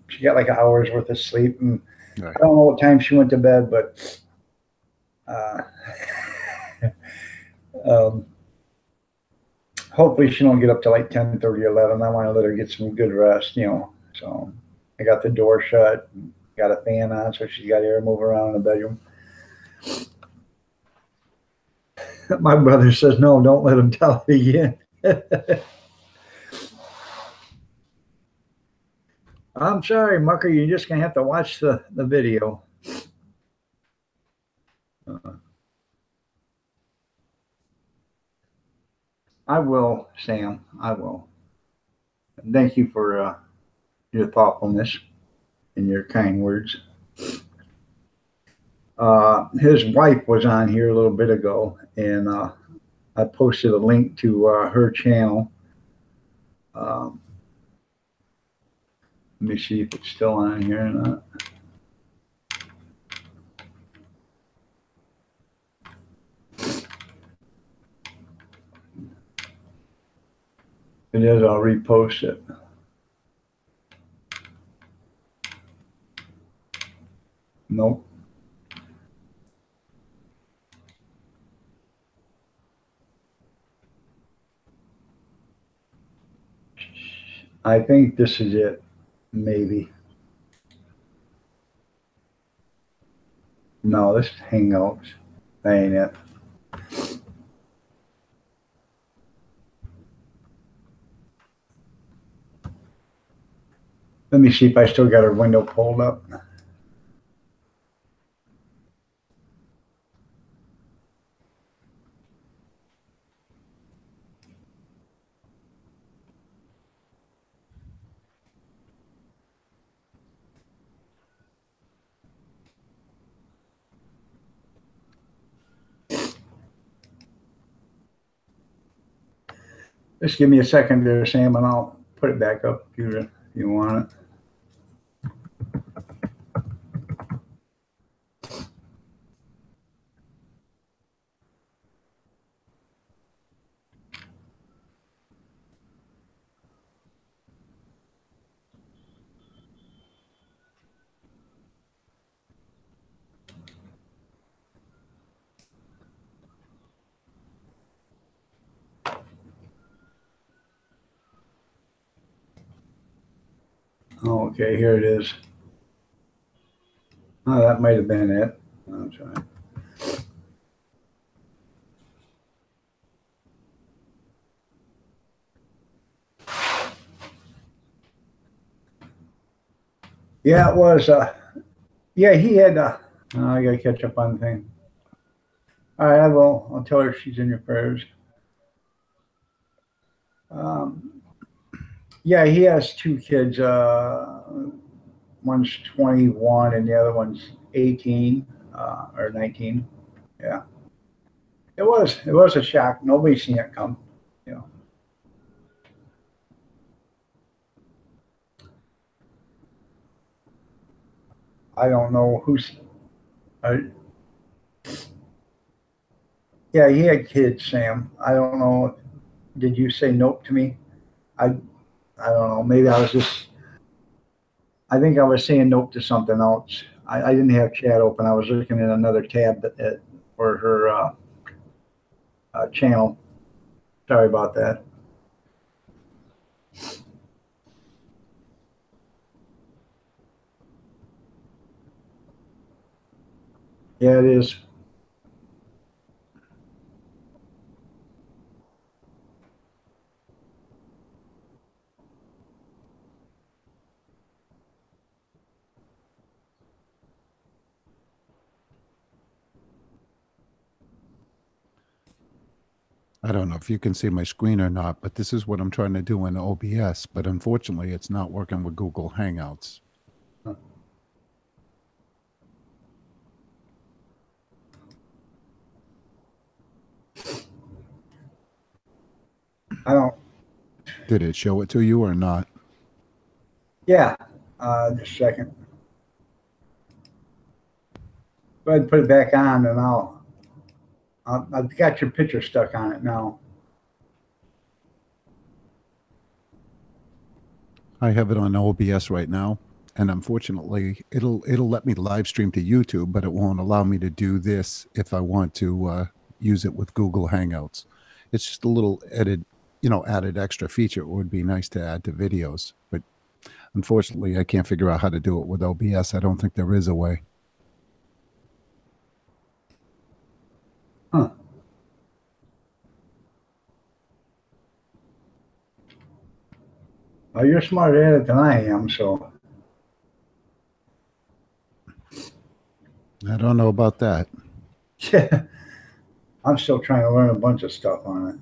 she got like hours worth of sleep, and Right. I don't know what time she went to bed, but hopefully she don't get up to like 10:30, 11. I want to let her get some good rest, you know. So I got the door shut, got a fan on, so she's got air move around in the bedroom. My brother says, no, don't let him tell it again. I'm sorry, Mucker, you're just going to have to watch the video. I will, Sam. I will. Thank you for your thoughtfulness and your kind words. His wife was on here a little bit ago, and I posted a link to her channel. Let me see if it's still on here or not. If it is, I'll repost it. Nope. I think this is it. Maybe. No, this is Hangouts. That ain't it. Let me see if I still got her window pulled up. Just give me a second there, Sam, and I'll put it back up if you want it. Okay, here it is. Oh, that might have been it. I'm sorry. Yeah, it was. Yeah, he had. I gotta catch up on the thing. All right, I will. I'll tell her she's in your prayers. Yeah, he has two kids. One's 21 and the other one's 18 or 19. Yeah, it was a shock. Nobody's seen it come. You know. I don't know who's. Yeah, he had kids, Sam. I don't know. Did you say nope to me? I don't know. Maybe I was just. I think I was saying nope to something else. I didn't have chat open. I was looking at another tab for her channel. Sorry about that. Yeah, it is. I don't know if you can see my screen or not, but this is what I'm trying to do in OBS, but unfortunately it's not working with Google Hangouts. I don't. Did it show it to you or not? Yeah. Just a second. Go ahead and put it back on, and I've got your picture stuck on it now. I have it on OBS right now, and unfortunately it'll let me live stream to YouTube, but it won't allow me to do this if I want to use it with Google Hangouts. It's just a little added extra feature. It would be nice to add to videos, but unfortunately I can't figure out how to do it with OBS. I don't think there is a way. Huh. Well, you're smarter at it than I am, so. I don't know about that. Yeah. I'm still trying to learn a bunch of stuff on it.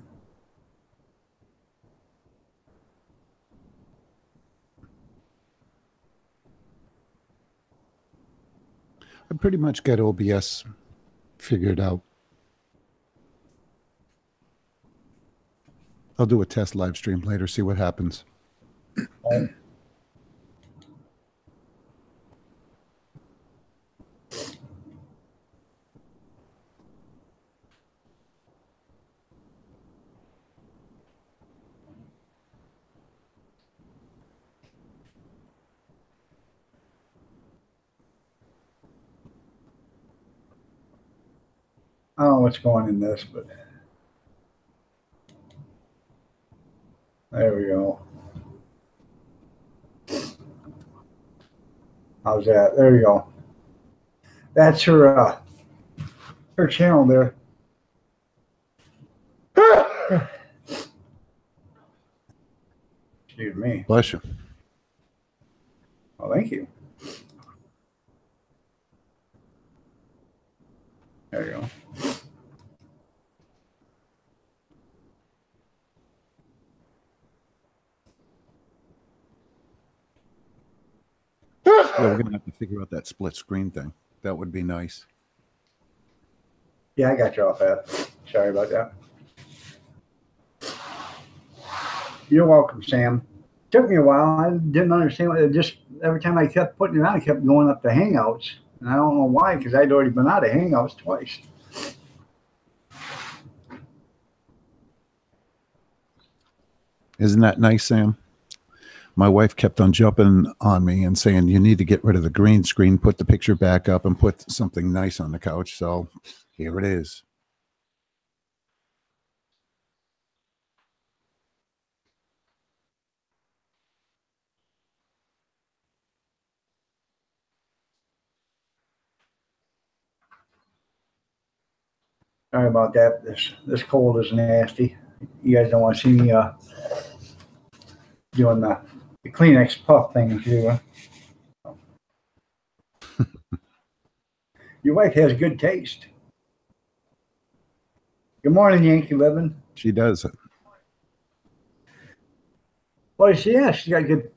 I pretty much got OBS figured out. I'll do a test live stream later, see what happens. I don't know what's going in this, but there we go. How's that? There we go. That's her channel there. Excuse me. Bless you. Oh, thank you. There you go. Yeah, we're gonna have to figure out that split screen thing. That would be nice. Yeah, I got you off that. Sorry about that. You're welcome, Sam. Took me a while. I didn't understand what it just every time I kept putting it on, I kept going up to Hangouts. And I don't know why, because I'd already been out of Hangouts twice. Isn't that nice, Sam? My wife kept on jumping on me and saying, you need to get rid of the green screen, put the picture back up, and put something nice on the couch. So here it is. Sorry about that. This cold is nasty. You guys don't want to see me doing the Kleenex puff thing too. Your wife has good taste. Good morning, Yankee Living. She does. Well, yeah, she's got good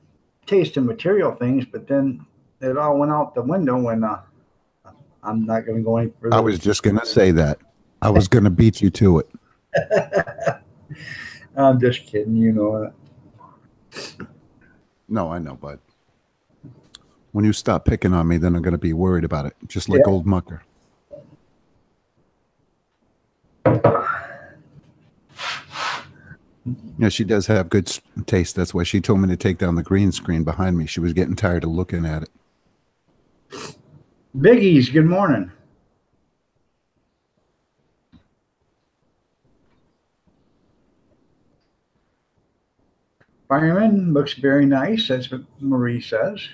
taste in material things, but then it all went out the window when I'm not going to go any further. I was just going to say that. I was going to beat you to it. I'm just kidding, you know. No, I know, bud. When you stop picking on me, then I'm going to be worried about it, just like old Mucker. Yeah, she does have good taste. That's why she told me to take down the green screen behind me. She was getting tired of looking at it. Biggies, good morning. Fireman looks very nice. That's what Marie says.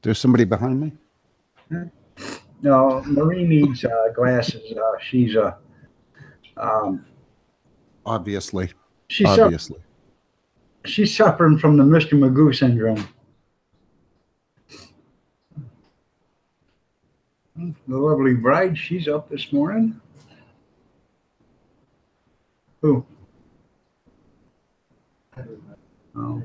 There's somebody behind me? No, Marie needs glasses. She's a Obviously. she's Obviously. she's suffering from the Mr. Magoo syndrome. The lovely bride, she's up this morning. Who? Oh,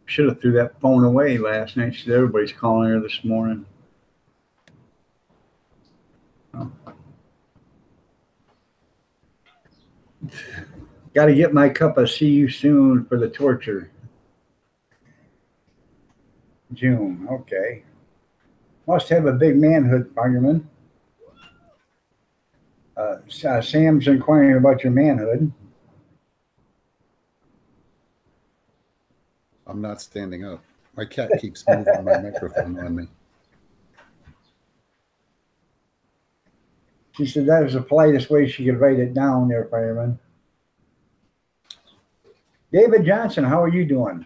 should have threw that phone away last night. She said everybody's calling her this morning. Oh. Got to get my cup of see you soon for the torture. June, okay. Must have a big manhood, fireman. Sam's inquiring about your manhood. I'm not standing up. My cat keeps moving my microphone on me. She said that was the politest way she could write it down there, fireman. David Johnson, how are you doing?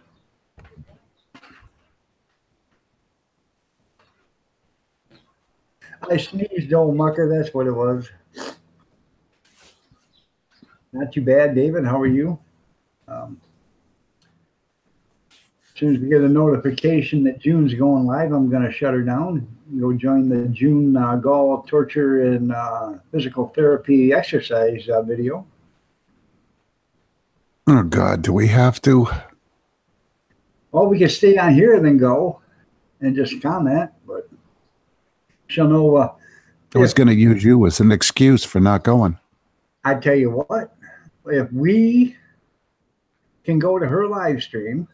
I sneezed, old mucker. That's what it was. Not too bad, David. How are you? As soon as we get a notification that June's going live, I'm going to shut her down. Go join the June Gall torture and physical therapy exercise video. Oh, God, do we have to? Well, we can stay on here and then go and just comment, but she'll know. I was going to use you as an excuse for not going. I tell you what, if we can go to her live stream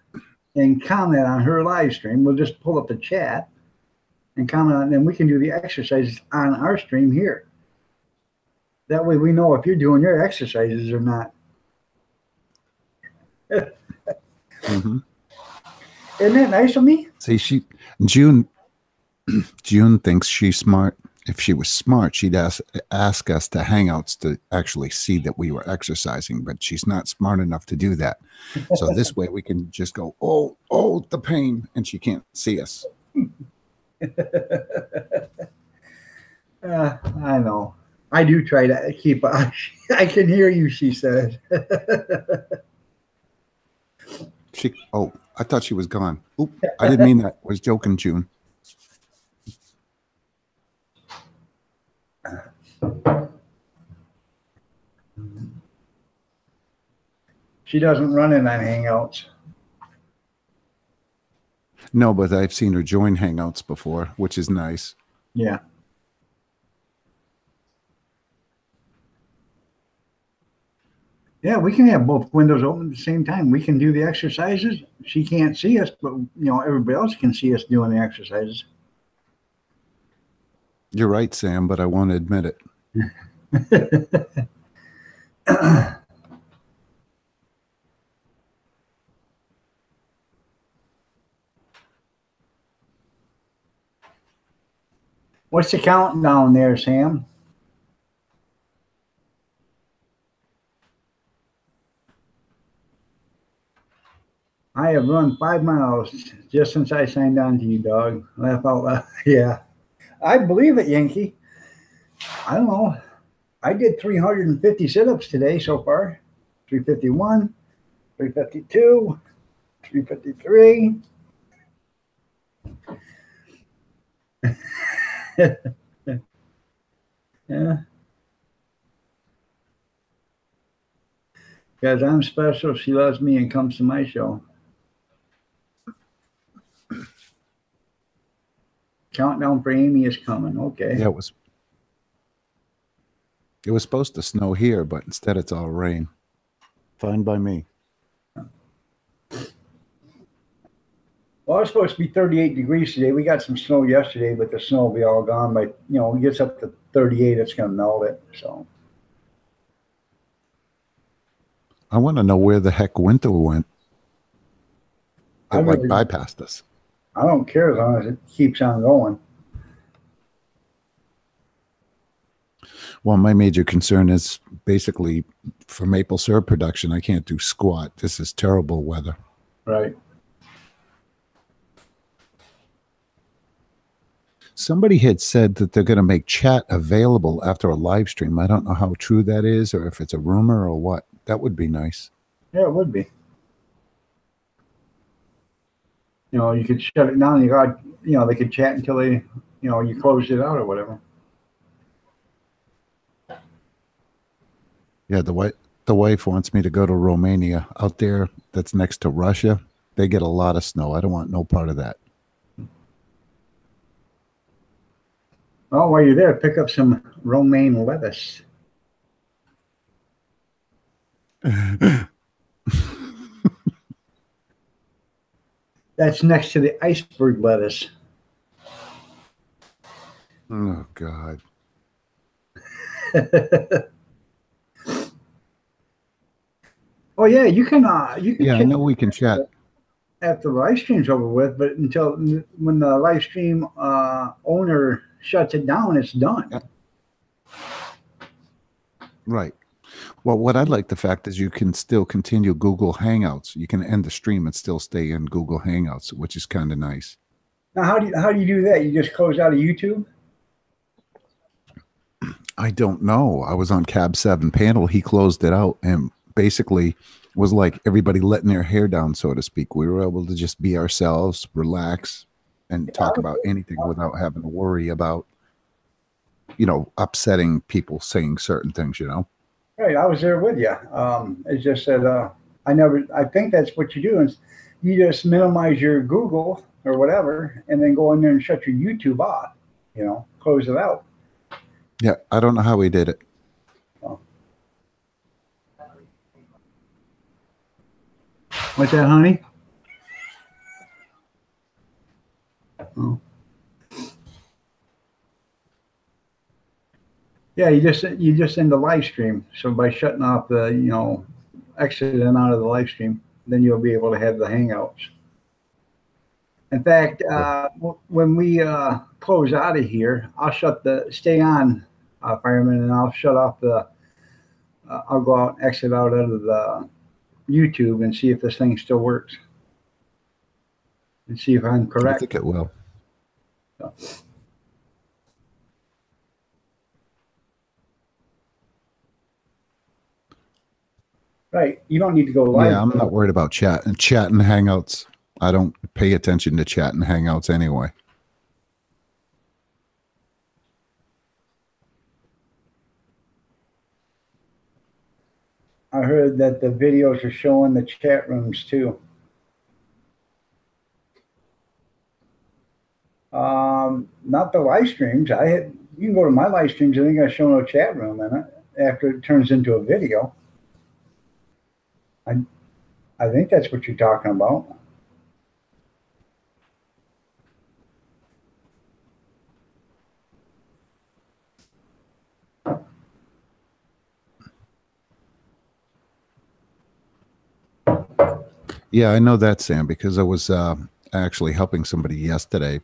and comment on her live stream, we'll just pull up the chat and comment on, and then we can do the exercises on our stream here. That way we know if you're doing your exercises or not. Mm-hmm. Isn't that nice of me? See, June thinks she's smart. If she was smart, she'd ask us to hangouts to actually see that we were exercising, but she's not smart enough to do that. So this way we can just go, oh, the pain, and she can't see us. I know. I do try to keep. I can hear you, she said. I thought she was gone. Oop, I didn't mean that. I was joking, June. She doesn't run in on Hangouts. No, but I've seen her join Hangouts before, which is nice. Yeah. Yeah, we can have both windows open at the same time. We can do the exercises. She can't see us, but everybody else can see us doing the exercises. You're right, Sam, but I won't admit it. What's the countdown there, Sam? I have run 5 miles just since I signed on to you, dog. Laugh out loud. Yeah. I believe it, Yankee. I don't know. I did 350 sit-ups today so far. 351, 352, 353. Yeah. Because I'm special, she loves me and comes to my show. Countdown for Amy is coming. Okay. Yeah, it was supposed to snow here, but instead it's all rain. Fine by me. Well, it's supposed to be 38 degrees today. We got some snow yesterday, but the snow will be all gone. But, it gets up to 38, it's going to melt it. So, I want to know where the heck winter went. It I like really- bypassed us. I don't care as long as it keeps on going. Well, my major concern is basically for maple syrup production. I can't do squat. This is terrible weather. Right. Somebody had said that they're going to make chat available after a live stream. I don't know how true that is or if it's a rumor or what. That would be nice. Yeah, it would be. You know, you could shut it down. You got, you know, they could chat until they, you know, you closed it out or whatever. Yeah, the wife wants me to go to Romania. Out there, that's next to Russia. They get a lot of snow. I don't want no part of that. Well, while you're there, pick up some romaine lettuce. That's next to the iceberg lettuce. Oh God. Oh yeah, you can Yeah, I chat know we can chat. after the live stream's over with, but until when the live stream owner shuts it down, it's done. Yeah. Right. Well, what I like the fact is you can still continue Google Hangouts. You can end the stream and still stay in Google Hangouts, which is kind of nice. Now, how do you do that? You just close out of YouTube? I don't know. I was on Cab 7 panel. He closed it out and basically was like everybody letting their hair down, so to speak. We were able to just be ourselves, relax, and talk about anything without having to worry about, you know, upsetting people saying certain things, you know? Right, I was there with you. It's just that I think that's what you do is you just minimize your Google or whatever, and then go in there and shut your YouTube off. You know, close it out. Yeah, I don't know how he did it. What's that, honey? Oh. Yeah, you just end the live stream. So by shutting off the, you know, exiting out of the live stream, then you'll be able to have the hangouts. In fact, when we close out of here, I'll stay on, fireman, and I'll shut off I'll go out, exit out of the YouTube and see if this thing still works. And see if I'm I correct. think it will. So. Right. You don't need to go live. Yeah, I'm not worried about chat and Hangouts. I don't pay attention to chat and Hangouts anyway. I heard that the videos are showing the chat rooms too. Not the live streams. You can go to my live streams. I think I show no chat room in it after it turns into a video. I think that's what you're talking about. Yeah, I know that, Sam, because I was actually helping somebody yesterday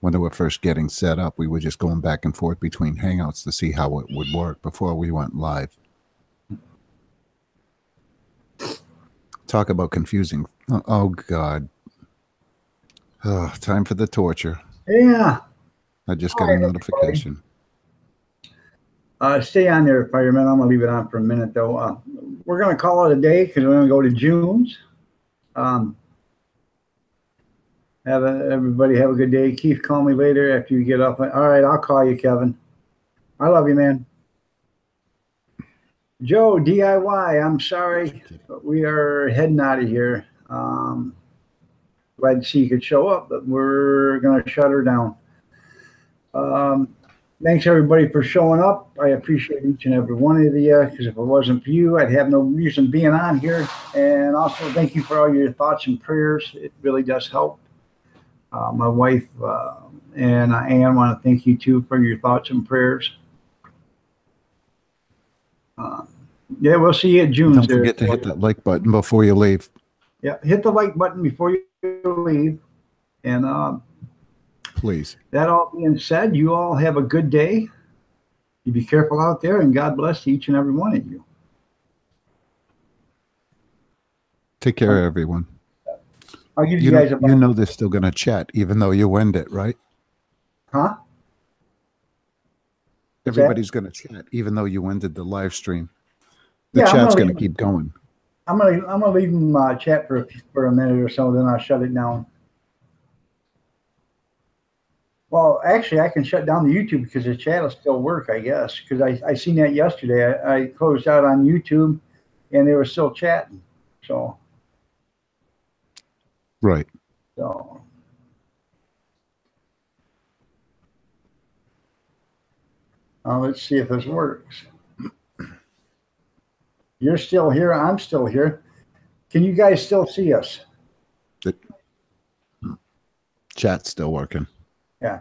when they were first getting set up. We were just going back and forth between Hangouts to see how it would work before we went live. Talk about confusing. Oh, God. Oh, time for the torture. Yeah. I just got a notification. Stay on there, fireman. I'm going to leave it on for a minute, though. We're going to call it a day because we're going to go to June's. Everybody have a good day. Keith, call me later after you get up. All right, I'll call you, Kevin. I love you, man. Joe, DIY, I'm sorry, but we are heading out of here. Glad to see you could show up, but we're going to shut her down. Thanks, everybody, for showing up. I appreciate each and every one of you, because if it wasn't for you, I'd have no reason being on here. And also, thank you for all your thoughts and prayers. It really does help. My wife and Ann want to thank you, too, for your thoughts and prayers. Yeah, we'll see you at June. Don't forget to hit that like button before you leave. Yeah, hit the like button before you leave. And Please. that all being said, you all have a good day. You be careful out there, and God bless each and every one of you. Take care, everyone. I'll give You you guys know, a you know they're still going to chat, even though you end it, right? huh? What's that? Everybody's going to chat, even though you ended the live stream. The Yeah, I'm chat's gonna going to keep going. I'm gonna leave them chat for a minute or so, then I'll shut it down. Well, actually, I can shut down the YouTube because the chat will still work, I guess. Because I seen that yesterday. I closed out on YouTube, and they were still chatting. So Right. so. Let's see if this works. You're still here. I'm still here. Can you guys still see us? The chat's still working. Yeah,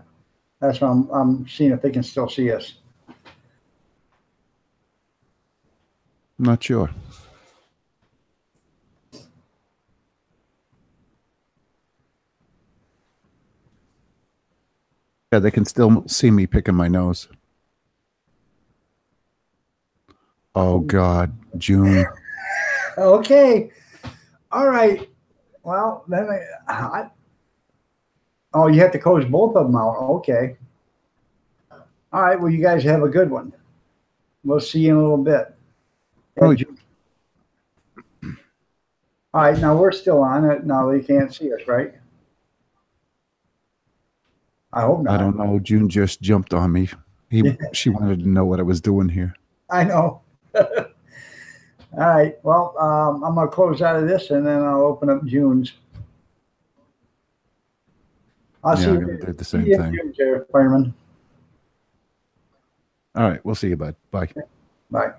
that's what I'm seeing if they can still see us. I'm not sure. Yeah, they can still see me picking my nose. Oh, God. June. Okay. All right. Well, then oh, you have to close both of them out. Okay. All right. Well, you guys have a good one. We'll see you in a little bit. Oh, All right. Now we're still on it. Now they can't see us, right? I hope not. I don't know. June just jumped on me. She wanted to know what I was doing here. I know. All right. Well, I'm going to close out of this, and then I'll open up June's. I'll see I'm you. going to do the same See you in thing. June, Fireman. All right. We'll see you, bud. Bye. Bye.